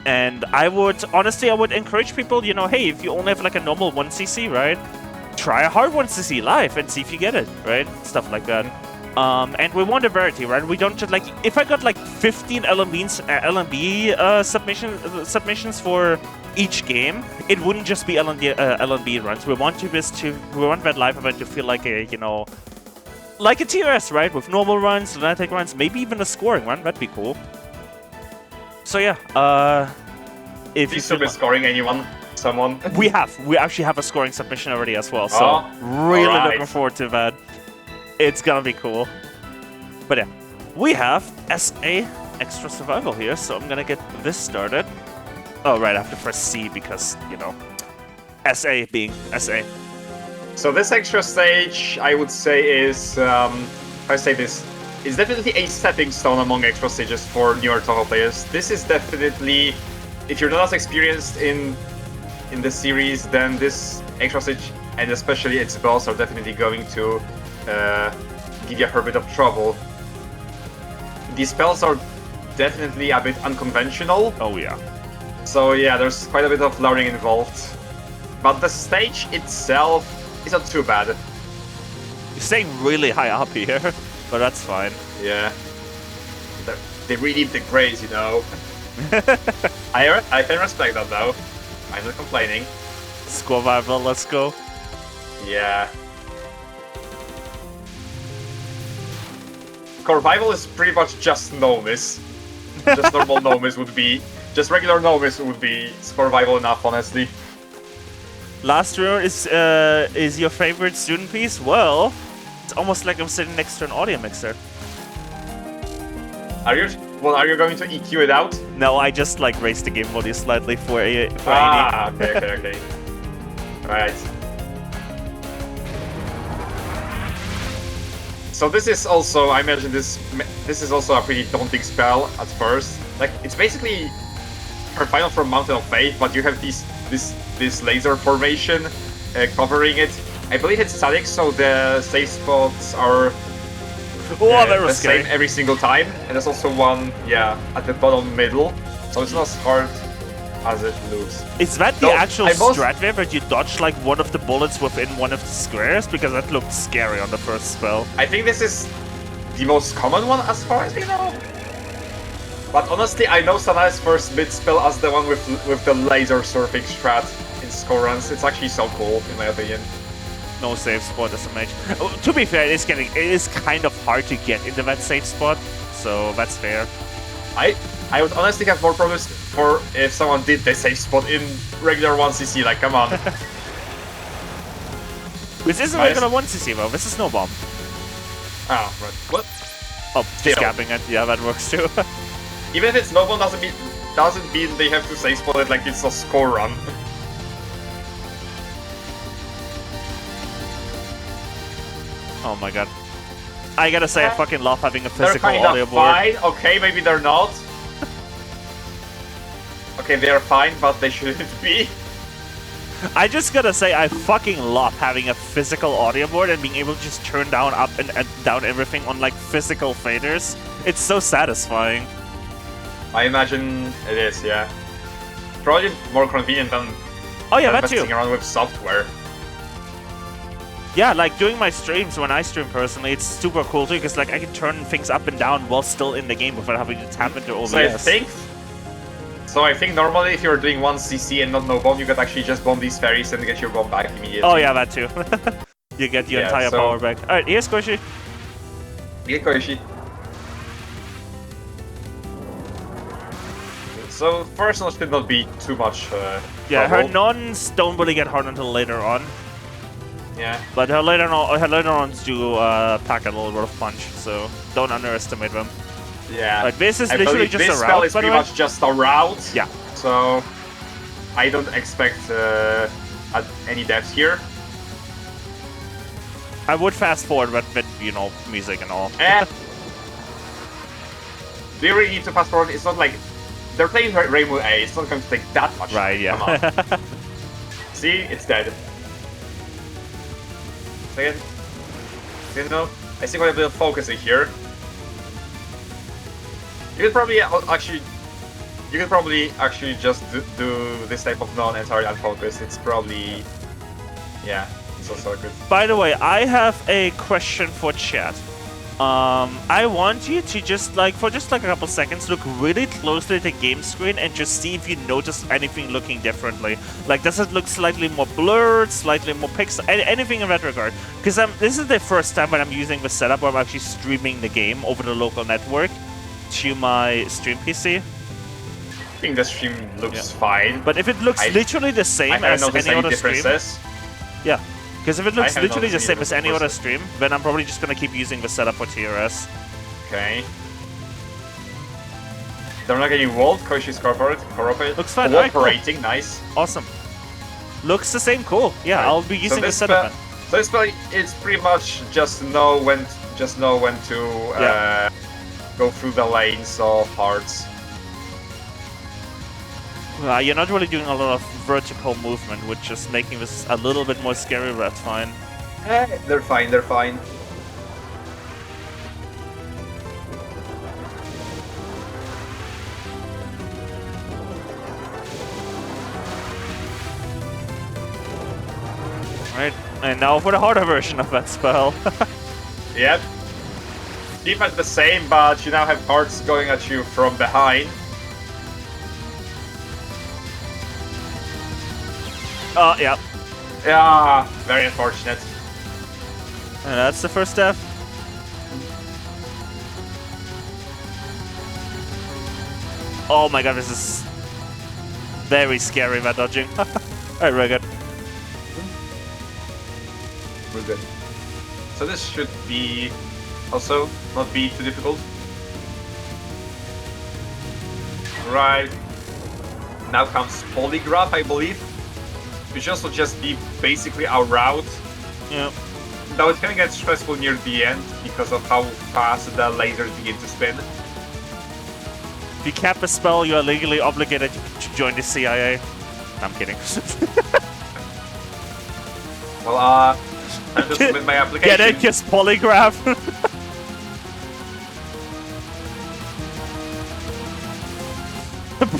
[SPEAKER 1] And I would encourage people, you know, hey, if you only have like a normal 1cc, right? Try a hard 1cc live and see if you get it, right? Stuff like that. And we want a variety, right? We don't just like, if I got like 15 LNB submissions for each game, it wouldn't just be LNB runs. We want that live event to feel like a, you know, like a TRS, right? With normal runs, lunatic runs, maybe even a scoring run. That'd be cool. So yeah, if you
[SPEAKER 3] still be scoring someone.
[SPEAKER 1] We actually have a scoring submission already as well. So really looking forward to that. It's gonna be cool. But yeah, we have SA Extra Survival here, so I'm gonna get this started. Oh, right, I have to press C because, you know, SA being SA.
[SPEAKER 3] So this extra stage, I would say, is, how I say this, it's definitely a stepping stone among extra stages for newer Touhou players. This is definitely, if you're not as experienced in the series, then this extra stage and especially its boss are definitely going to give you a fair bit of trouble. These spells are definitely a bit unconventional.
[SPEAKER 1] Oh yeah.
[SPEAKER 3] So yeah, there's quite a bit of learning involved. But the stage itself is not too bad.
[SPEAKER 1] You're staying really high up here, but that's fine.
[SPEAKER 3] Yeah. They redeemed the grades, you know. I can respect that though. I'm not complaining.
[SPEAKER 1] Survival, let's go.
[SPEAKER 3] Yeah. Survival is pretty much just Nomis. Just normal Nomis would be... Just regular Nomis would be survival enough, honestly.
[SPEAKER 1] Last round is your favorite student piece? Well, it's almost like I'm sitting next to an audio mixer.
[SPEAKER 3] Are you... Well, are you going to EQ it out?
[SPEAKER 1] No, I just like raised the game volume slightly for AD.
[SPEAKER 3] Okay. Right. So this is also, I imagine this is also a pretty daunting spell at first. Like, it's basically her final from Mountain of Faith, but you have this laser formation covering it. I believe it's static, so the safe spots are the same every single time. And there's also one, yeah, at the bottom middle, so it's not as hard as it looks.
[SPEAKER 1] Is that the actual strat where you dodge like one of the bullets within one of the squares? Because that looked scary on the first spell.
[SPEAKER 3] I think this is the most common one as far as we know. But honestly, I know Sanae's first mid spell as the one with the laser surfing strat in score runs. It's actually so cool, in my opinion.
[SPEAKER 1] No safe spot as a mage. Oh, to be fair, it is kind of hard to get into that safe spot, so that's fair.
[SPEAKER 3] I would honestly have more problems for if someone did the safe spot in regular 1cc, like, come on.
[SPEAKER 1] This isn't regular 1cc though, this is no bomb.
[SPEAKER 3] Ah, right. What?
[SPEAKER 1] Oh, just capping it, yeah, that works too.
[SPEAKER 3] Even if it's no bomb, doesn't mean they have to safe spot it like it's a score run.
[SPEAKER 1] Oh my god. I gotta say, I fucking love having a physical
[SPEAKER 3] they're
[SPEAKER 1] audio board.
[SPEAKER 3] Fine. Okay, maybe they're not. Okay, they're fine, but they shouldn't be.
[SPEAKER 1] I just gotta say, I fucking love having a physical audio board and being able to just turn down, up, and down everything on like physical faders. It's so satisfying.
[SPEAKER 3] I imagine it is, yeah. Probably more convenient than messing around with software.
[SPEAKER 1] Yeah, like doing my streams when I stream personally, it's super cool too, because like I can turn things up and down while still in the game without having to tap into OBS.
[SPEAKER 3] So I think normally if you're doing 1cc and not no bomb, you could actually just bomb these fairies and get your bomb back immediately.
[SPEAKER 1] Oh yeah, that too. You get your entire power back. Alright, here's Koishi.
[SPEAKER 3] Here, Koishi. So first one should not be too much
[SPEAKER 1] yeah,
[SPEAKER 3] trouble.
[SPEAKER 1] her nons don't really get hard until later on.
[SPEAKER 3] Yeah.
[SPEAKER 1] But her later ons do pack a little bit of punch, so don't underestimate them.
[SPEAKER 3] Yeah.
[SPEAKER 1] Like, this is literally just a route,
[SPEAKER 3] this spell is pretty much just a route.
[SPEAKER 1] Yeah.
[SPEAKER 3] So I don't expect any deaths here.
[SPEAKER 1] I would fast forward, but with, you know, music and all.
[SPEAKER 3] Do you really need to fast forward? It's not like they're playing Rainbow A. It's not going to take that much.
[SPEAKER 1] Right. Yeah.
[SPEAKER 3] Come on. See, it's dead. Second. You know, I see quite a bit of focusing here. You could probably actually just do this type of non-entirely unfocused. It's probably, yeah, it's also good.
[SPEAKER 1] By the way, I have a question for chat. I want you to just like, for just like a couple seconds, look really closely at the game screen and just see if you notice anything looking differently. Like, does it look slightly more blurred, slightly more pixel, anything in that regard? Because this is the first time when I'm using the setup where I'm actually streaming the game over the local network to my stream PC.
[SPEAKER 3] I think the stream looks fine.
[SPEAKER 1] But if it looks literally the same as any other stream, yeah. Because if it looks literally the same as any other stream, then I'm probably just gonna keep using the setup for TRS.
[SPEAKER 3] Okay. They're not getting walled. Koishi's cooperating.
[SPEAKER 1] Looks fine.
[SPEAKER 3] Cooperating, nice.
[SPEAKER 1] Awesome. Looks the same. Cool. Yeah, I'll be using the setup.
[SPEAKER 3] So this spell, it's pretty much just know when Just know when to go through the lanes of hearts.
[SPEAKER 1] You're not really doing a lot of vertical movement, which is making this a little bit more scary, but that's fine.
[SPEAKER 3] They're fine, they're fine.
[SPEAKER 1] Right, and now for the harder version of that spell.
[SPEAKER 3] Yep. Defense the same, but you now have hearts going at you from behind.
[SPEAKER 1] Oh, yeah.
[SPEAKER 3] Yeah, very unfortunate.
[SPEAKER 1] And that's the first death. Oh my god, this is very scary, that dodging. Alright, very good.
[SPEAKER 3] We're good. So this should be also not be too difficult. Right. Now comes Polygraph, I believe. Which also just be basically our route.
[SPEAKER 1] Yeah.
[SPEAKER 3] Though it can get stressful near the end because of how fast the lasers begin to spin.
[SPEAKER 1] If you cap a spell, you are legally obligated to join the CIA. I'm kidding.
[SPEAKER 3] Well, I'm just submit my application.
[SPEAKER 1] Get it? Just polygraph.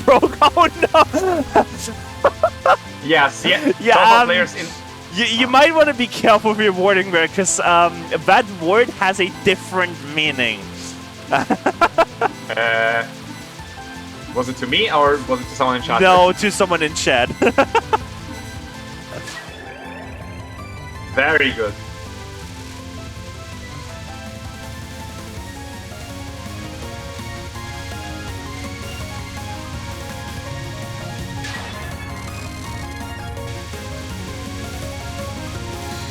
[SPEAKER 1] Broke. Oh no!
[SPEAKER 3] Yes, yeah.
[SPEAKER 1] Yeah,
[SPEAKER 3] Players in.
[SPEAKER 1] You might want to be careful with your wording there, because that word has a different meaning.
[SPEAKER 3] Was it to me or was it to someone in chat?
[SPEAKER 1] No, to someone in chat.
[SPEAKER 3] Very good.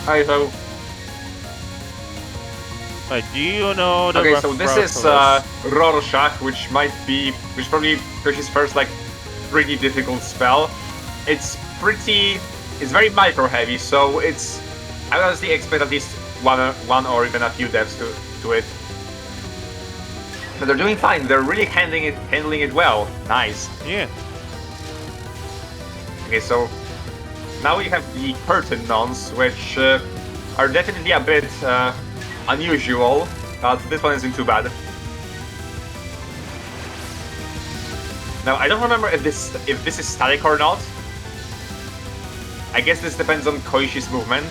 [SPEAKER 3] Alright, so...
[SPEAKER 1] Wait, do you know the
[SPEAKER 3] Okay, so this is Rorschach, which probably Yoshi's first, like, pretty difficult spell. It's very micro heavy, so it's... I would honestly expect at least one or even a few deaths to it. But they're doing fine, they're really handling it well. Nice.
[SPEAKER 1] Yeah.
[SPEAKER 3] Okay, so now we have the curtain nuns, which are definitely a bit unusual, but this one isn't too bad. Now I don't remember if this is static or not. I guess this depends on Koishi's movement,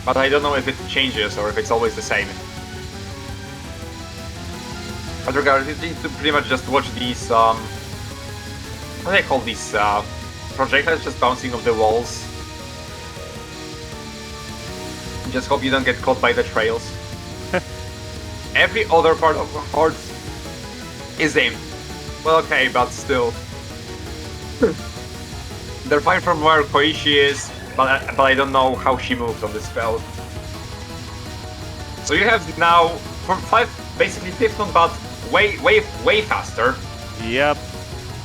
[SPEAKER 3] but I don't know if it changes or if it's always the same. But regardless, you need to pretty much just watch these what do they call these projectiles just bouncing off the walls. Just hope you don't get caught by the trails. Every other part of the horde is aimed. Well, okay, but still. They're fine from where Koishi is, but I don't know how she moves on this spell. So you have now from basically 5th, but way faster.
[SPEAKER 1] Yep.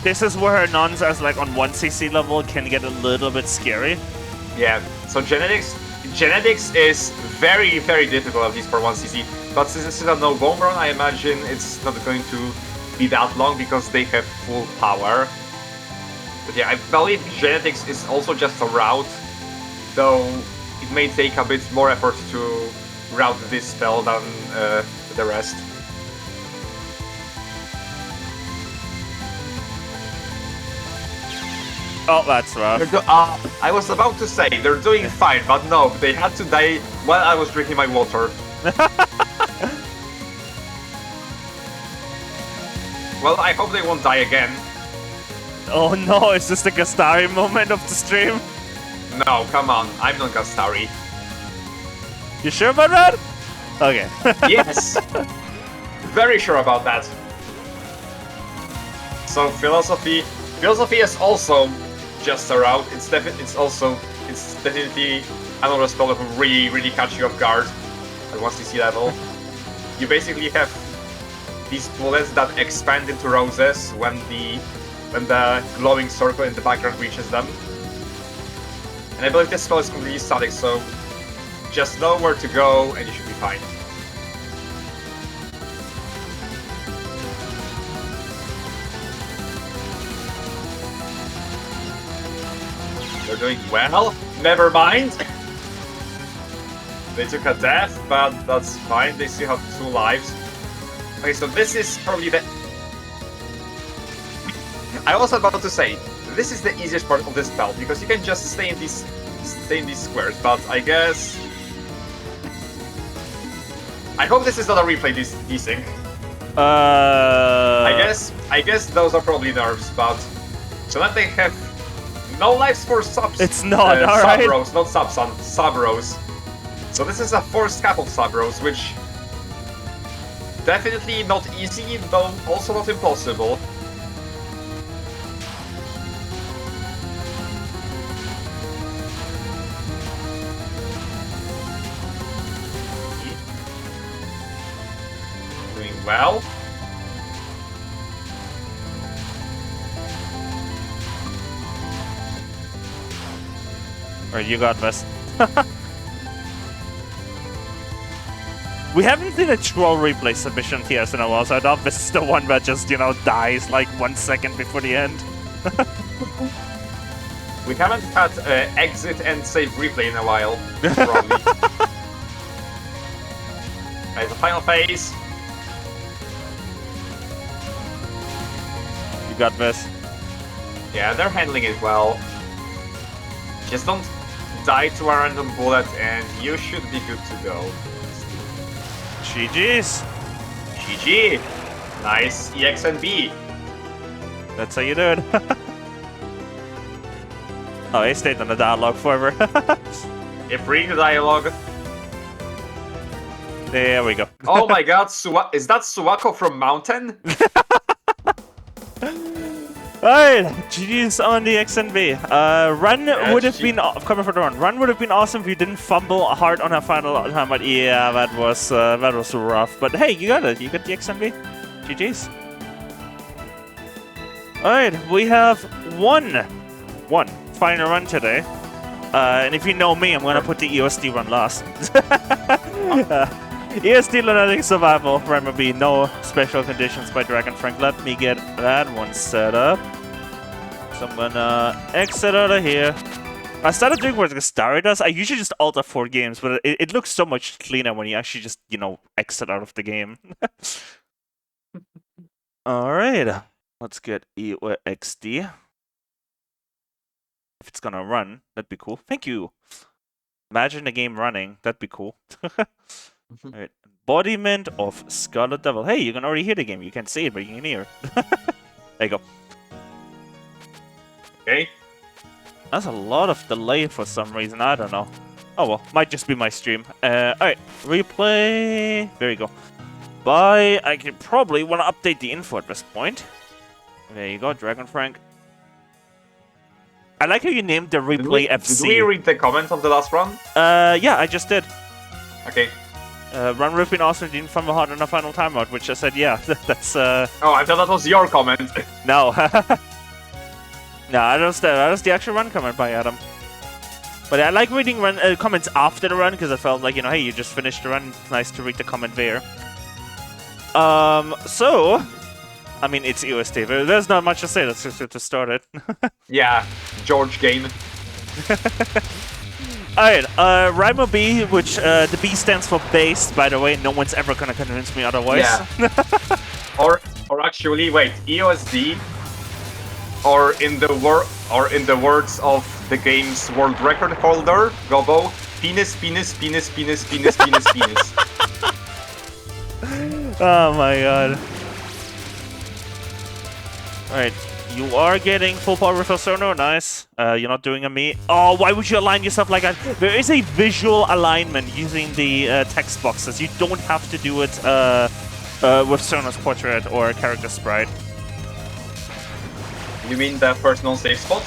[SPEAKER 1] This is where her nuns as like on 1cc level can get a little bit scary.
[SPEAKER 3] Yeah, so genetics is very, very difficult, at least for 1cc. But since this is a no bone run, I imagine it's not going to be that long because they have full power. But yeah, I believe genetics is also just a route, though it may take a bit more effort to route this spell than the rest.
[SPEAKER 1] Oh, that's rough.
[SPEAKER 3] I was about to say, they're doing fine, but no, they had to die while I was drinking my water. Well, I hope they won't die again.
[SPEAKER 1] Oh no, is this the Gastari moment of the stream?
[SPEAKER 3] No, come on, I'm not Gastari.
[SPEAKER 1] You sure about that? Okay.
[SPEAKER 3] Yes! Very sure about that. So, philosophy is also just a route. It's definitely another spell that will really, really catch you off guard at 1cc level. You basically have these bullets that expand into roses when the glowing circle in the background reaches them. And I believe this spell is completely static, so just know where to go and you should be fine. They're doing well. Never mind. They took a death, but that's fine. They still have 2 lives. Okay, so this is probably the... I was about to say, this is the easiest part of this belt, because you can just stay in these squares, but I guess... I hope this is not a replay desync. I guess those are probably nerfs, but... So that they have no lives for subs.
[SPEAKER 1] It's not, alright.
[SPEAKER 3] Sub-rows, not sub-sun, sub-rows. So this is a forced cap of sub-rows, which... Definitely not easy, though also not impossible. Doing well.
[SPEAKER 1] Alright, you got this. We haven't seen a troll replay submission TS in a while, so I doubt this is the one that just, you know, dies like 1 second before the end.
[SPEAKER 3] We haven't had exit and save replay in a while, probably. Okay, the final phase.
[SPEAKER 1] You got this.
[SPEAKER 3] Yeah, they're handling it well. Just don't die to a random bullet and you should be good to go.
[SPEAKER 1] GG's.
[SPEAKER 3] GG! Nice EX and B.
[SPEAKER 1] That's how you do it. Oh, he stayed on the dialogue forever.
[SPEAKER 3] If reading the dialogue.
[SPEAKER 1] There we go.
[SPEAKER 3] Oh my god, is that Suwako from Mountain?
[SPEAKER 1] Alright, GG's on the XNB. Run would have been coming for the run. Run would have been awesome if you didn't fumble hard on her final time, but yeah, that was rough. But hey, you got it. You got the XNB. GG's. Alright, we have one final run today. And if you know me, I'm gonna put the EOSD run last. ESD Lunatic Survival, Rhyme B, no special conditions by Dragon Frank. Let me get that one set up. So I'm gonna exit out of here. I started doing what the Starry does. I usually just alter 4 games, but it looks so much cleaner when you actually just, you know, exit out of the game. Alright, let's get EOXD. If it's gonna run, that'd be cool. Thank you. Imagine the game running, that'd be cool. Alright, embodiment of Scarlet Devil. Hey, you can already hear the game. You can't see it, but you can hear it. There you go.
[SPEAKER 3] Okay.
[SPEAKER 1] That's a lot of delay for some reason. I don't know. Oh well, might just be my stream. Alright, replay. There you go. Bye. I could probably want to update the info at this point. There you go, Dragon Frank. I like how you named the replay FC.
[SPEAKER 3] Did we read the comment of the last run?
[SPEAKER 1] Yeah, I just did.
[SPEAKER 3] Okay.
[SPEAKER 1] Run would have been awesome, didn't fumble hard on the final timeout, which I said, yeah, that's,
[SPEAKER 3] Oh, I thought that was your comment.
[SPEAKER 1] No. No, that was the actual run comment by Adam. But I like reading run comments after the run, because I felt like, you know, hey, you just finished the run, it's nice to read the comment there. So, I mean, it's EOST, there's not much to say, let's just to start it.
[SPEAKER 3] Yeah, George game.
[SPEAKER 1] Alright, Rhymo B, which the B stands for based, by the way, no one's ever gonna convince me otherwise.
[SPEAKER 3] Yeah. or actually, wait, EOSD, or in the words of the game's world record holder, Gobo, penis, penis, penis, penis, penis, penis, penis.
[SPEAKER 1] Oh my god. Alright. You are getting full power with Sono, nice. You're not doing a me. Oh, why would you align yourself like that? There is a visual alignment using the text boxes. You don't have to do it with Sono's portrait or character sprite.
[SPEAKER 3] You mean the first non-safe spot?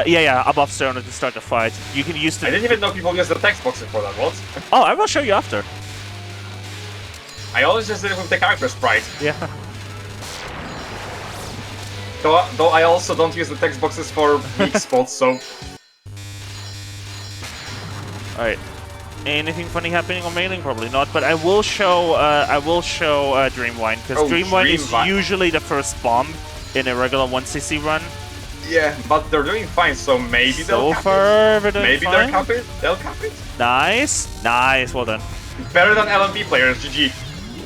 [SPEAKER 1] Yeah, above Sono to start the fight. You can use the...
[SPEAKER 3] I didn't even know people use the text boxes for that, what?
[SPEAKER 1] Oh, I will show you after.
[SPEAKER 3] I always just did it with the character sprite.
[SPEAKER 1] Yeah.
[SPEAKER 3] Though I also don't use the text boxes for weak spots, so...
[SPEAKER 1] Alright. Anything funny happening on mailing? Probably not, but I will show Dreamwine, because Dreamwine is usually the first bomb in a regular 1cc run.
[SPEAKER 3] Yeah, but they're doing fine, so maybe
[SPEAKER 1] So
[SPEAKER 3] they'll cap
[SPEAKER 1] far,
[SPEAKER 3] it.
[SPEAKER 1] we're doing
[SPEAKER 3] Maybe
[SPEAKER 1] fine.
[SPEAKER 3] they'll cap it.
[SPEAKER 1] Nice, nice, well done.
[SPEAKER 3] Better than LMP players, GG.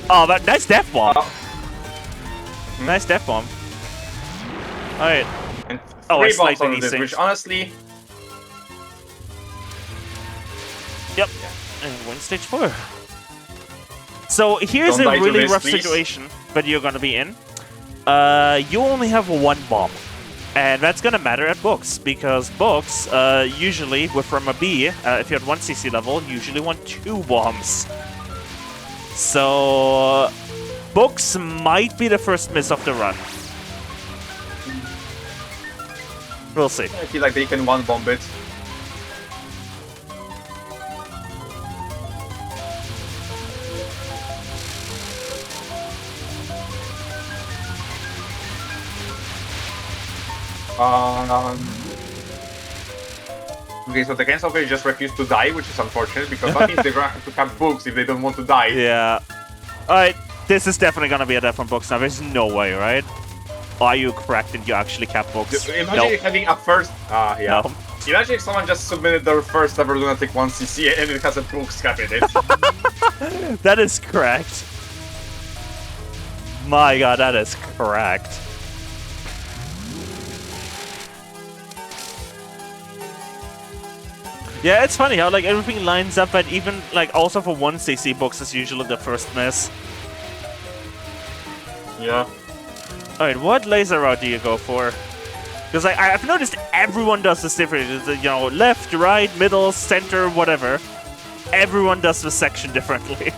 [SPEAKER 1] Oh, but nice death bomb.
[SPEAKER 3] Hmm?
[SPEAKER 1] Nice death bomb. Alright.
[SPEAKER 3] And
[SPEAKER 1] Oh, I
[SPEAKER 3] 3 bombs
[SPEAKER 1] slightly
[SPEAKER 3] on this,
[SPEAKER 1] desynced.
[SPEAKER 3] which honestly...
[SPEAKER 1] Yep. And win stage 4. So here's
[SPEAKER 3] Don't
[SPEAKER 1] a
[SPEAKER 3] die to
[SPEAKER 1] really
[SPEAKER 3] this,
[SPEAKER 1] rough
[SPEAKER 3] please.
[SPEAKER 1] situation that you're gonna be in. You only have 1 bomb. And that's gonna matter at books, because books, usually, from a B, if you're at 1 CC level, usually want 2 bombs. So... books might be the first miss of the run. We'll see.
[SPEAKER 3] I feel like they can 1-bomb it. Okay, so the Gens of just refuse to die, which is unfortunate, because that means they're gonna have to camp books if they don't want to die.
[SPEAKER 1] Yeah. Alright, this is definitely gonna be a death from books now. There's no way, right? Are you correct and you actually cap books?
[SPEAKER 3] Imagine
[SPEAKER 1] Nope.
[SPEAKER 3] having a first... yeah.
[SPEAKER 1] No.
[SPEAKER 3] Imagine if someone just submitted their first ever lunatic 1cc and it has a books cap in it.
[SPEAKER 1] That is correct. My god, that is correct. Yeah, it's funny how like everything lines up, but even like also for 1cc books is usually the first miss.
[SPEAKER 3] Yeah.
[SPEAKER 1] Alright, what laser route do you go for? Because I've noticed everyone does this differently. You know, left, right, middle, center, whatever. Everyone does this section differently.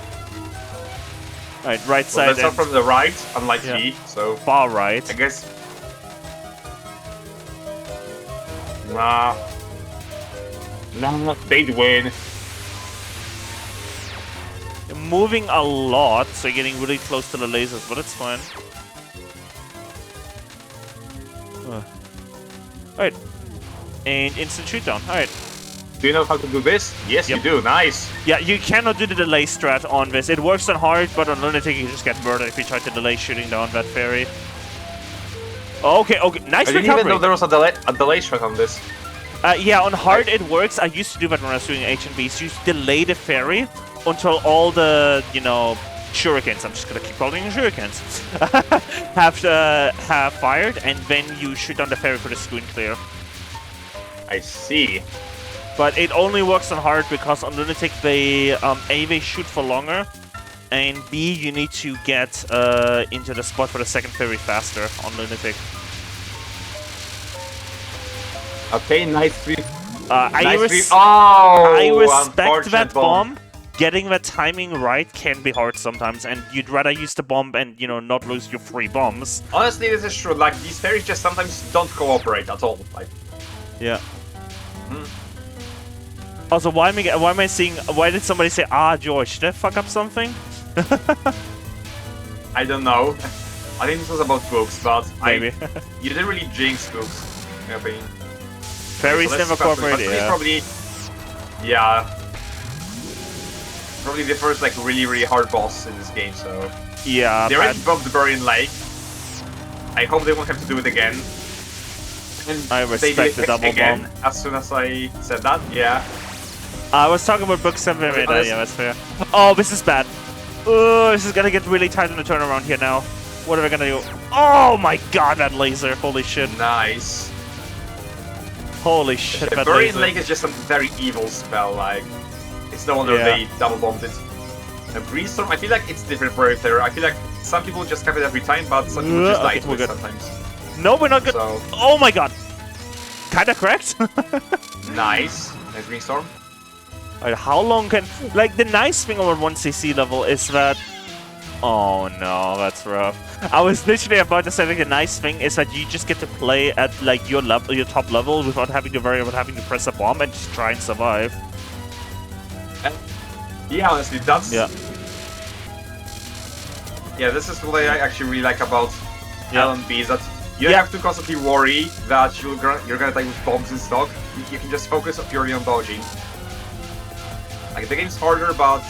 [SPEAKER 1] Alright, right
[SPEAKER 3] Well,
[SPEAKER 1] side
[SPEAKER 3] let's start
[SPEAKER 1] and
[SPEAKER 3] from the right, unlike
[SPEAKER 1] Yeah.
[SPEAKER 3] me, so...
[SPEAKER 1] far right.
[SPEAKER 3] I guess... Nah. Nah, they'd win.
[SPEAKER 1] You're moving a lot, so you're getting really close to the lasers, but it's fine. Alright. And instant shoot down. Alright.
[SPEAKER 3] Do you know how to do this? Yes,
[SPEAKER 1] Yep.
[SPEAKER 3] you do. Nice.
[SPEAKER 1] Yeah, you cannot do the delay strat on this. It works on hard, but on Lunatic you just get murdered if you try to delay shooting down that fairy. Okay, okay. Nice
[SPEAKER 3] I didn't even
[SPEAKER 1] recovery.
[SPEAKER 3] know there was a delay shot on this.
[SPEAKER 1] Yeah, on hard it works. I used to do that when I was doing H and Bs. You delay the fairy until all the, you know, shurikens. I'm just gonna keep calling them shurikens. have fired, and then you shoot down the fairy for the screen clear.
[SPEAKER 3] I see.
[SPEAKER 1] But it only works on hard because on Lunatic they A, they shoot for longer, and B, you need to get into the spot for the second fairy faster on Lunatic.
[SPEAKER 3] Okay, nice three.
[SPEAKER 1] I
[SPEAKER 3] Oh,
[SPEAKER 1] respect that
[SPEAKER 3] unfortunate
[SPEAKER 1] bomb. Getting that timing right can be hard sometimes, and you'd rather use the bomb and, you know, not lose your 3 bombs.
[SPEAKER 3] Honestly, this is true. Like, these fairies just sometimes don't cooperate at all. Like,
[SPEAKER 1] Yeah. Also, why am I seeing? Why did somebody say, "Ah, George"? Did I fuck up something?
[SPEAKER 3] I don't know. I think this was about books, but
[SPEAKER 1] Maybe.
[SPEAKER 3] you didn't really jinx books. In my opinion.
[SPEAKER 1] Fairies
[SPEAKER 3] So let's
[SPEAKER 1] never
[SPEAKER 3] focus on
[SPEAKER 1] cooperate.
[SPEAKER 3] it. But
[SPEAKER 1] Yeah.
[SPEAKER 3] Probably, yeah. Probably the first like really hard boss in this game. So
[SPEAKER 1] Yeah.
[SPEAKER 3] they already bumped the Burian Lake. I hope they won't have to do it again. And
[SPEAKER 1] I
[SPEAKER 3] they did
[SPEAKER 1] respect the
[SPEAKER 3] it
[SPEAKER 1] double
[SPEAKER 3] again
[SPEAKER 1] bomb.
[SPEAKER 3] as soon as I said that. Yeah.
[SPEAKER 1] I was talking about book 7.
[SPEAKER 3] Okay,
[SPEAKER 1] Yeah, that's fair. Oh, this is bad. Oh, this is gonna get really tight on the turnaround here now. What are we gonna do? Oh my god, that laser! Holy shit!
[SPEAKER 3] Nice.
[SPEAKER 1] Holy shit, that
[SPEAKER 3] Burian
[SPEAKER 1] laser!
[SPEAKER 3] Lake is just a very evil spell. Like, it's no wonder
[SPEAKER 1] Yeah.
[SPEAKER 3] they double bombed it. And Breezestorm, I feel like it's different for every player. I feel like some people just have it every time, but some people just die
[SPEAKER 1] Okay,
[SPEAKER 3] to
[SPEAKER 1] we're
[SPEAKER 3] it
[SPEAKER 1] good.
[SPEAKER 3] sometimes.
[SPEAKER 1] No, we're not good.
[SPEAKER 3] So
[SPEAKER 1] Oh my god! Kinda correct.
[SPEAKER 3] nice, nice Breezestorm.
[SPEAKER 1] Alright, how long can... Like, the nice thing about 1cc level is that... Oh no, that's rough. I was literally about to say, like, the nice thing is that you just get to play at, like, your top level without having to worry about having to press a bomb and just try and survive.
[SPEAKER 3] Yeah, honestly, that's...
[SPEAKER 1] Yeah.
[SPEAKER 3] Yeah, this is what I actually really like about
[SPEAKER 1] Yeah.
[SPEAKER 3] LMB, is that you don't have to constantly worry that you're gonna die with bombs in stock. You can just focus purely on dodging. Like, the game's harder, but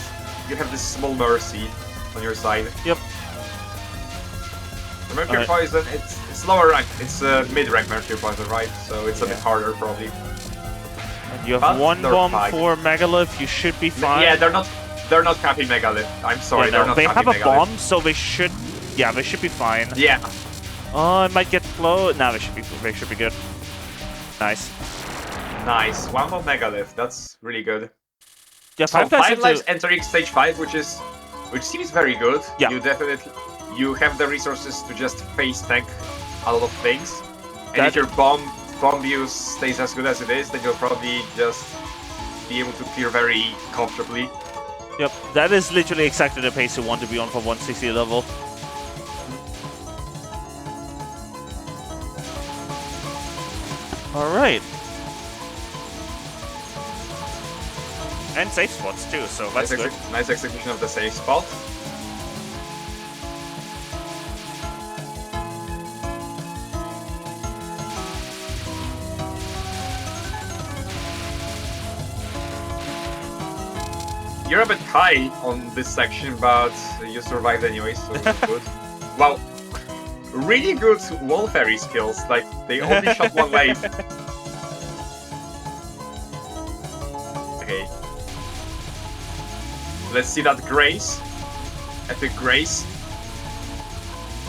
[SPEAKER 3] you have this small mercy on your side.
[SPEAKER 1] Yep.
[SPEAKER 3] Mercury Poison, it's lower rank. It's mid-rank Mercury Poison, right? So it's a bit harder, probably.
[SPEAKER 1] And you have one bomb for Megalith. You should be fine.
[SPEAKER 3] Yeah, they're not capping Megalith. I'm sorry,
[SPEAKER 1] yeah, no,
[SPEAKER 3] they're not capping
[SPEAKER 1] They have a
[SPEAKER 3] Megalith.
[SPEAKER 1] bomb, so they should. Yeah, they should be fine.
[SPEAKER 3] Yeah.
[SPEAKER 1] Oh, it might get close. No, they should be good. Nice.
[SPEAKER 3] Nice. One more Megalith. That's really good.
[SPEAKER 1] Yeah,
[SPEAKER 3] So
[SPEAKER 1] 5
[SPEAKER 3] lives entering stage 5, which seems very good.
[SPEAKER 1] Yeah.
[SPEAKER 3] You have the resources to just face tank a lot of things. And if your bomb use stays as good as it is, then you'll probably just be able to clear very comfortably.
[SPEAKER 1] Yep, that is literally exactly the pace you want to be on for 160 level. Alright. And safe spots too, so that's good.
[SPEAKER 3] Nice execution of the safe spot. You're a bit high on this section, but you survived anyway, so that's good. Wow. Really good wall fairy skills, like, they only shot one wave. Okay. Let's see that Grace. Epic Grace.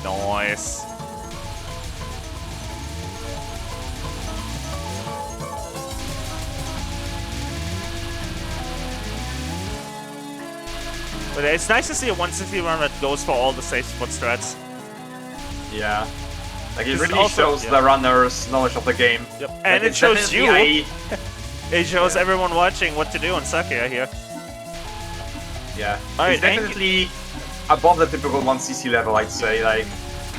[SPEAKER 1] Nice. But it's nice to see a 160 run that goes for all the safe spot strats.
[SPEAKER 3] Yeah. Like, it
[SPEAKER 1] This
[SPEAKER 3] really
[SPEAKER 1] also-
[SPEAKER 3] shows the runner's knowledge of the game.
[SPEAKER 1] Yep.
[SPEAKER 3] Like,
[SPEAKER 1] And it
[SPEAKER 3] it's
[SPEAKER 1] shows you.
[SPEAKER 3] definitely
[SPEAKER 1] It shows everyone watching what to do on Sakia here.
[SPEAKER 3] Yeah.
[SPEAKER 1] Alright,
[SPEAKER 3] It's definitely above the typical 1cc level, I'd say. Like,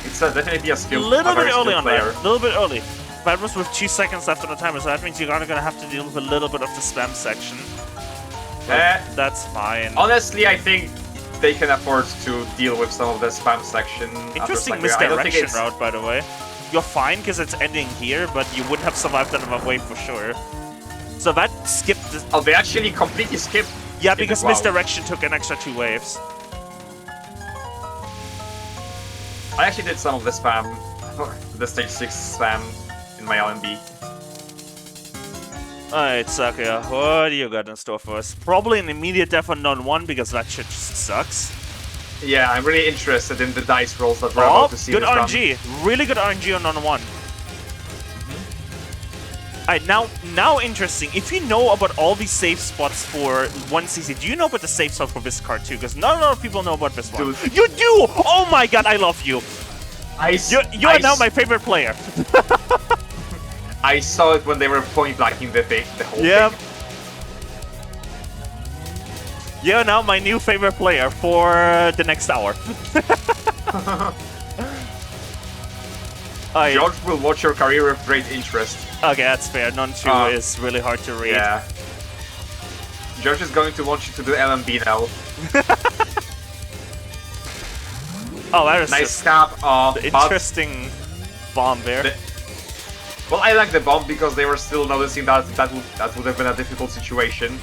[SPEAKER 3] it's definitely a
[SPEAKER 1] A
[SPEAKER 3] skill.
[SPEAKER 1] little
[SPEAKER 3] a very
[SPEAKER 1] bit early
[SPEAKER 3] skilled
[SPEAKER 1] on
[SPEAKER 3] player.
[SPEAKER 1] that. A little bit early. That was with 2 seconds left on the timer, so that means you're gonna have to deal with a little bit of the spam section. But that's fine.
[SPEAKER 3] Honestly, I think they can afford to deal with some of the spam section. after
[SPEAKER 1] Interesting
[SPEAKER 3] Sakuya. I don't think
[SPEAKER 1] misdirection
[SPEAKER 3] it's-
[SPEAKER 1] route, by the way. You're fine because it's ending here, but you would have survived another wave for sure. So that skipped the...
[SPEAKER 3] Oh, they actually completely skipped.
[SPEAKER 1] Yeah, because
[SPEAKER 3] wow.
[SPEAKER 1] misdirection took an extra 2 waves.
[SPEAKER 3] I actually did some of the spam, the stage 6 spam in my LMB.
[SPEAKER 1] Alright, Sakuya, what do you got in store for us? Probably an immediate death on non-1 because that shit just sucks.
[SPEAKER 3] Yeah, I'm really interested in the dice rolls that we're about to see.
[SPEAKER 1] Good
[SPEAKER 3] this run.
[SPEAKER 1] RNG. Really good RNG on non-1. Alright, now interesting. If you know about all these safe spots for 1cc, do you know about the safe spot for this card too? Because not a lot of people know about this one.
[SPEAKER 3] Dude.
[SPEAKER 1] You do! Oh my god, I love you! You are now my favorite player.
[SPEAKER 3] I saw it when they were point blanking the whole
[SPEAKER 1] Yep.
[SPEAKER 3] thing.
[SPEAKER 1] You're now my new favorite player for the next hour.
[SPEAKER 3] George will watch your career with great interest.
[SPEAKER 1] Okay, that's fair. Non-2 is really hard to read.
[SPEAKER 3] Yeah. George is going to want you to do LMB now.
[SPEAKER 1] Oh, that is
[SPEAKER 3] Nice
[SPEAKER 1] just
[SPEAKER 3] scab.
[SPEAKER 1] interesting bomb there.
[SPEAKER 3] Well, I like the bomb because they were still noticing that that would have been a difficult situation.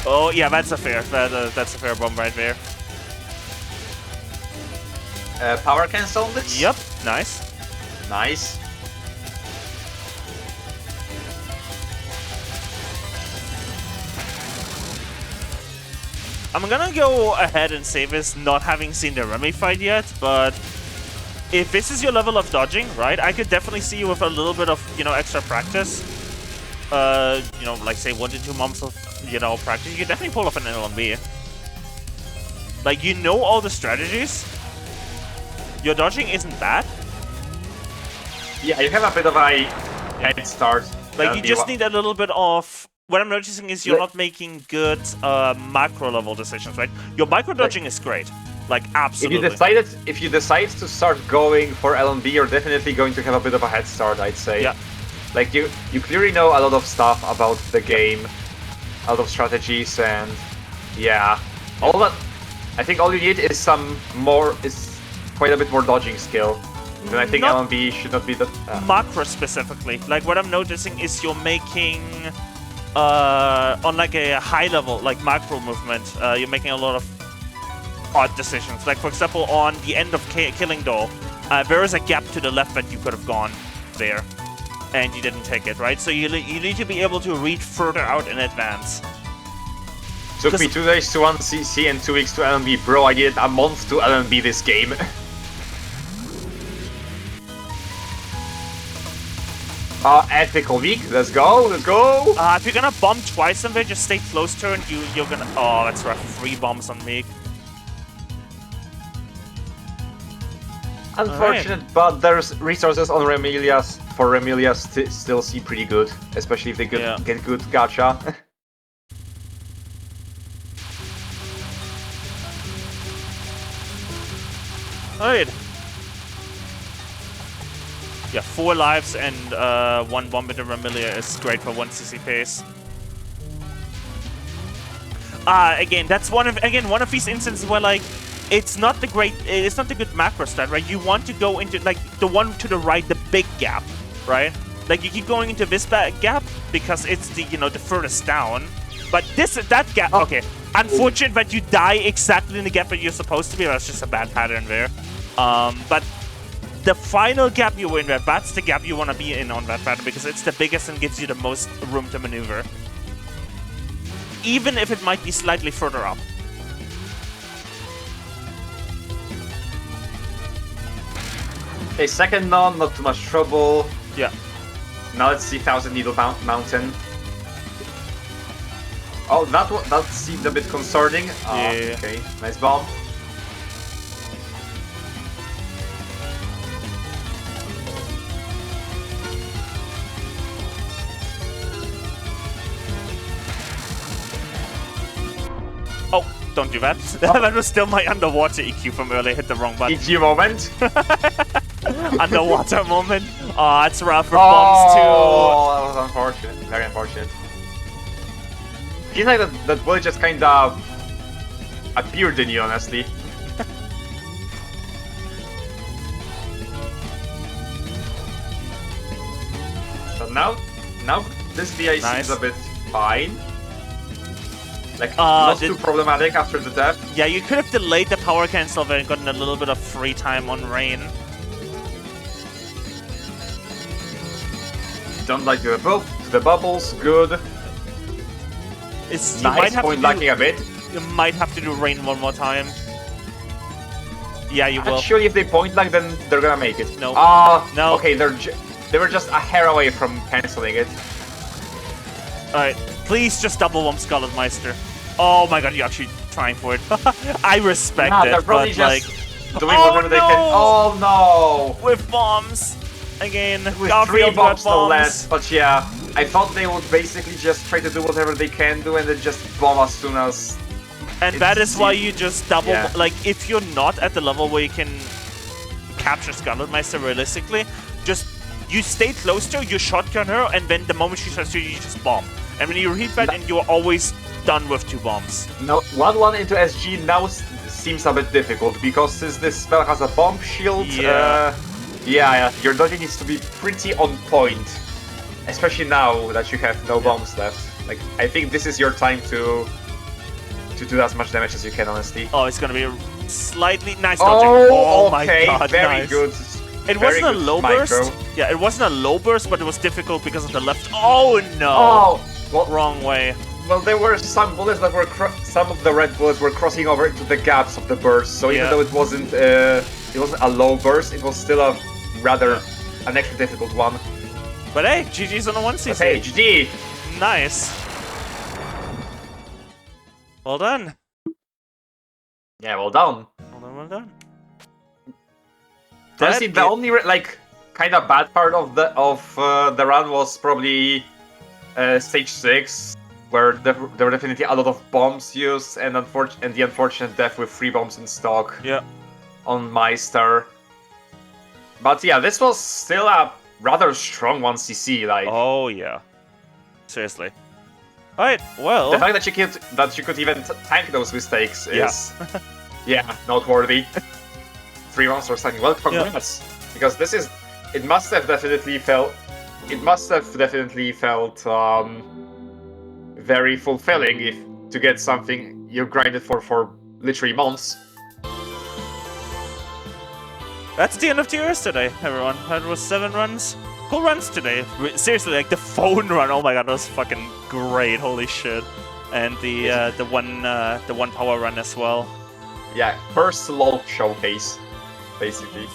[SPEAKER 1] Oh yeah, that's a fair bomb right there.
[SPEAKER 3] Power cancel on this?
[SPEAKER 1] Yep, nice.
[SPEAKER 3] Nice.
[SPEAKER 1] I'm gonna go ahead and say this, not having seen the Remy fight yet, but if this is your level of dodging, right, I could definitely see you with a little bit of, extra practice. Like say 1 to 2 months of, practice, you could definitely pull off an LMB. Like, you know all the strategies. Your dodging isn't bad.
[SPEAKER 3] Yeah, you have a bit of a head start.
[SPEAKER 1] Like, you just need a little bit of... What I'm noticing is you're not making good macro level decisions, right? Your micro dodging is great. Like, absolutely.
[SPEAKER 3] If you decide to start going for LMB, you're definitely going to have a bit of a head start, I'd say.
[SPEAKER 1] Yeah.
[SPEAKER 3] Like, you clearly know a lot of stuff about the game, a lot of strategies, and yeah. All that, I think all you need is quite a bit more dodging skill. And I think LMB should not be the...
[SPEAKER 1] Macro specifically. Like, what I'm noticing is you're making on like a high level, like macro movement, you're making a lot of odd decisions. Like, for example, on the end of Killing Doll, there is a gap to the left that you could have gone there, and you didn't take it, right? So you need to be able to read further out in advance.
[SPEAKER 3] Took me 2 days to 1 CC and 2 weeks to LMB. Bro, I did a month to LMB this game. Ethical week. Let's go. Let's go.
[SPEAKER 1] If you're gonna bomb twice in there, just stay close to her and you're gonna... Oh, that's rough. 3 bombs on Meek.
[SPEAKER 3] Unfortunate, but there's resources on Remelias for Remelias still see pretty good, especially if they get good gacha.
[SPEAKER 1] Alright. Yeah, 4 lives and 1 bomb into Remelia is great for 1 CC pace. Again, that's one of these instances where like it's not the good macro stat, right? You want to go into like the one to the right, the big gap, right? Like you keep going into this gap because it's the the furthest down. But that gap, okay. Unfortunate that you die exactly in the gap that you're supposed to be. That's just a bad pattern there. But the final gap you win there, that's the gap you want to be in on that pattern because it's the biggest and gives you the most room to maneuver. Even if it might be slightly further up.
[SPEAKER 3] Okay, second non, not too much trouble.
[SPEAKER 1] Yeah.
[SPEAKER 3] Now let's see Thousand Needle Mountain. Oh, that seemed a bit concerning.
[SPEAKER 1] Yeah.
[SPEAKER 3] Okay, nice bomb.
[SPEAKER 1] Oh, don't do that. That was still my underwater EQ from earlier. Hit the wrong button.
[SPEAKER 3] EQ moment.
[SPEAKER 1] Underwater moment. Oh, it's rough for bombs too.
[SPEAKER 3] Oh, that was unfortunate. Very unfortunate. Feels like that bullet just kind of appeared in you, honestly. So now this VI seems a bit fine. Like, not too problematic after the death.
[SPEAKER 1] Yeah, you could have delayed the power cancel there and gotten a little bit of free time on Rain.
[SPEAKER 3] Don't like the bubbles, good.
[SPEAKER 1] You
[SPEAKER 3] nice,
[SPEAKER 1] might have
[SPEAKER 3] point lacking a bit.
[SPEAKER 1] You might have to do Rain one more time. Yeah, you will.
[SPEAKER 3] Actually, if they point lag, then they're gonna make it.
[SPEAKER 1] No.
[SPEAKER 3] No. Okay, they were just a hair away from canceling it.
[SPEAKER 1] Alright, please just double bomb Scarlet Meister. Oh my god, you're actually trying for it. I respect it,
[SPEAKER 3] they're probably
[SPEAKER 1] but
[SPEAKER 3] just
[SPEAKER 1] like...
[SPEAKER 3] doing whatever they can. Oh no!
[SPEAKER 1] With bombs! Again,
[SPEAKER 3] with 3 bombs no less, but yeah, I thought they would basically just try to do whatever they can do and then just bomb as soon as...
[SPEAKER 1] And that is why you just double... Like, if you're not at the level where you can capture Scarlet Meister realistically, just... You stay close to her, you shotgun her, and then the moment she starts to you just bomb. And when you repeat that, and you're always done with 2 bombs.
[SPEAKER 3] No, 1-1 into SG now seems a bit difficult, because since this spell has a bomb shield, yeah, your dodging needs to be pretty on point. Especially now that you have no bombs left. Like, I think this is your time to do as much damage as you can, honestly.
[SPEAKER 1] Oh, it's gonna be a slightly nice dodging. Oh my god,
[SPEAKER 3] very
[SPEAKER 1] nice.
[SPEAKER 3] good.
[SPEAKER 1] It wasn't a low burst. Yeah, it wasn't a low burst, but it was difficult because of the left. Oh no!
[SPEAKER 3] Oh, well,
[SPEAKER 1] wrong way.
[SPEAKER 3] Well, there were some bullets that were some of the red bullets were crossing over into the gaps of the burst. So even though it wasn't a low burst, it was still a rather an extra difficult one.
[SPEAKER 1] But hey, GG's on the 1CC.
[SPEAKER 3] Okay, GG.
[SPEAKER 1] Nice. Well done.
[SPEAKER 3] Yeah, well done.
[SPEAKER 1] Well done.
[SPEAKER 3] Honestly, the only kind of bad part of the run was probably stage 6, where there were definitely a lot of bombs used, and the unfortunate death with 3 bombs in stock.
[SPEAKER 1] Yeah. On
[SPEAKER 3] Meister. But yeah, this was still a rather strong 1CC. Like.
[SPEAKER 1] Oh yeah. Seriously. Alright, well.
[SPEAKER 3] The fact that you could even tank those mistakes is noteworthy. 3 rounds for signing. Well, congrats. Because this is, it must have definitely felt very fulfilling if to get something you grinded for literally months.
[SPEAKER 1] That's the end of TRS today, everyone. That was 7 runs. Cool runs today. Seriously, like the phone run. Oh my god, that was fucking great. Holy shit. And the one power run as well.
[SPEAKER 3] Yeah, first LOL showcase, basically.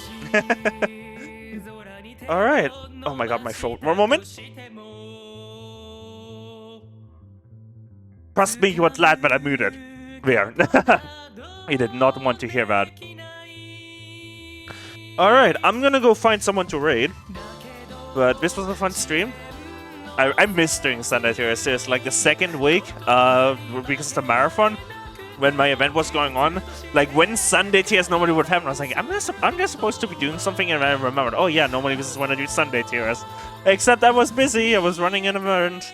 [SPEAKER 1] All right. Oh my god, my phone. One moment. Trust me, you were glad that I muted. There. I did not want to hear that. Alright, I'm gonna go find someone to raid. But this was a fun stream. I miss doing Sunday TRS. Seriously, like the second week, because of the marathon, when my event was going on, like when Sunday TRS normally would happen, I was like, I'm just supposed to be doing something, and I remembered, oh yeah, normally this is when I do Sunday TRS. Except I was busy, I was running an event.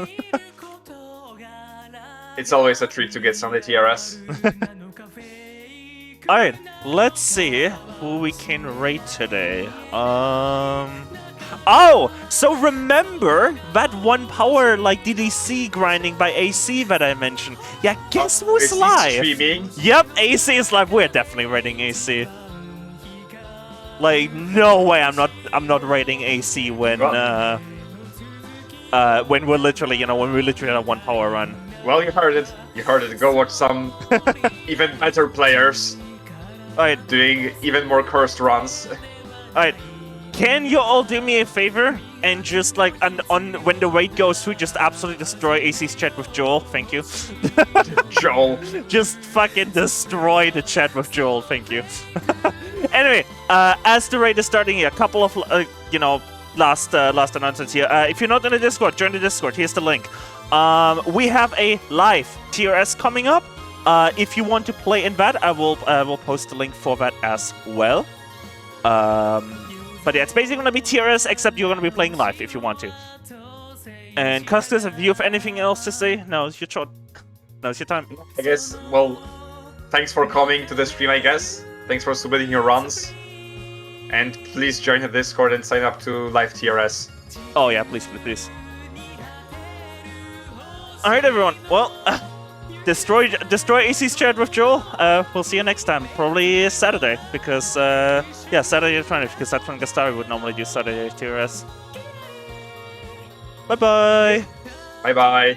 [SPEAKER 3] It's always a treat to get Sunday TRS.
[SPEAKER 1] Alright, let's see who we can raid today. Oh! So remember that one power like DDC grinding by AC that I mentioned? Yeah, guess who's
[SPEAKER 3] is he
[SPEAKER 1] live?
[SPEAKER 3] streaming?
[SPEAKER 1] Yep, AC is live. We're definitely raiding AC. Like, no way I'm not raiding AC when we're literally, when we literally have one power run.
[SPEAKER 3] Well, you heard it. You heard it. Go watch some even better players
[SPEAKER 1] Alright,
[SPEAKER 3] doing even more cursed runs.
[SPEAKER 1] alright. Can you all do me a favor and just like when the raid goes through, just absolutely destroy AC's chat with Joel? Thank you.
[SPEAKER 3] Joel.
[SPEAKER 1] Just fucking destroy the chat with Joel. Thank you. Anyway, as the raid is starting, a couple of last announcements here. If you're not in the Discord, join the Discord. Here's the link. We have a live TRS coming up. If you want to play in that, I will post the link for that as well. But yeah, it's basically gonna be TRS, except you're gonna be playing live if you want to. And Custis, if you have anything else to say, now it's your shot. Now it's your time.
[SPEAKER 3] I guess, well, thanks for coming to the stream, I guess. Thanks for submitting your runs. And please join the Discord and sign up to live TRS.
[SPEAKER 1] Oh yeah, please. Alright everyone, well, destroy AC's chat with Joel. We'll see you next time. Probably Saturday, because, Saturday the 20th, because that's when Gastari would normally do Saturday TRS. Bye-bye!
[SPEAKER 3] Bye-bye.